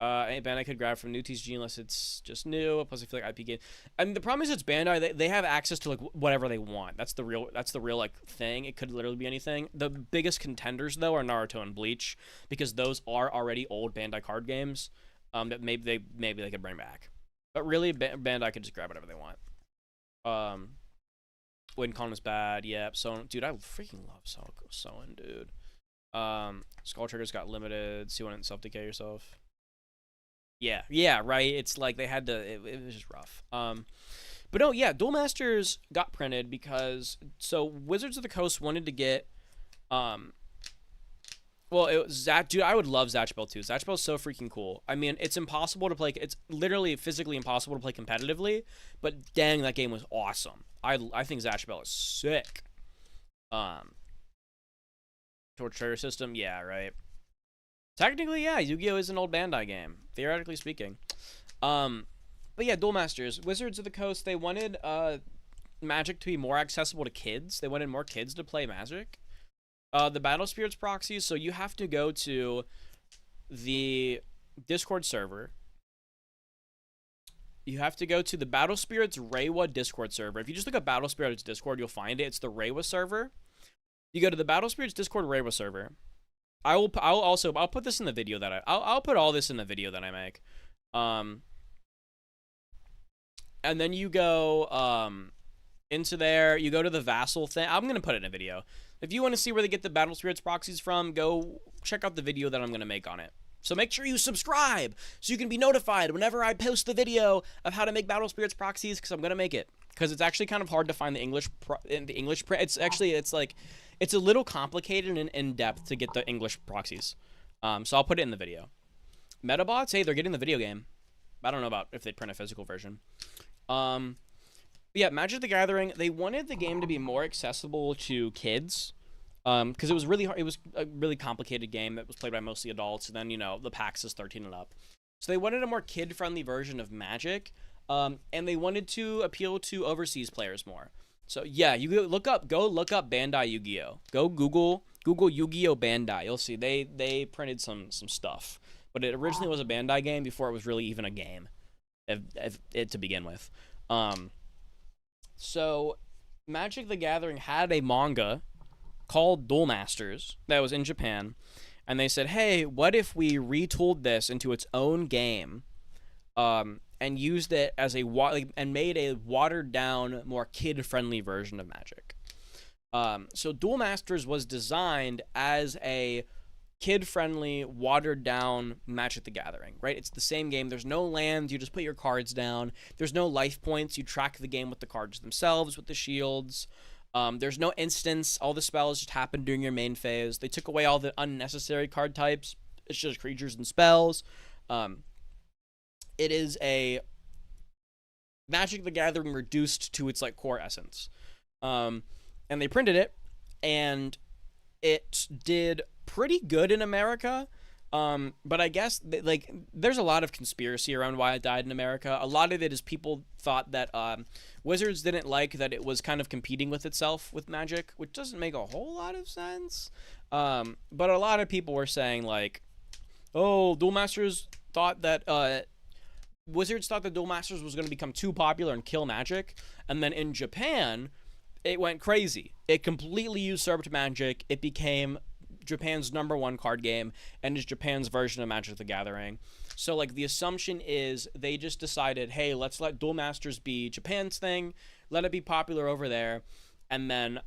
Any band I could grab from new TCG unless it's just new. Plus, I feel like IP game. I mean, the problem is it's Bandai. They have access to like whatever they want. That's the real like thing. It could literally be anything. The biggest contenders though are Naruto and Bleach because those are already old Bandai card games. That maybe they could bring back. But really, Bandai could just grab whatever they want. WinCon was bad. Yep. So, dude, I freaking love Soen, dude. Skull Triggers got limited. So you want to self-decay yourself. Yeah, right. It's like they had to. It was just rough. But no, yeah, Duel Masters got printed because Wizards of the Coast wanted to get well, it was dude, I would love Zatch Bell too. Zatch Bell's so freaking cool. I mean, it's impossible to play. It's literally physically impossible to play competitively. But dang, that game was awesome. I think Zatch Bell is sick. Torture system, yeah, right. Technically, yeah, Yu-Gi-Oh is an old Bandai game, theoretically speaking. But yeah, Duel Masters, Wizards of the Coast. They wanted Magic to be more accessible to kids. They wanted more kids to play Magic. The Battle Spirits proxies, so you have to go to the Discord server. You have to go to the Battle Spirits Reiwa Discord server. If you just look up Battle Spirits Discord, you'll find it. It's the Reiwa server. You go to the Battle Spirits Discord Reiwa server. I'll put this in the video that I'll put all this in the video that I make. And then you go into there. You go to the Vassal thing. I'm gonna put it in a video. If you want to see where they get the Battle Spirits proxies from, go check out the video that I'm going to make on it. So make sure you subscribe so you can be notified whenever I post the video of how to make Battle Spirits proxies, because I'm going to make it. Because it's actually kind of hard to find the English print. It's like it's a little complicated and in-depth to get the English proxies. So I'll put it in the video. Metabots, hey, they're getting the video game. I don't know about if they print a physical version. Yeah, Magic the Gathering, they wanted the game to be more accessible to kids, because it was really hard. It was a really complicated game that was played by mostly adults, and then, you know, the PAX is 13 and up. So they wanted a more kid-friendly version of Magic, and they wanted to appeal to overseas players more. So yeah, you go look up Bandai Yu-Gi-Oh. Go Google Yu-Gi-Oh Bandai. You'll see they printed some stuff, but it originally was a Bandai game before it was really even a game, to begin with. So, Magic the Gathering had a manga called Duel Masters that was in Japan, and they said, hey, what if we retooled this into its own game, and used it as and made a watered-down, more kid-friendly version of Magic. So, Duel Masters was designed as a kid-friendly, watered-down Magic the Gathering, right? It's the same game. There's no lands. You just put your cards down. There's no life points. You track the game with the cards themselves, with the shields. There's no instance. All the spells just happen during your main phase. They took away all the unnecessary card types. It's just creatures and spells. It is a Magic the Gathering reduced to its, like, core essence. And they printed it, and it did pretty good in America, but I guess there's a lot of conspiracy around why it died in America. A lot of it is people thought that Wizards didn't like that it was kind of competing with itself with Magic, which doesn't make a whole lot of sense. But a lot of people were saying like, oh, Duel Masters thought that Wizards thought that Duel Masters was going to become too popular and kill Magic, and then in Japan, it went crazy. It completely usurped Magic. It became Japan's #1 card game, and is Japan's version of Magic the Gathering. So, like, the assumption is they just decided, hey, let's let Duel Masters be Japan's thing, let it be popular over there, and then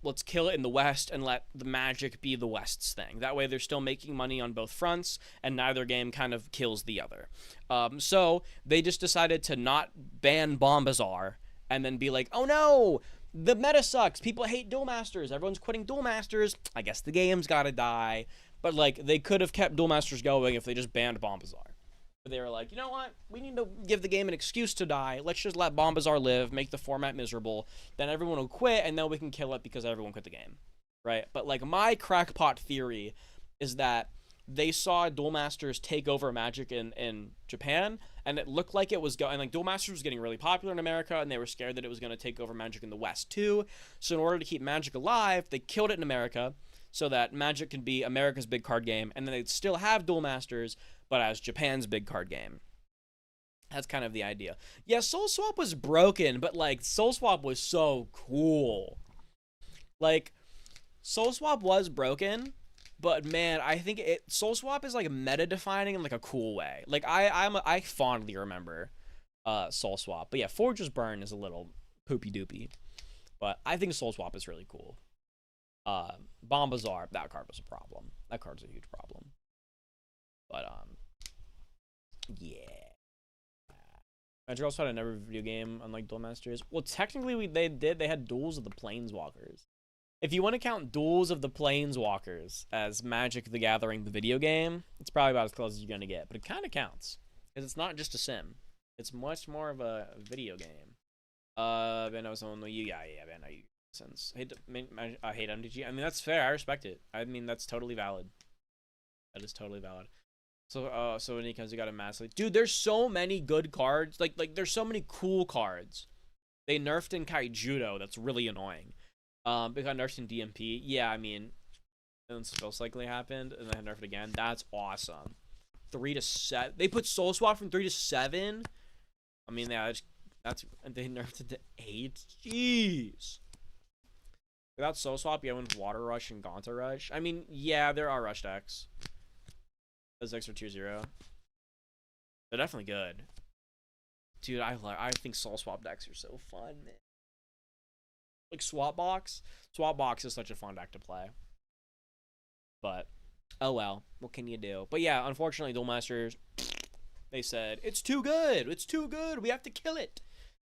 let's kill it in the West and let the Magic be the West's thing. That way they're still making money on both fronts, and neither game kind of kills the other. So they just decided to not ban Bombazar, and then be like, oh no, the meta sucks. People hate Duel Masters. Everyone's quitting Duel Masters. I guess the game's gotta die. But, like, they could have kept Duel Masters going if they just banned Bombazar. But they were like, you know what? We need to give the game an excuse to die. Let's just let Bombazar live, make the format miserable. Then everyone will quit, and then we can kill it because everyone quit the game. Right? But, like, my crackpot theory is that they saw Duel Masters take over Magic in Japan, and it looked like it was going, like, Duel Masters was getting really popular in America, and they were scared that it was going to take over Magic in the West, too. So in order to keep Magic alive, they killed it in America, so that Magic can be America's big card game, and then they'd still have Duel Masters, but as Japan's big card game. That's kind of the idea. Yeah, Soul Swap was broken, but, like, Soul Swap was so cool. Like, Soul Swap was broken, but, man, I think Soul Swap is, like, meta-defining in, like, a cool way. Like, I fondly remember Soul Swap. But, yeah, Forge's Burn is a little poopy-doopy. But I think Soul Swap is really cool. Bombazar, that card was a problem. That card's a huge problem. But, yeah. Magic also had another video game, unlike Duel Masters. Well, technically, they had Duels of the Planeswalkers. If you want to count Duels of the Planeswalkers as Magic the Gathering, the video game, it's probably about as close as you're going to get. But it kind of counts. Because it's not just a sim. It's much more of a video game. Ben, I was on the Ben, since I hate MTG. I mean, that's fair. I respect it. I mean, that's totally valid. That is totally valid. So, so when he comes, you got a massively, dude. There's so many good cards. Like there's so many cool cards. They nerfed in Kaijudo. That's really annoying. They got nerfed in DMP. Yeah, I mean, then Spell Cycling happened, and then nerfed again. That's awesome. 3 to 7. They put Soul Swap from 3 to 7. I mean, yeah, that's they nerfed it to 8. Jeez. Without Soul Swap, you have Water Rush and Gaunter Rush. I mean, yeah, there are Rush decks. Those decks are 2-0. They're definitely good. Dude, I think Soul Swap decks are so fun, man. Like Swap Box. Swap Box is such a fun deck to play. But, oh well. What can you do? But yeah, unfortunately, Duel Masters, they said, it's too good. It's too good. We have to kill it.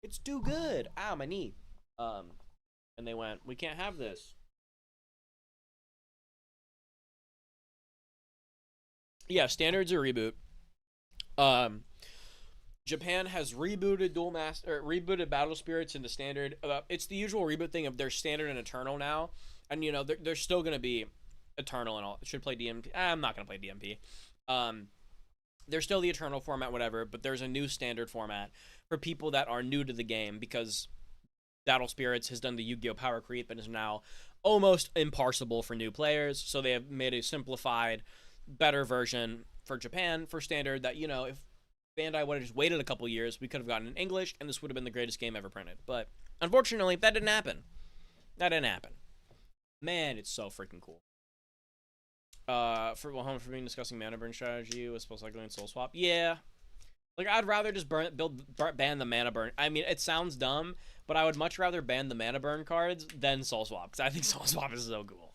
It's too good. Ow, my knee. And they went, we can't have this. Yeah, Standard's a reboot. Japan has rebooted rebooted Battle Spirits into Standard. It's the usual reboot thing of their Standard and Eternal now, and you know they're still gonna be Eternal and all. Should play DMP. I'm not gonna play DMP. They're still the Eternal format, whatever. But there's a new Standard format for people that are new to the game because Battle Spirits has done the Yu-Gi-Oh! Power creep and is now almost imparsable for new players. So they have made a simplified, better version for Japan for Standard that, you know, if Bandai would have just waited a couple years, we could have gotten in English, and this would have been the greatest game ever printed. But unfortunately, that didn't happen. That didn't happen. Man, it's so freaking cool. For being discussing mana burn strategy with Spell Cycling and Soul Swap. Yeah. Like, I'd rather just ban the mana burn. I mean, it sounds dumb, but I would much rather ban the mana burn cards than Soul Swap, because I think Soul Swap is so cool.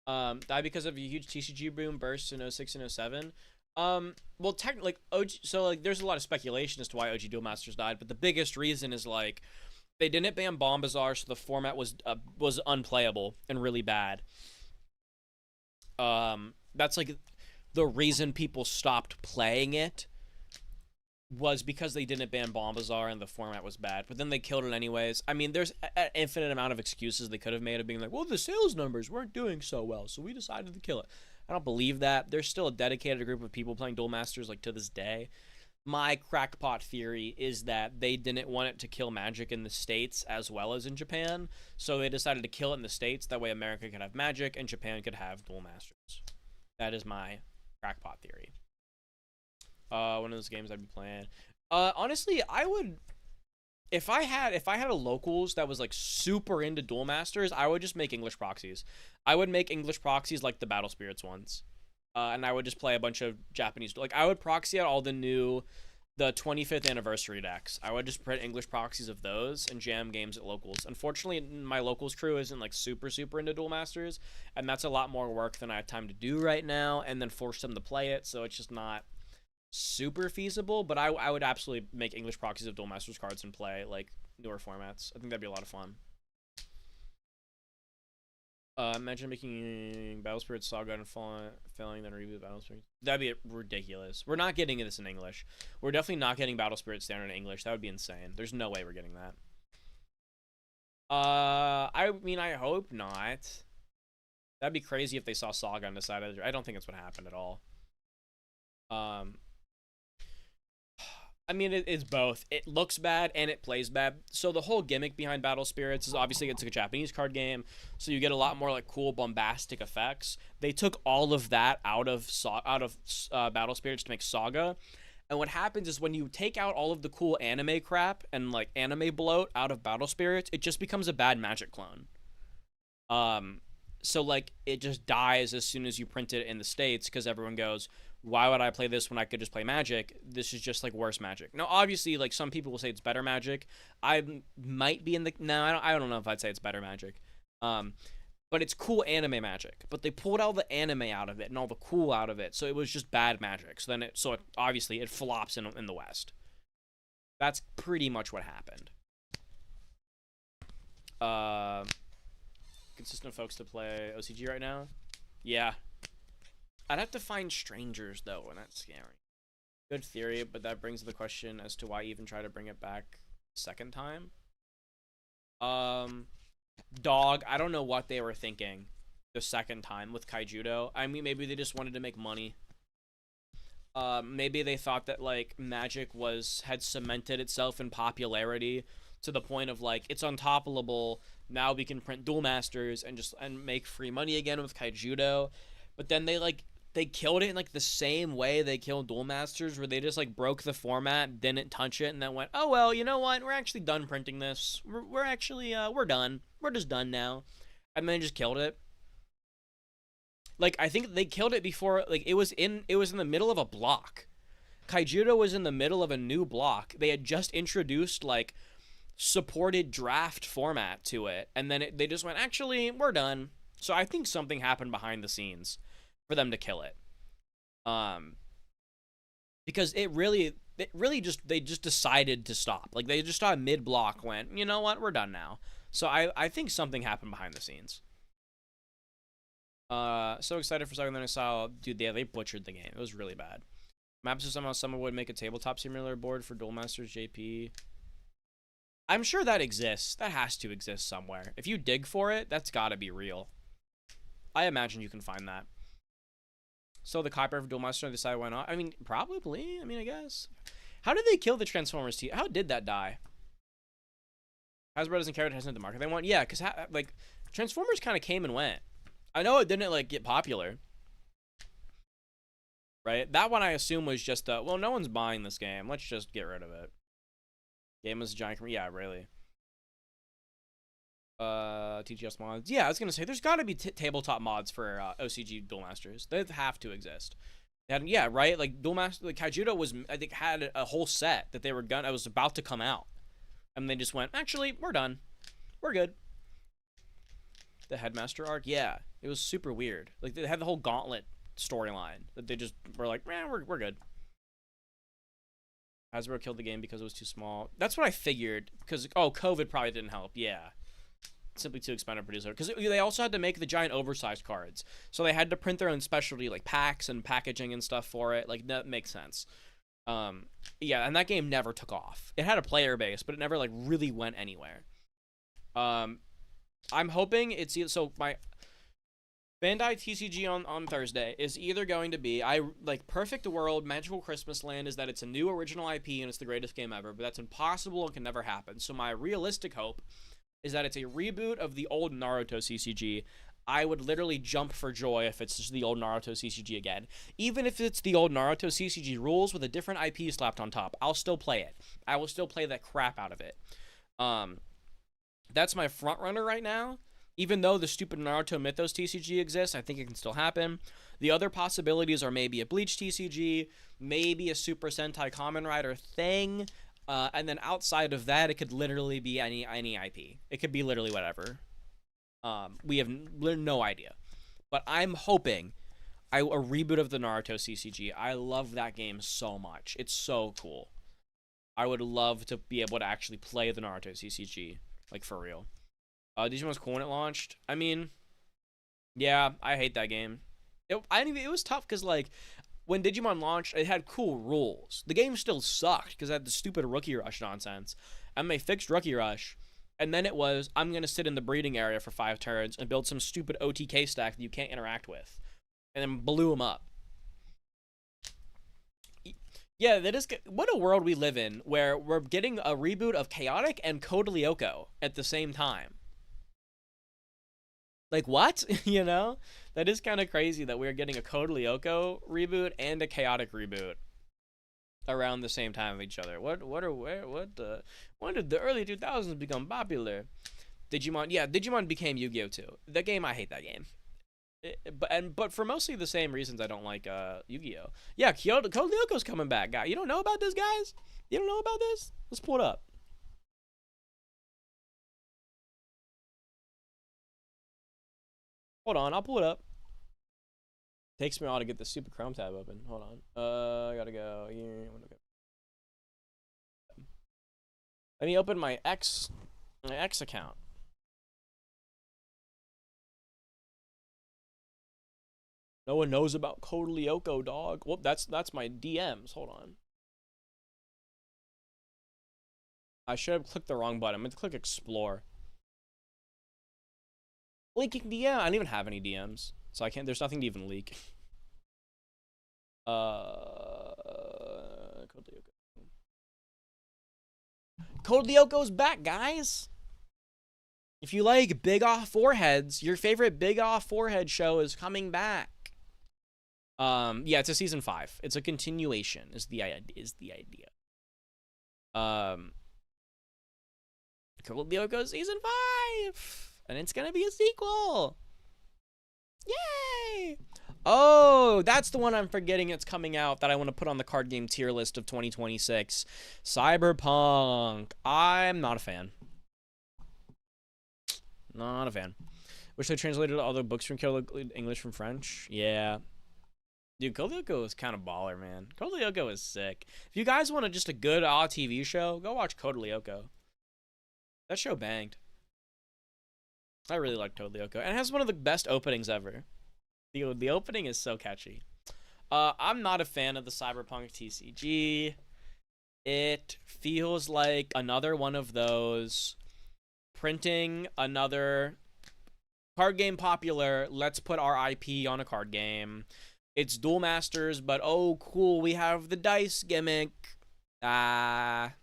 Died because of a huge TCG boom burst in 06 and 07. Well, technically, there's a lot of speculation as to why OG Duel Masters died, but the biggest reason is, like, they didn't ban Bombazar, so the format was unplayable and really bad. That's, like, the reason people stopped playing it was because they didn't ban Bombazar and the format was bad, but then they killed it anyways. I mean, there's an infinite amount of excuses they could have made of being like, well, the sales numbers weren't doing so well, so we decided to kill it. I don't believe that. There's still a dedicated group of people playing Duel Masters, like, to this day. my crackpot theory is that they didn't want it to kill Magic in the States as well as in Japan, so they decided to kill it in the States. That way America could have Magic and Japan could have Duel Masters. That is my crackpot theory. One of those games I'd be playing. Honestly, I would... If I had a locals that was like super into Duel Masters, I would just make English proxies. I would make English proxies like the Battle Spirits ones. And I would just play a bunch of Japanese. Like, I would proxy out all the 25th anniversary decks. I would just print English proxies of those and jam games at locals. Unfortunately, my locals crew isn't, like, super into Duel Masters, and that's a lot more work than I have time to do right now, and then force them to play it, so it's just not super feasible. But I would absolutely make English proxies of Duel Masters cards and play, like, newer formats. I think that'd be a lot of fun. Imagine making Battle Spirits Saga and failing, then reboot Battle Spirits. That'd be ridiculous. We're not getting this in English. We're definitely not getting Battle Spirits standard in English. That would be insane. There's no way we're getting that. I mean, I hope not. That'd be crazy if they saw Saga and decided. I don't think that's what happened at all. I mean, it's both. It looks bad and it plays bad. So the whole gimmick behind Battle Spirits is obviously it's like a Japanese card game, so you get a lot more like cool bombastic effects. They took all of that out of Battle Spirits to make Saga, and what happens is when you take out all of the cool anime crap and like anime bloat out of Battle Spirits, it just becomes a bad Magic clone. So like it just dies as soon as you print it in the States because everyone goes, why would I play this when I could just play Magic? This is just like worse Magic. Now, obviously, like some people will say it's better Magic. I might be in the I don't know if I'd say it's better Magic. But it's cool anime Magic. But they pulled all the anime out of it and all the cool out of it, so it was just bad Magic. So then obviously it flops in the West. That's pretty much what happened. Consistent folks to play OCG right now. Yeah. I'd have to find strangers, though, and that's scary. Good theory, but that brings the question as to why even try to bring it back second time. Dog, I don't know what they were thinking the second time with Kaijudo. I mean, maybe they just wanted to make money. Maybe they thought that, like, Magic had cemented itself in popularity to the point of, like, it's untoppable. Now we can print Duel Masters and make free money again with Kaijudo. But then they killed it in like the same way they killed Duel Masters, where they just like broke the format, didn't touch it, and then went, oh well, you know what? We're actually done printing this. We're actually we're done. We're just done now, and then they just killed it. Like I think they killed it before. Like it was in the middle of a block. Kaijudo was in the middle of a new block. They had just introduced like supported draft format to it, and then they just went, actually, we're done. So I think something happened behind the scenes for them to kill it, because they just decided to stop. Like they just saw mid block, went, you know what, we're done now. So I think something happened behind the scenes. So excited for something that I saw, dude. They butchered the game. It was really bad. Maps of somehow someone would make a tabletop simulator board for Duel Masters JP. I'm sure that exists. That has to exist somewhere. If you dig for it, that's got to be real. I imagine you can find that. So the copyright for Duel Master decided why not? I mean, probably. I mean, I guess. How did they kill the Transformers team? How did that die? Hasbro doesn't care. It hasn't hit the market. They want, yeah, because like Transformers kind of came and went. I know it didn't like get popular, right? That one I assume was just well, no one's buying this game. Let's just get rid of it. Game was a giant. Yeah, really. TGS mods. Yeah, I was gonna say there's got to be tabletop mods for OCG Duel Masters. They have to exist. And yeah, right. Like Duel Master, like Kaijudo was, I think, had a whole set that they were gonna. I was about to come out, and they just went, actually, we're done. We're good. The Headmaster arc, yeah, it was super weird. Like they had the whole Gauntlet storyline that they just were like, we're good. Hasbro killed the game because it was too small. That's what I figured. Because COVID probably didn't help. Yeah. Simply too expensive to produce it, because they also had to make the giant oversized cards, so they had to print their own specialty like packs and packaging and stuff for it. Like that makes sense. Yeah, and that game never took off. It had a player base, but it never like really went anywhere. I'm hoping it's so Bandai TCG on Thursday is either going to be Perfect World Magical Christmas Land is that it's a new original IP and it's the greatest game ever, but that's impossible and can never happen. So my realistic hope is that it's a reboot of the old Naruto CCG. I would literally jump for joy if it's just the old Naruto CCG again. Even if it's the old Naruto CCG rules with a different IP slapped on top, I'll still play it. I will still play the crap out of it. That's my front runner right now. Even though the stupid Naruto Mythos TCG exists, I think it can still happen. The other possibilities are maybe a Bleach TCG, maybe a Super Sentai Kamen Rider thing, and then outside of that, it could literally be any IP. It could be literally whatever. We have no idea. But I'm hoping a reboot of the Naruto CCG. I love that game so much. It's so cool. I would love to be able to actually play the Naruto CCG, like for real. Digimon was cool when it launched. I mean, yeah, I hate that game. It was tough because, like, when Digimon launched, it had cool rules. The game still sucked because it had the stupid Rookie Rush nonsense. And they fixed Rookie Rush. And then it was, I'm going to sit in the breeding area for 5 turns and build some stupid OTK stack that you can't interact with. And then blew them up. Yeah, that is... What a world we live in where we're getting a reboot of Chaotic and Code Lyoko at the same time. Like, what? You know? That is kind of crazy that we're getting a Code Lyoko reboot and a Chaotic reboot around the same time of each other. When did the early 2000s become popular? Digimon became Yu-Gi-Oh! Too. The game, I hate that game. But for mostly the same reasons I don't like Yu-Gi-Oh! Yeah, Code Lyoko's coming back, guy. You don't know about this, guys? You don't know about this? Let's pull it up. Hold on, I'll pull it up. Takes me a while to get the Super Chrome tab open. Hold on. I gotta go here. Let me open my X account. No one knows about Code Lyoko, dog. Whoop, that's my DMs. Hold on. I should have clicked the wrong button. I meant to click Explore. Leaking DM. I don't even have any DMs, so I can't. There's nothing to even leak. Code Lyoko's back, guys. If you like big off foreheads, your favorite big off forehead show is coming back. Yeah, it's a season 5. It's a continuation. Is the idea. Code Lyoko season 5. And it's gonna be a sequel. Yay! Oh, that's the one I'm forgetting it's coming out that I want to put on the card game tier list of 2026. Cyberpunk. I'm not a fan. Not a fan. Wish they translated all the books from English from French. Yeah. Dude, Code Lyoko is kind of baller, man. Code Lyoko is sick. If you guys want just a good TV show, go watch Code Lyoko. That show banged. I really like Code Lyoko. And it has one of the best openings ever. The opening is so catchy. I'm not a fan of the Cyberpunk TCG. It feels like another one of those printing another card game popular. Let's put our IP on a card game. It's Duel Masters, but oh cool, we have the dice gimmick. Like,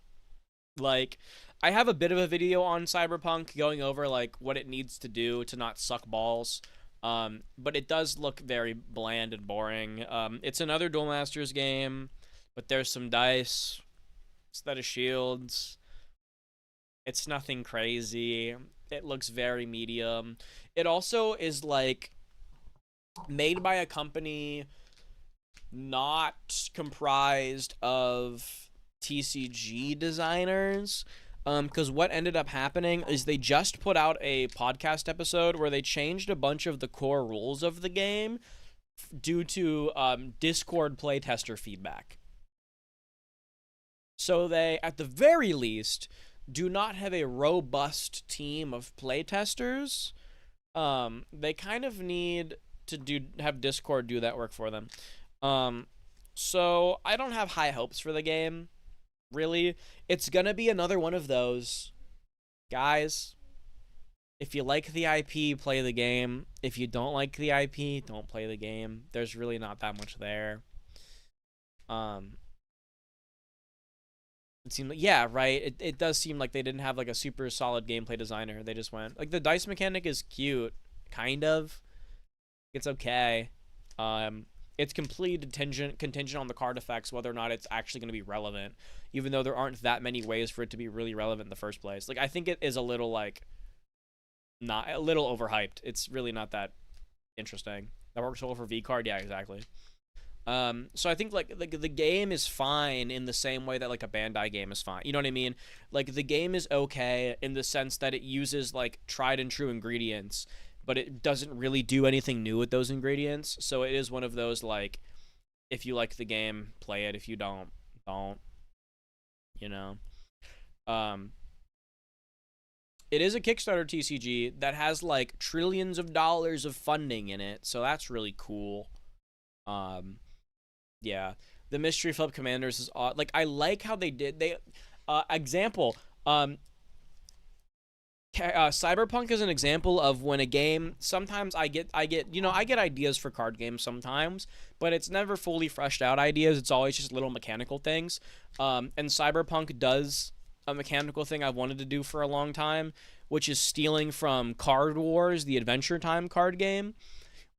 I have a bit of a video on Cyberpunk going over like what it needs to do to not suck balls. But it does look very bland and boring. It's another Duel Masters game, but there's some dice instead of shields. It's nothing crazy. It looks very medium. It also is like made by a company not comprised of TCG designers. Because what ended up happening is they just put out a podcast episode where they changed a bunch of the core rules of the game due to Discord playtester feedback. So they, at the very least, do not have a robust team of playtesters. They kind of need to have Discord do that work for them. So I don't have high hopes for the game. Really, it's gonna be another one of those, guys. If you like the IP, play the game. If you don't like the IP, don't play the game. There's really not that much there. It seemed like, yeah, right. It does seem like they didn't have like a super solid gameplay designer. They just went like the dice mechanic is cute, kind of. It's okay. It's completely contingent on the card effects, whether or not it's actually going to be relevant, even though there aren't that many ways for it to be really relevant in the first place. Like, I think it is a little, like, not a little overhyped. It's really not that interesting. That works well for V card, yeah, exactly. So I think like the game is fine in the same way that like a Bandai game is fine. You know what I mean? Like the game is okay in the sense that it uses like tried and true ingredients, but it doesn't really do anything new with those ingredients. So it is one of those like, if you like the game, play it. If you don't, don't. You know. It is a Kickstarter TCG that has like trillions of dollars of funding in it, so that's really cool. Yeah, the Mystery Flip Commanders is like I like how they did example. Cyberpunk is an example of when a game, sometimes I get ideas for card games sometimes, but it's never fully fleshed out ideas. It's always just little mechanical things. And Cyberpunk does a mechanical thing I've wanted to do for a long time, which is stealing from Card Wars, the Adventure Time card game,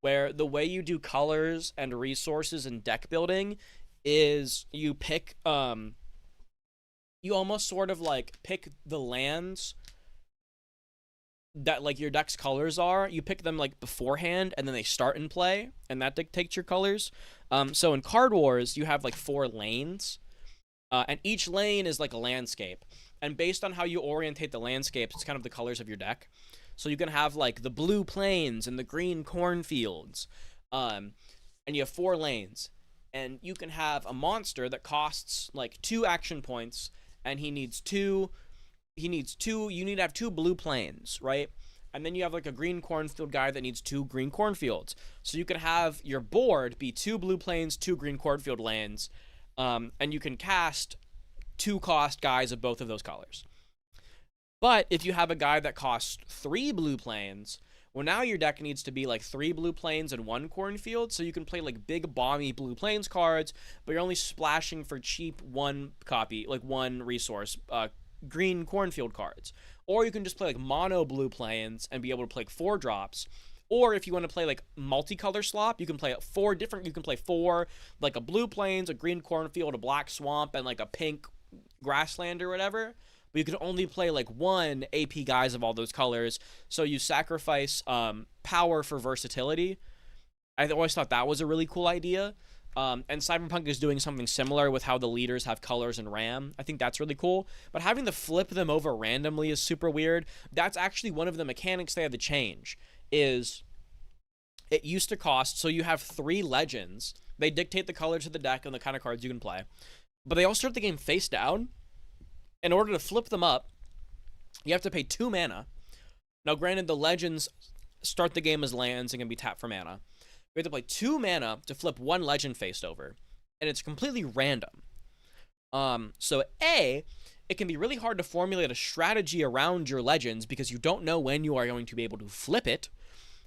where the way you do colors and resources and deck building is you pick, you almost sort of like pick the lands that like your deck's colors are. You pick them like beforehand and then they start in play, and that dictates your colors. So in Card Wars, you have like 4 lanes, and each lane is like a landscape. And based on how you orientate the landscapes, it's kind of the colors of your deck. So you can have like the blue plains and the green cornfields, and you have 4 lanes, and you can have a monster that costs like 2 action points, and you need to have 2 blue plains, right? And then you have like a green cornfield guy that needs 2 green cornfields. So you can have your board be 2 blue plains, 2 green cornfield lands, and you can cast 2 cost guys of both of those colors. But if you have a guy that costs 3 blue plains, well, now your deck needs to be like 3 blue plains and 1 cornfield, so you can play like big bomby blue plains cards, but you're only splashing for cheap 1 copy, like 1 resource, green cornfield cards. Or you can just play like mono blue plains and be able to play like 4 drops. Or if you want to play like multicolor slop, you can play 4 different, you can play 4, like a blue plains, a green cornfield, a black swamp, and like a pink grassland or whatever. But you can only play like 1 AP guys of all those colors, so you sacrifice power for versatility. I always thought that was a really cool idea. And Cyberpunk is doing something similar with how the leaders have colors and RAM. I think that's really cool. But having to flip them over randomly is super weird. That's actually one of the mechanics they had to change. Is it used to cost, so you have 3 legends. They dictate the colors of the deck and the kind of cards you can play. But they all start the game face down. In order to flip them up, you have to pay 2 mana. Now, granted, the legends start the game as lands and can be tapped for mana. You have to play 2 mana to flip 1 legend faced over. And it's completely random. So, A, it can be really hard to formulate a strategy around your legends because you don't know when you are going to be able to flip it.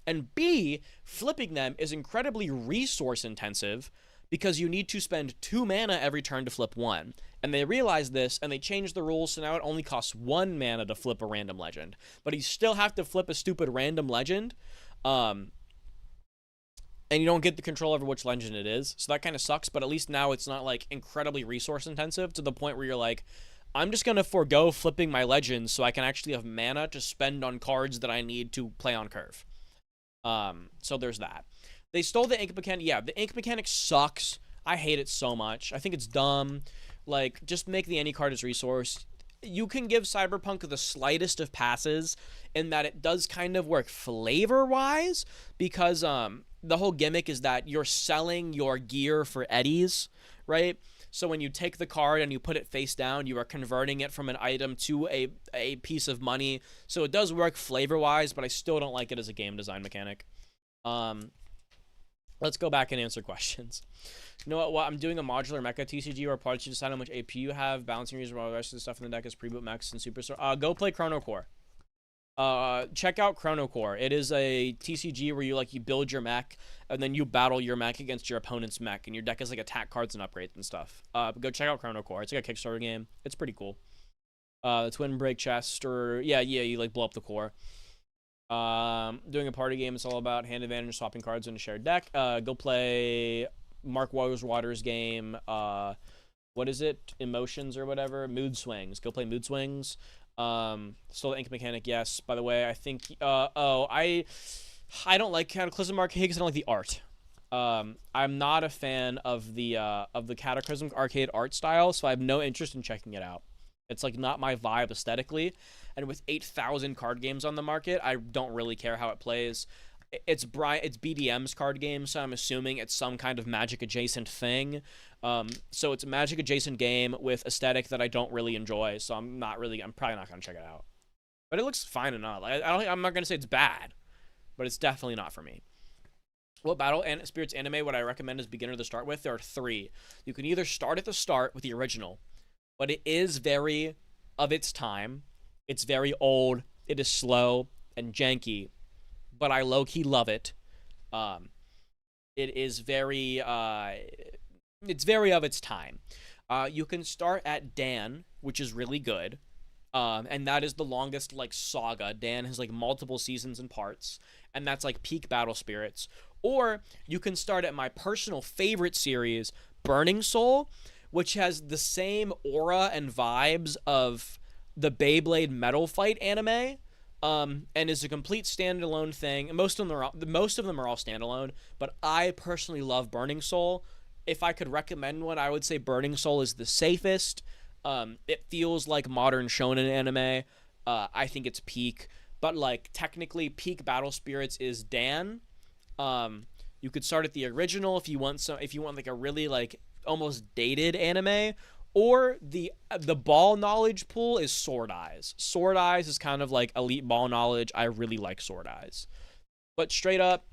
And B, flipping them is incredibly resource intensive because you need to spend 2 mana every turn to flip 1. And they realized this, and they changed the rules, so now it only costs 1 mana to flip a random legend. But you still have to flip a stupid random legend, and you don't get the control over which legend it is. So that kind of sucks, but at least now it's not, like, incredibly resource-intensive to the point where you're like, I'm just going to forego flipping my legends so I can actually have mana to spend on cards that I need to play on curve. So there's that. They stole the ink mechanic. Yeah, the ink mechanic sucks. I hate it so much. I think it's dumb. Like, just make the any card as resource. You can give Cyberpunk the slightest of passes in that it does kind of work flavor-wise because the whole gimmick is that you're selling your gear for eddies, right? So when you take the card and you put it face down, you are converting it from an item to a piece of money. So it does work flavor-wise, but I still don't like it as a game design mechanic. Let's go back and answer questions. You know what? I'm doing a modular mecha TCG where parts you decide how much AP you have, balancing users while the rest of the stuff in the deck is pre-boot mechs and superstar. Go play Chrono Core. Check out Chrono Core. It is a TCG where you build your mech and then you battle your mech against your opponent's mech, and your deck is like attack cards and upgrades and stuff. Go check out Chrono Core. It's like a Kickstarter game. It's pretty cool. Twin break chest, or you like blow up the core. Doing a party game. It's all about hand advantage, swapping cards in a shared deck. Go play Mark Waters' game. What is it? Emotions or whatever. Mood Swings. Go play Mood Swings. Still the ink mechanic, yes. By the way, I think I don't like Cataclysm Arcade because I don't like the art. I'm not a fan of the Cataclysm Arcade art style, so I have no interest in checking it out. It's like not my vibe aesthetically, and with 8,000 card games on the market, I don't really care how it plays. It's BDM's card game, so I'm assuming it's some kind of Magic adjacent thing. So it's a Magic adjacent game with aesthetic that I don't really enjoy, so I'm probably not gonna check it out. But it looks fine enough. I'm not gonna say it's bad, but it's definitely not for me. What Battle and Spirits anime would I recommend as beginner to start with? There are 3. You can either start at the start with the original, but it is very of its time. It's very old. It is slow and janky, but I low-key love it. It is very it's very of its time. You can start at Dan, which is really good. And that is the longest saga. Dan has multiple seasons and parts, and that's peak Battle Spirits. Or you can start at my personal favorite series, Burning Soul, which has the same aura and vibes of the Beyblade Metal Fight anime, and is a complete standalone thing. Most of them are all standalone, but I personally love Burning Soul. If I could recommend one, I would say Burning Soul is the safest. It feels like modern shonen anime. I think it's peak, but technically peak Battle Spirits is Dan. You could start at the original if you want a really almost dated anime, or the ball knowledge pool is Sword Eyes. Sword Eyes is kind of elite ball knowledge. I really like Sword Eyes. But straight up,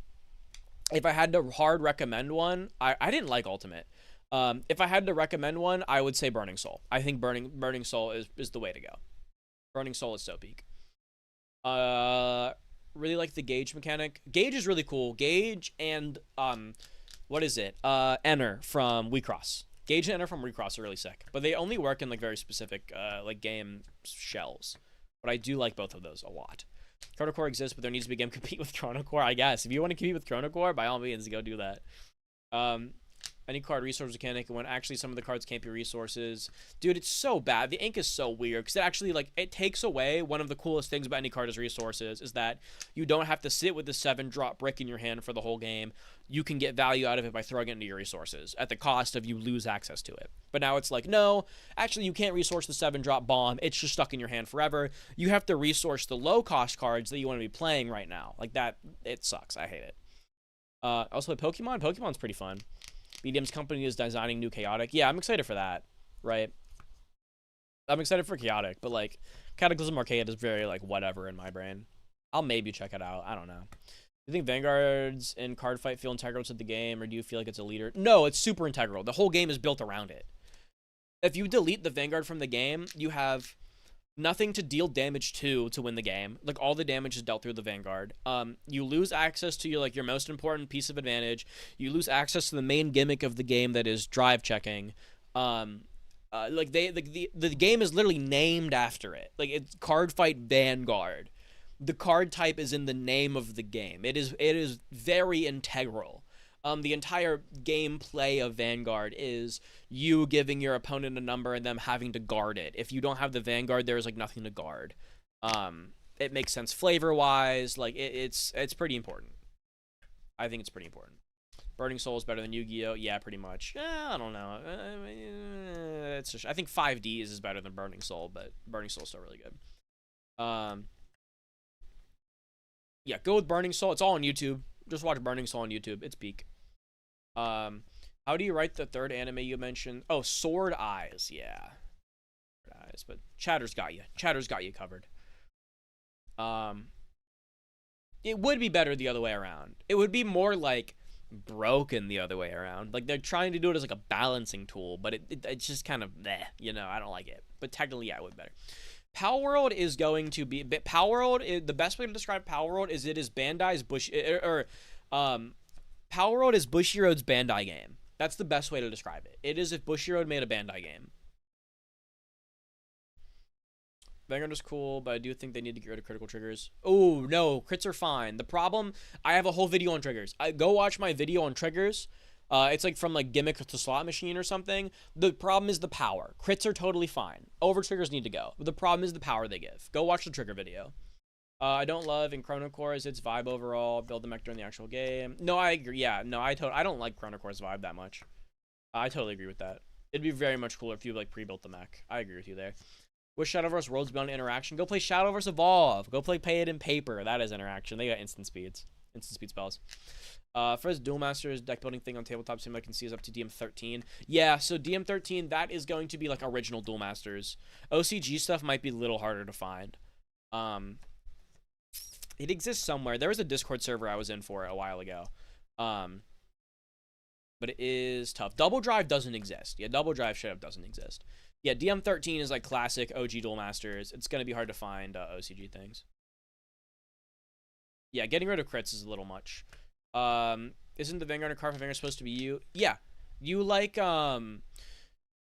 if I had to hard recommend one, I didn't like Ultimate. If I had to recommend one, I would say Burning Soul. I think Burning Soul is the way to go. Burning Soul is so peak. Really like the gauge mechanic. Gauge is really cool. Gauge and what is it? Enter from WeCross. Gauge and Enter from WeCross are really sick, but they only work in very specific game shells. But I do like both of those a lot. Chrono Core exists, but there needs to be a game compete with Chrono Core. I guess if you want to compete with Chrono Core, by all means, go do that. Any card resource mechanic when actually some of the cards can't be resources. Dude, it's so bad. The ink is so weird because it actually it takes away one of the coolest things about any card as resources, is that you don't have to sit with the 7-drop brick in your hand for the whole game. You can get value out of it by throwing it into your resources at the cost of you lose access to it. But now it's no, actually you can't resource the 7-drop bomb. It's just stuck in your hand forever. You have to resource the low-cost cards that you want to be playing right now. That, it sucks. I hate it. Also Pokemon. Pokemon's pretty fun. BDM's company is designing new Chaotic. Yeah, I'm excited for that, right? I'm excited for Chaotic, but Cataclysm Arcade is very whatever in my brain. I'll maybe check it out. I don't know. Do you think Vanguards in card fight feel integral to the game, or do you feel like it's a leader? No, it's super integral. The whole game is built around it. If you delete the Vanguard from the game, you have nothing to deal damage to win the game. All the damage is dealt through the Vanguard. You lose access to your most important piece of advantage. You lose access to the main gimmick of the game, that is drive checking. The game is literally named after it. It's Card Fight Vanguard. The card type is in the name of the game. It is very integral. The entire gameplay of Vanguard is you giving your opponent a number and them having to guard it. If you don't have the Vanguard, there's nothing to guard. It makes sense flavor-wise. It's pretty important. I think it's pretty important. Burning Soul is better than Yu-Gi-Oh! Yeah, pretty much. I don't know. I think 5Ds is better than Burning Soul, but Burning Soul is still really good. Yeah, go with Burning Soul. It's all on YouTube. Just watch Burning Soul on YouTube. It's peak. How do you write the third anime you mentioned? Oh, Sword Eyes. Yeah. Sword Eyes. But Chatter's got you. Chatter's got you covered. It would be better the other way around. It would be more broken the other way around. They're trying to do it as a balancing tool, but it's just kind of bleh, I don't like it. But technically, yeah, it would be better. Power World is going to be Power World. The best way to describe Power World is it is Bandai's Power World is Bushiroad's Bandai game. That's the best way to describe it. It is if Bushiroad made a Bandai game. Vanguard is cool, but I do think they need to get rid of critical triggers. Oh, no. Crits are fine. The problem, I have a whole video on triggers. Go watch my video on triggers. It's like from like Gimmick to Slot Machine or something. The problem is the power. Crits are totally fine. Over triggers need to go. But the problem is the power they give. Go watch the trigger video. I don't love in Chrono Course its vibe overall. Build the mech during the actual game. No, I agree. Yeah, no, I don't like Chrono Course vibe that much. I totally agree with that. It'd be very much cooler if you like pre-built the mech. I agree with you there. With Shadowverse Worlds Beyond Interaction, go play Shadowverse Evolve. Go play Pay It in Paper. That is interaction. They got instant speed spells. First Duel Masters deck building thing on Tabletop Sim I can see is up to DM13. Yeah, so DM13, that is going to be like original Duel Masters. OCG stuff might be a little harder to find. It exists somewhere. There was a Discord server I was in for a while ago. But it is tough. Double Drive doesn't exist. Yeah, Double Drive straight up doesn't exist. Yeah, DM13 is like classic OG Duel Masters. It's going to be hard to find OCG things. Yeah, getting rid of crits is a little much. Isn't the Vanguard and Card for Vanguard supposed to be you? Yeah. You like,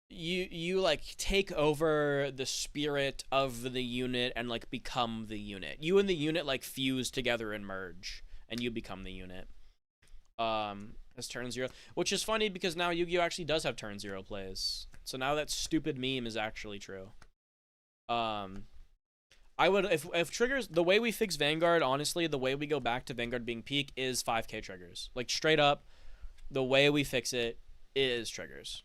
you like take over the spirit of the unit and like become the unit. You and the unit like fuse together and merge, and you become the unit. As turn 0, which is funny because now Yu-Gi-Oh actually does have turn 0 plays. So now that stupid meme is actually true. I would if triggers, the way we fix Vanguard, honestly, the way we go back to Vanguard being peak is 5k triggers. Like straight up, the way we fix it is triggers.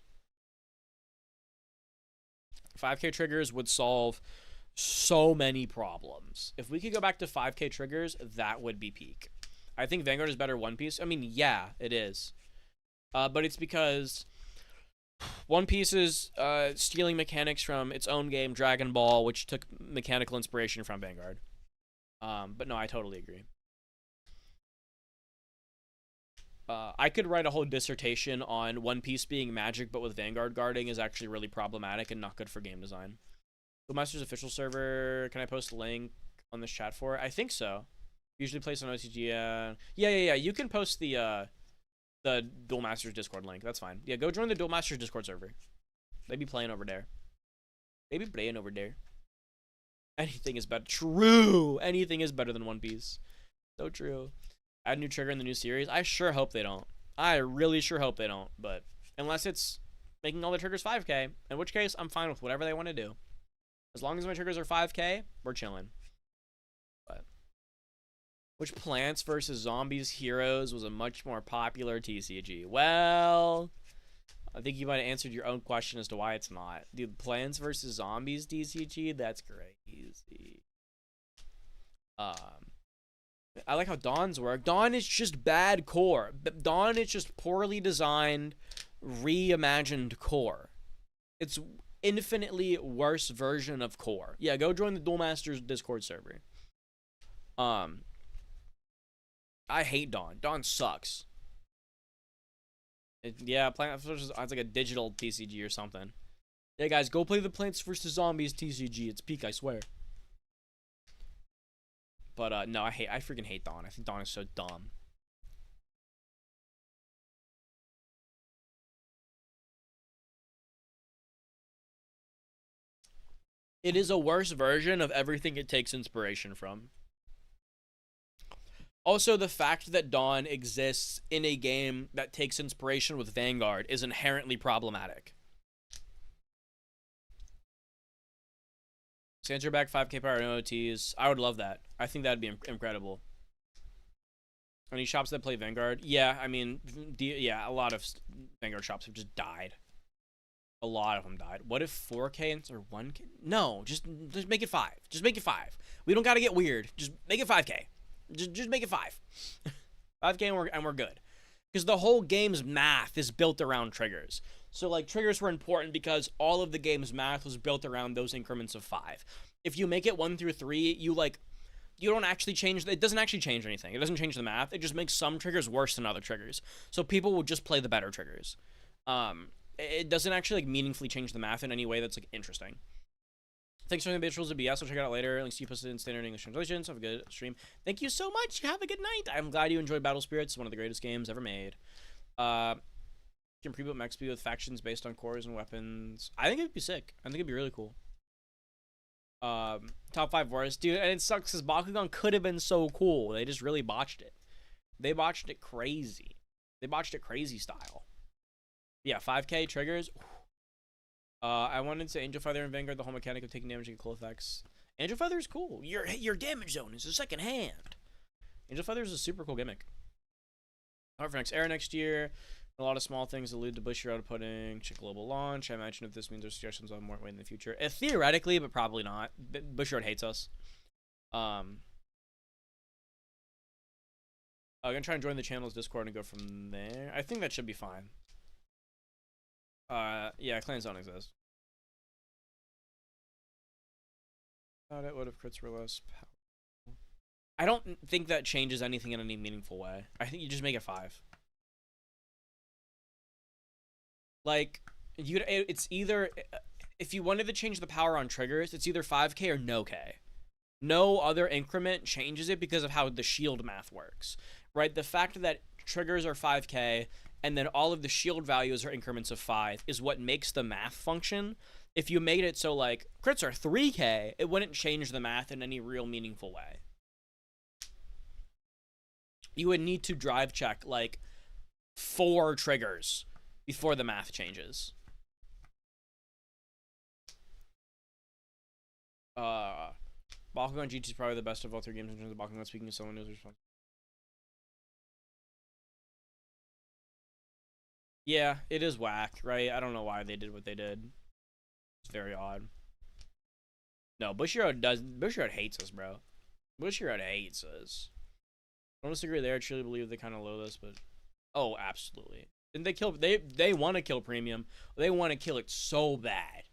5k triggers would solve so many problems. If we could go back to 5k triggers, that would be peak. I think Vanguard is better One Piece. I mean, yeah, it is. But it's because One Piece is stealing mechanics from its own game, Dragon Ball, which took mechanical inspiration from Vanguard. But no, I totally agree. I could write a whole dissertation on One Piece being magic, but with Vanguard guarding is actually really problematic and not good for game design. Duel Masters official server, can I post a link on this chat for it? I think so. Usually placed on OCG. Yeah. You can post the Duel Masters Discord link. That's fine. Yeah, go join the Duel Masters Discord server. They be playing over there. Anything is better. True. Anything is better than One Piece. So true. Add a new trigger in the new series. I sure hope they don't. I really sure hope they don't. But unless it's making all the triggers 5k, in which case I'm fine with whatever they want to do. As long as my triggers are 5k, we're chilling. But which Plants vs. Zombies Heroes was a much more popular TCG? Well, I think you might have answered your own question as to why it's not. Dude, Plants vs. Zombies TCG? That's crazy. I like how Dawn's work. Dawn is just bad core. Dawn is just poorly designed, reimagined core. It's infinitely worse version of core. Yeah, go join the Duel Masters Discord server. I hate Dawn. Dawn sucks. It's like a digital TCG or something. Yeah, guys, go play the Plants vs. Zombies TCG. It's peak, I swear. But no, I freaking hate Dawn. I think Dawn is so dumb. It is a worse version of everything it takes inspiration from. Also, the fact that Dawn exists in a game that takes inspiration with Vanguard is inherently problematic. Sanser back 5k power no OTs. I would love that. I think that'd be incredible. Any shops that play Vanguard? Yeah, I mean, a lot of Vanguard shops have just died. A lot of them died. What if 4k or 1k? No, just make it 5. Just make it 5. We don't gotta get weird. Just make it 5k. Just make it 5. 5k and we're good. Because the whole game's math is built around triggers. So, like, triggers were important because all of the game's math was built around those increments of 5. If you make it 1 through 3, you don't actually change. It doesn't actually change anything. It doesn't change the math. It just makes some triggers worse than other triggers. So people will just play the better triggers. It doesn't actually, like, meaningfully change the math in any way that's, like, interesting. Thanks for the visuals of BS. I'll check it out later. Links to you posted in standard English translations. Have a good stream. Thank you so much. Have a good night. I'm glad you enjoyed Battle Spirits. One of the greatest games ever made. You can pre-boot MXP with factions based on cores and weapons. I think it'd be sick. I think it'd be really cool. Top 5 worst. Dude, and it sucks because Bakugan could have been so cool. They just really botched it. They botched it crazy. They botched it crazy style. Yeah, 5k triggers. I went into Angel Feather and Vanguard, the whole mechanic of taking damage and cool effects. Angel Feather is cool. Your damage zone is a second hand. Angel Feather is a super cool gimmick. Alright, for next era next year. A lot of small things allude to Bushiroad outputting. Check global launch. I imagine if this means there's suggestions on more way in the future. Theoretically, but probably not. Bushiroad hates us. I'm gonna try and join the channel's Discord and go from there. I think that should be fine. Yeah, clans don't exist. Thought it would have crits were less powerful. I don't think that changes anything in any meaningful way. I think you just make it 5. Like, it's either, if you wanted to change the power on triggers, it's either 5k or no k. No other increment changes it because of how the shield math works, right? The fact that triggers are 5k and then all of the shield values are increments of 5 is what makes the math function. If you made it so, like, crits are 3k, it wouldn't change the math in any real meaningful way. You would need to drive check, like, 4 triggers before the math changes. Bakugan GT is probably the best of all 3 games in terms of Bakugan. Speaking of someone who's responsible. Yeah, it is whack, right? I don't know why they did what they did. It's very odd. No, Bushiroad hates us, bro. Bushiroad hates us. I don't disagree there. I truly believe they kind of low this, but oh, absolutely. Didn't they kill? They want to kill Premium. They want to kill it so bad.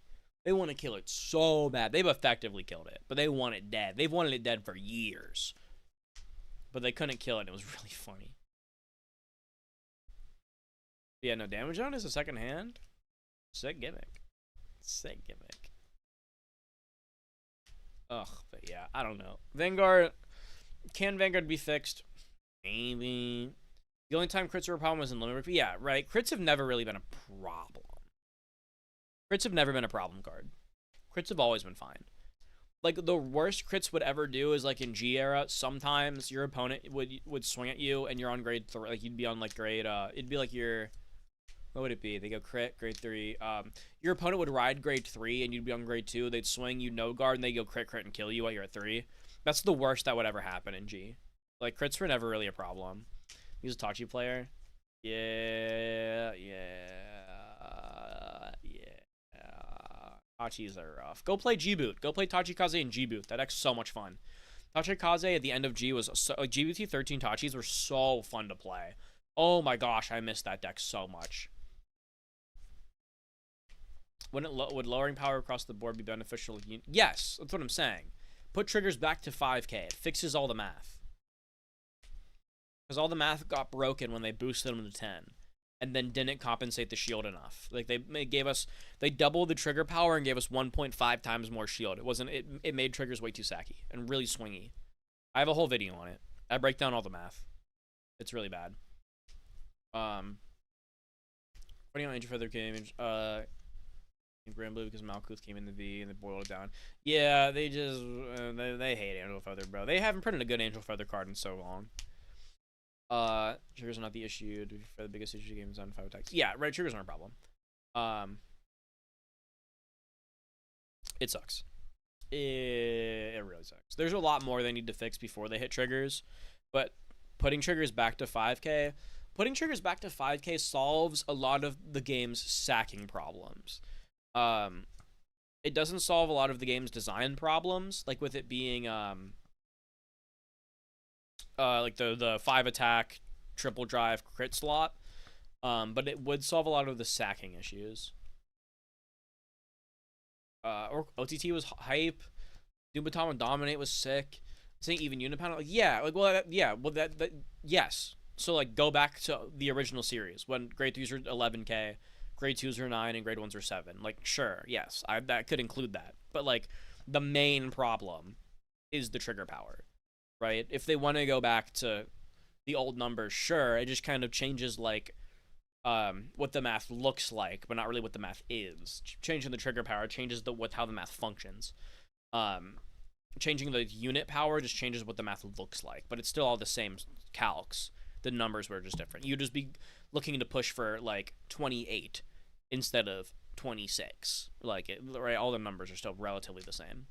They want to kill it so bad. They've effectively killed it, but they want it dead. They've wanted it dead for years, but they couldn't kill it. It was really funny. Yeah, no, damage on is a second hand. Sick gimmick. Sick gimmick. Ugh, but yeah, I don't know. Vanguard, can Vanguard be fixed? Maybe. The only time crits were a problem was in Lemme. Yeah, right. Crits have never really been a problem. Crits have never been a problem card. Crits have always been fine. Like, the worst crits would ever do is, like, in G era, sometimes your opponent would swing at you and you're on grade 3. Like, you'd be on, like, grade, it'd be like your... What would it be? They go crit, grade 3. Your opponent would ride grade 3 and you'd be on grade 2. They'd swing, you no guard, and they go crit, and kill you while you're at 3. That's the worst that would ever happen in G. Like, crits were never really a problem. He's a Tachi player. Yeah. Tachis are rough. Go play G-Boot. Go play Tachikaze and G-Boot. That deck's so much fun. Tachikaze at the end of G was so, like, GBT 13 Tachis were so fun to play. Oh my gosh, I missed that deck so much. Would lowering power across the board be beneficial? Yes, that's what I'm saying. Put triggers back to 5k. It fixes all the math. Because all the math got broken when they boosted them to 10. And then didn't compensate the shield enough. Like, they doubled the trigger power and gave us 1.5 times more shield. It made triggers way too sacky and really swingy. I have a whole video on it. I break down all the math. It's really bad. Putting on Angel Feather image, in Grand Blue because Malkuth came in the V and they boiled it down. Yeah, they just, they hate Angel Feather, bro. They haven't printed a good Angel Feather card in so long. Triggers are not the issue. For the biggest issue, games on 5 attacks. Yeah, right. Triggers aren't a problem. It sucks. It really sucks. There's a lot more they need to fix before they hit triggers, but putting triggers back to 5k, solves a lot of the game's sacking problems. It doesn't solve a lot of the game's design problems, like with it being like the 5 attack triple drive crit slot, but it would solve a lot of the sacking issues. Or OTT was hype. Dubatom Dominate was sick. Saying even Unipanel, like, yeah, like, well, yes. So, like, go back to the original series when grade 3s were 11k, grade 2s were 9, and grade 1s were 7. Like, sure, yes, that could include that. But, like, the main problem is the trigger power, right? If they want to go back to the old numbers, sure, it just kind of changes like what the math looks like, but not really what the math is. Changing the trigger power changes how the math functions. Changing the unit power just changes what the math looks like, but it's still all the same calcs. The numbers were just different. You'd just be looking to push for like 28 instead of 26. Like right, all the numbers are still relatively the same.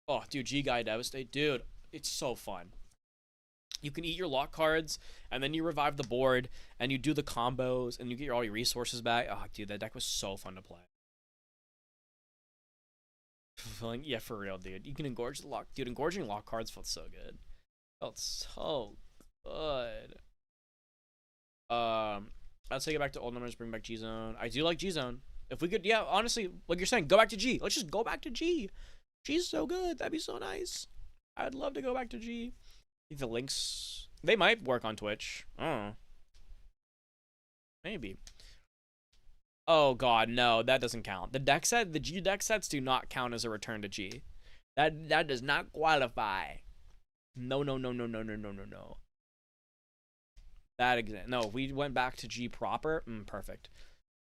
Oh, dude, G Guy Devastate, dude, it's so fun. You can eat your lock cards, and then you revive the board, and you do the combos, and you get all your resources back. Oh, dude, that deck was so fun to play. Fulfilling, yeah, for real, dude. You can engorge the lock, dude. Engorging lock cards felt so good. Felt so good. Let's take it back to old numbers. Bring back G Zone. I do like G Zone. If we could, yeah, honestly, like you're saying, go back to G. Let's just go back to G. G's so good. That'd be so nice. I'd love to go back to G. The links, they might work on Twitch. Oh, maybe. Oh god, no, that doesn't count. The G deck sets do not count as a return to G. That does not qualify. No. No, we went back to G proper. Perfect.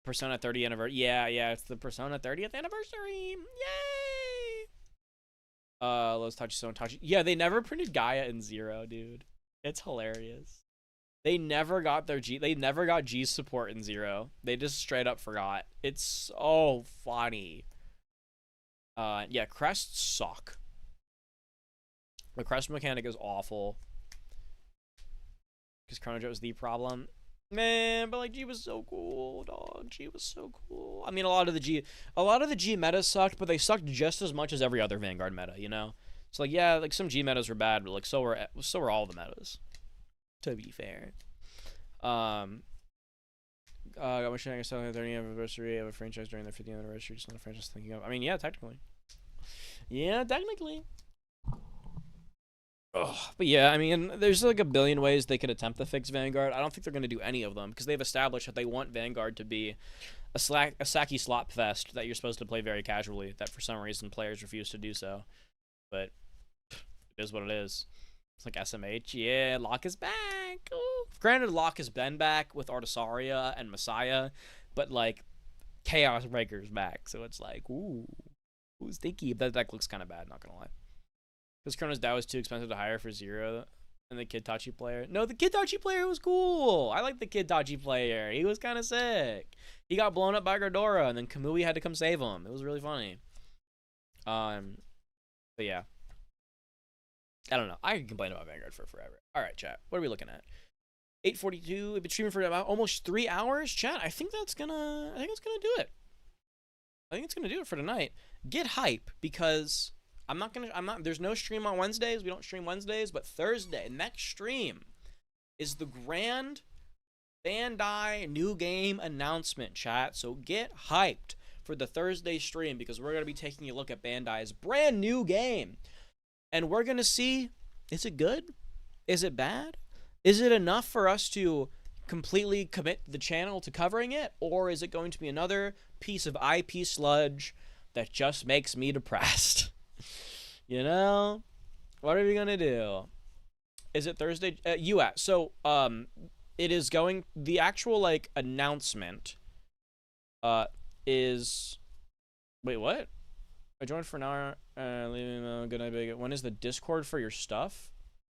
Persona 30 anniversary. Yeah, it's the Persona 30th anniversary. Yay! Let's touch so touch. Yeah, they never printed Gaia in Zero, dude. It's hilarious. They never got G's support in Zero. They just straight up forgot. It's so funny. Yeah, crests suck. The crest mechanic is awful. Because Chrono Jet was the problem. Man, but like G was so cool, dog. G was so cool. I mean, a lot of the G metas sucked, but they sucked just as much as every other Vanguard meta, you know? So like, yeah, like some G metas were bad, but like so were all the metas. To be fair. Got my shit on the 30th anniversary of a franchise during their 50th anniversary. Just not a franchise thinking of. I mean, yeah, technically. Ugh, but yeah, I mean, there's like a billion ways they could attempt to fix Vanguard. I don't think they're going to do any of them because they've established that they want Vanguard to be a sacky slop fest that you're supposed to play very casually, that for some reason players refuse to do so. But it is what it is. It's like SMH. Yeah, Locke is back. Ooh. Granted, Locke has been back with Artisaria and Messiah, but like Chaos Breaker's back. So it's like, ooh, stinky. That deck looks kind of bad, not going to lie. Because Chrono's Dow was too expensive to hire for Zero and the Kid Tachi player. No, the Kid Tachi player was cool. I like the Kid Tachi player. He was kind of sick. He got blown up by Gardora, and then Kamui had to come save him. It was really funny. But yeah. I don't know. I can complain about Vanguard for forever. All right, chat. What are we looking at? 8:42. We've been streaming for about almost 3 hours. Chat, I think that's gonna do it. I think it's gonna do it for tonight. Get hype because there's no stream on Wednesdays. We don't stream Wednesdays, but Thursday, next stream is the grand Bandai new game announcement, chat. So get hyped for the Thursday stream because we're going to be taking a look at Bandai's brand new game. And we're going to see, is it good? Is it bad? Is it enough for us to completely commit the channel to covering it? Or is it going to be another piece of IP sludge that just makes me depressed? You know, what are we gonna do? Is it Thursday? So it is going. The actual like announcement, is. Wait, what? I joined for an hour. Leaving. Good night, big. When is the Discord for your stuff?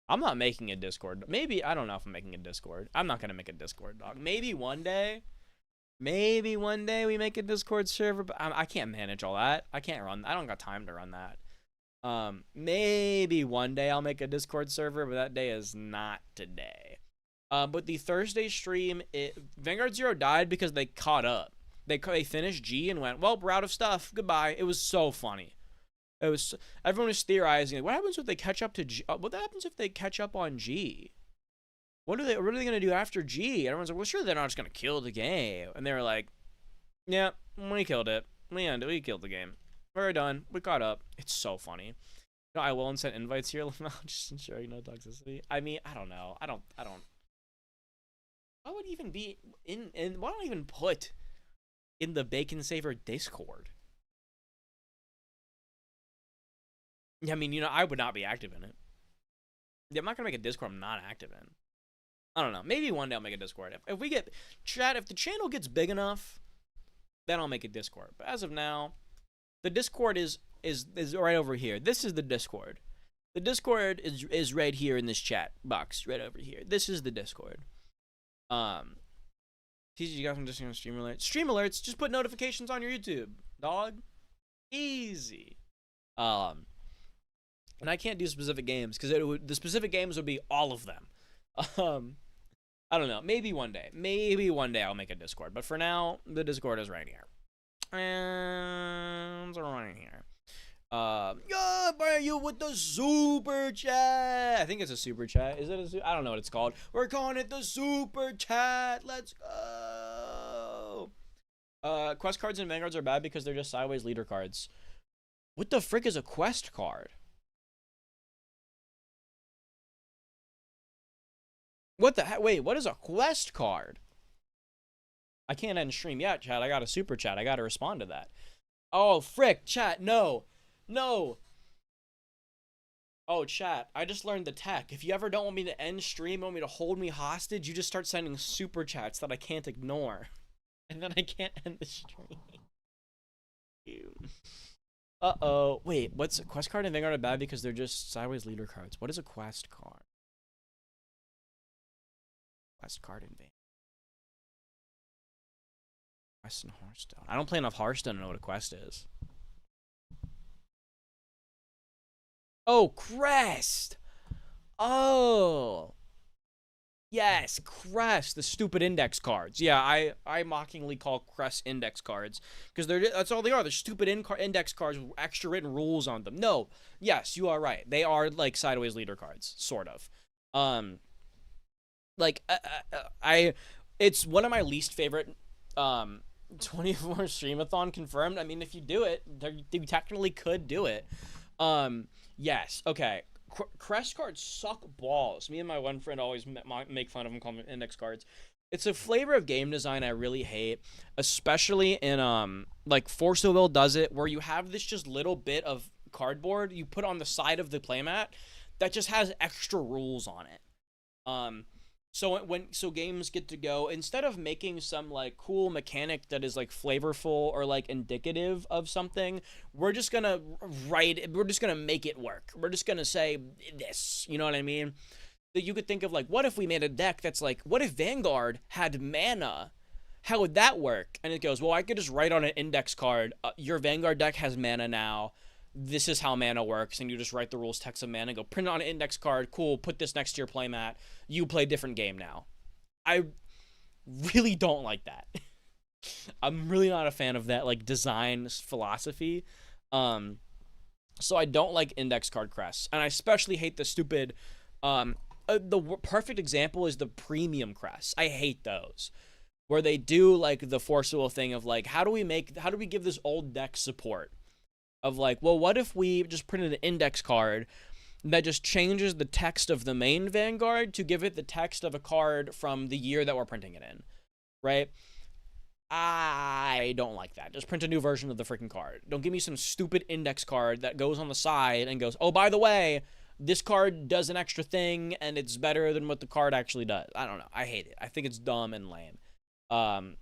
I'm not making a Discord. Maybe I don't know if I'm making a Discord. I'm not gonna make a Discord, dog. Maybe one day. Maybe one day we make a Discord server, but I can't manage all that. I can't run. I don't got time to run that. Maybe one day I'll make a Discord server, but that day is not today. But the Thursday stream, Vanguard Zero died because they caught up. They finished G and went, well, we're out of stuff. Goodbye. It was so funny. Everyone was theorizing, like, what happens if they catch up to G? What happens if they catch up on G? What are they gonna do after G? Everyone's like, well, sure, they're not just gonna kill the game. And they were like, yeah, we killed it. We killed the game. We're done. We caught up. It's so funny. No, I will send invites here, just ensuring no toxicity. I mean, I don't know. I don't. What would even be in why don't I even put in the Bacon Saver Discord? I mean, you know, I would not be active in it. Yeah, I'm not gonna make a Discord I'm not active in. I don't know. Maybe one day I'll make a Discord. If we get chat, if the channel gets big enough, then I'll make a Discord. But as of now, the Discord is right over here. This is the Discord. The Discord is right here in this chat box, right over here. This is the Discord. TG, you got some Discord stream alerts. Stream alerts. Just put notifications on your YouTube, dog. Easy. And I can't do specific games because the specific games would be all of them. I don't know. Maybe one day. Maybe one day I'll make a Discord. But for now, the Discord is right here. And it's right here. Yeah, Brian, you with the super chat. I think it's a super chat. Is it I don't know what it's called. We're calling it the super chat. Let's go. Quest cards and Vanguards are bad because they're just sideways leader cards. What the frick is a quest card? What the heck? Wait, what is a quest card? I can't end stream yet, chat. I got a super chat. I got to respond to that. Oh, frick, chat. No. No. Oh, chat. I just learned the tech. If you ever don't want me to end stream, want me to hold me hostage, you just start sending super chats that I can't ignore. And then I can't end the stream. Uh-oh. Wait, what's a quest card and Vanguard are bad because they're just sideways leader cards? What is a quest card? Quest card in Vanguard. Quest and Hearthstone. I don't play enough Hearthstone to know what a quest is. Oh, Crest! Oh! Yes, Crest, the stupid index cards. Yeah, I mockingly call Crest index cards because that's all they are. They're stupid index cards with extra written rules on them. No, yes, you are right. They are like sideways leader cards, sort of. It's one of my least favorite 24 streamathon confirmed. I mean, if you do it, you technically could do it. Yes, okay. Crest cards suck balls. Me and my one friend always make fun of them, call them index cards. It's a flavor of game design I really hate, especially in like Force of Will does it, where you have this just little bit of cardboard you put on the side of the playmat that just has extra rules on it. So games get to go, instead of making some like cool mechanic that is like flavorful or like indicative of something, we're just gonna make it work. We're just gonna say this, you know what I mean? That you could think of like, what if we made a deck that's like, what if Vanguard had mana? How would that work? And it goes, well, I could just write on an index card, your Vanguard deck has mana now. This is how mana works, and you just write the rules text of mana, go print it on an index card, cool, put this next to your playmat, you play a different game now. I really don't like that. I'm really not a fan of that, like, design philosophy. So I don't like index card crests, and I especially hate the stupid, the perfect example is the premium crests. I hate those. Where they do, like, the forcible thing of, like, how do we give this old deck support? Of like, well, what if we just printed an index card that just changes the text of the main Vanguard to give it the text of a card from the year that we're printing it in, right? I don't like that. Just print a new version of the freaking card. Don't give me some stupid index card that goes on the side and goes, oh, by the way, this card does an extra thing and it's better than what the card actually does. I don't know. I hate it. I think it's dumb and lame. And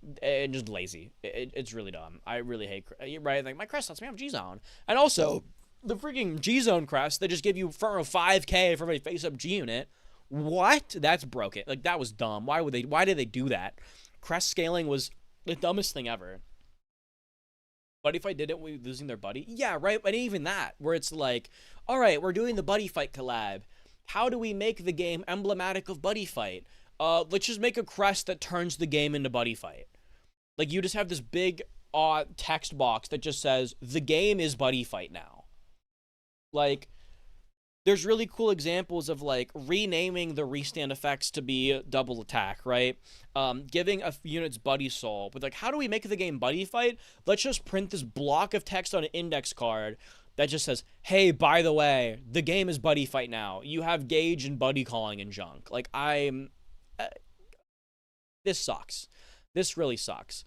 just lazy. It's really dumb. I really hate, right? Like, my crest lets me have G-Zone. And also, the freaking G-Zone crest that just give you 5k for a face-up G-Unit. What? That's broken. Like, that was dumb. Why did they do that? Crest scaling was the dumbest thing ever. But if I did it, we losing their buddy? Yeah, right? But even that, where it's like, all right, we're doing the buddy fight collab. How do we make the game emblematic of buddy fight? Let's just make a crest that turns the game into buddy fight. Like, you just have this big text box that just says, the game is buddy fight now. Like, there's really cool examples of, like, renaming the restand effects to be double attack, right? Giving a unit's buddy soul. But, like, how do we make the game buddy fight? Let's just print this block of text on an index card that just says, hey, by the way, the game is buddy fight now. You have gauge and buddy calling and junk. Like, this sucks. This really sucks.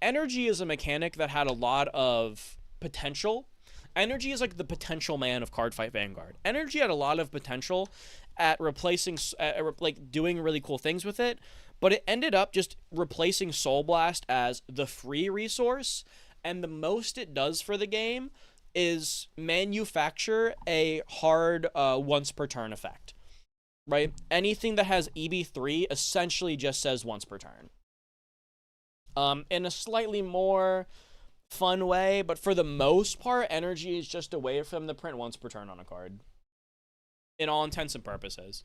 Energy is a mechanic that had a lot of potential Energy is like the potential man of Cardfight Vanguard. Energy had a lot of potential at replacing, like doing really cool things with it, but it ended up just replacing Soul Blast as the free resource, and the most it does for the game is manufacture a hard once per turn effect, right? Anything that has EB3 essentially just says once per turn. In a slightly more fun way, but for the most part, Energy is just a way for them to print once per turn on a card, in all intents and purposes.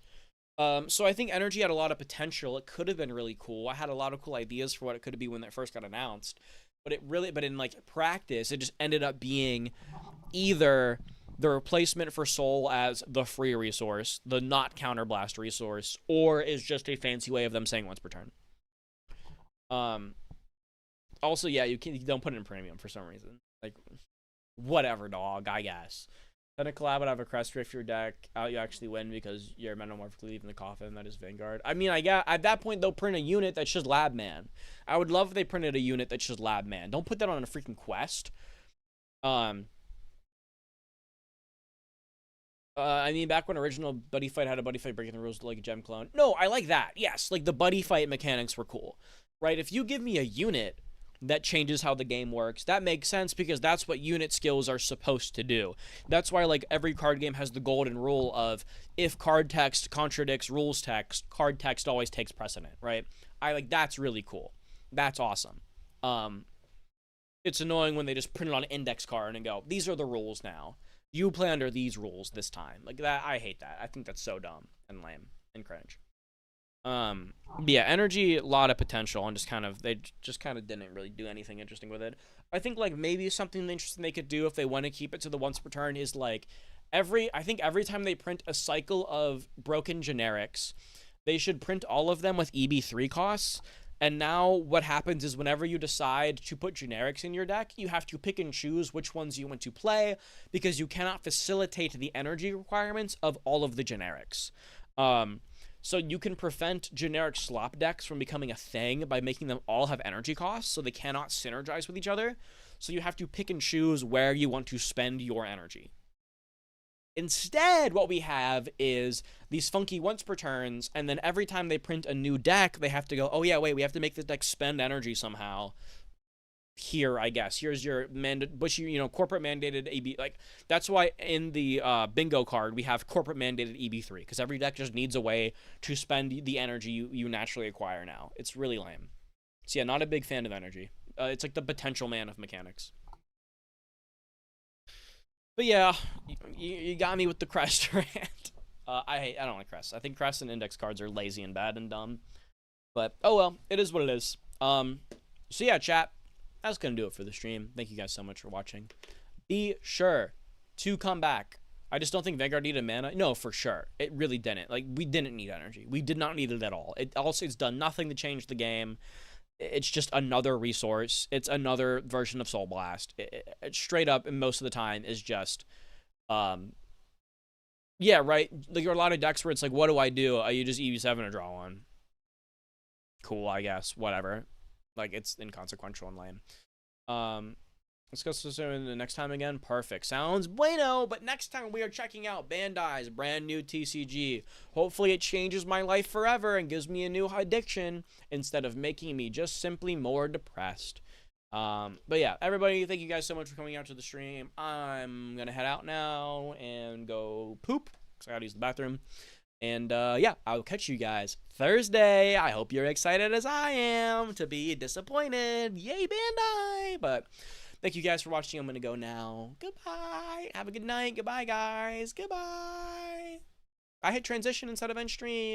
So I think Energy had a lot of potential. It could have been really cool. I had a lot of cool ideas for what it could be when it first got announced, but in like practice, it just ended up being either the replacement for Soul as the free resource, the not counterblast resource, or is just a fancy way of them saying once per turn. Also, yeah, you don't put it in premium for some reason. Like, whatever, dog, I guess. Then a collab would have a crest riff your deck. You actually win because you're metamorphically leaving the coffin. That is Vanguard. I mean, at that point, they'll print a unit that's just Lab Man. I would love if they printed a unit that's just Lab Man. Don't put that on a freaking quest. I mean, back when original Buddy Fight had a Buddy Fight breaking the rules like a gem clone. No, I like that. Yes, like the Buddy Fight mechanics were cool. Right? If you give me a unit that changes how the game works, that makes sense because that's what unit skills are supposed to do. That's why like every card game has the golden rule of if card text contradicts rules text, card text always takes precedent, right? That's really cool. That's awesome. It's annoying when they just print it on an index card and go, these are the rules now. You play under these rules this time. Like that, I hate that. I think that's so dumb and lame and cringe. Yeah, Energy, a lot of potential, and they just kind of didn't really do anything interesting with it. I think like maybe something interesting they could do if they want to keep it to the once per turn is like every time they print a cycle of broken generics, they should print all of them with EB3 costs. And now what happens is whenever you decide to put generics in your deck, you have to pick and choose which ones you want to play because you cannot facilitate the energy requirements of all of the generics. So you can prevent generic slop decks from becoming a thing by making them all have energy costs, so they cannot synergize with each other. So you have to pick and choose where you want to spend your energy. Instead, what we have is these funky once per turns, and then every time they print a new deck, they have to go, oh yeah, wait, we have to make this deck spend energy somehow. Here, I guess. Here's your corporate mandated EB. Like, that's why in the bingo card, we have corporate mandated EB3, because every deck just needs a way to spend the energy you naturally acquire now. It's really lame. So yeah, not a big fan of energy. It's like the potential man of mechanics. But yeah, you got me with the crest rant. I don't like crests. I think crests and index cards are lazy and bad and dumb. But, oh well, it is what it is. So yeah, chat. That's going to do it for the stream. Thank you guys so much for watching. Be sure to come back. I just don't think Vanguard needed mana. No, for sure. It really didn't. Like, we didn't need energy. We did not need it at all. It's done nothing to change the game. It's just another resource. It's another version of Soul Blast. It straight up, and most of the time, is just, yeah, right? Like, there are a lot of decks where it's like, what do? You just EV7 or draw one. Cool, I guess. Whatever. Like, it's inconsequential and lame. Let's go to the next time again. Perfect. Sounds bueno. But next time we are checking out Bandai's brand new TCG. Hopefully it changes my life forever and gives me a new addiction instead of making me just simply more depressed. But yeah, everybody, thank you guys so much for coming out to the stream. I'm going to head out now and go poop because I got to use the bathroom. And, yeah, I'll catch you guys Thursday. I hope you're excited as I am to be disappointed. Yay, Bandai! But thank you guys for watching. I'm going to go now. Goodbye. Have a good night. Goodbye, guys. Goodbye. I hit transition instead of end stream.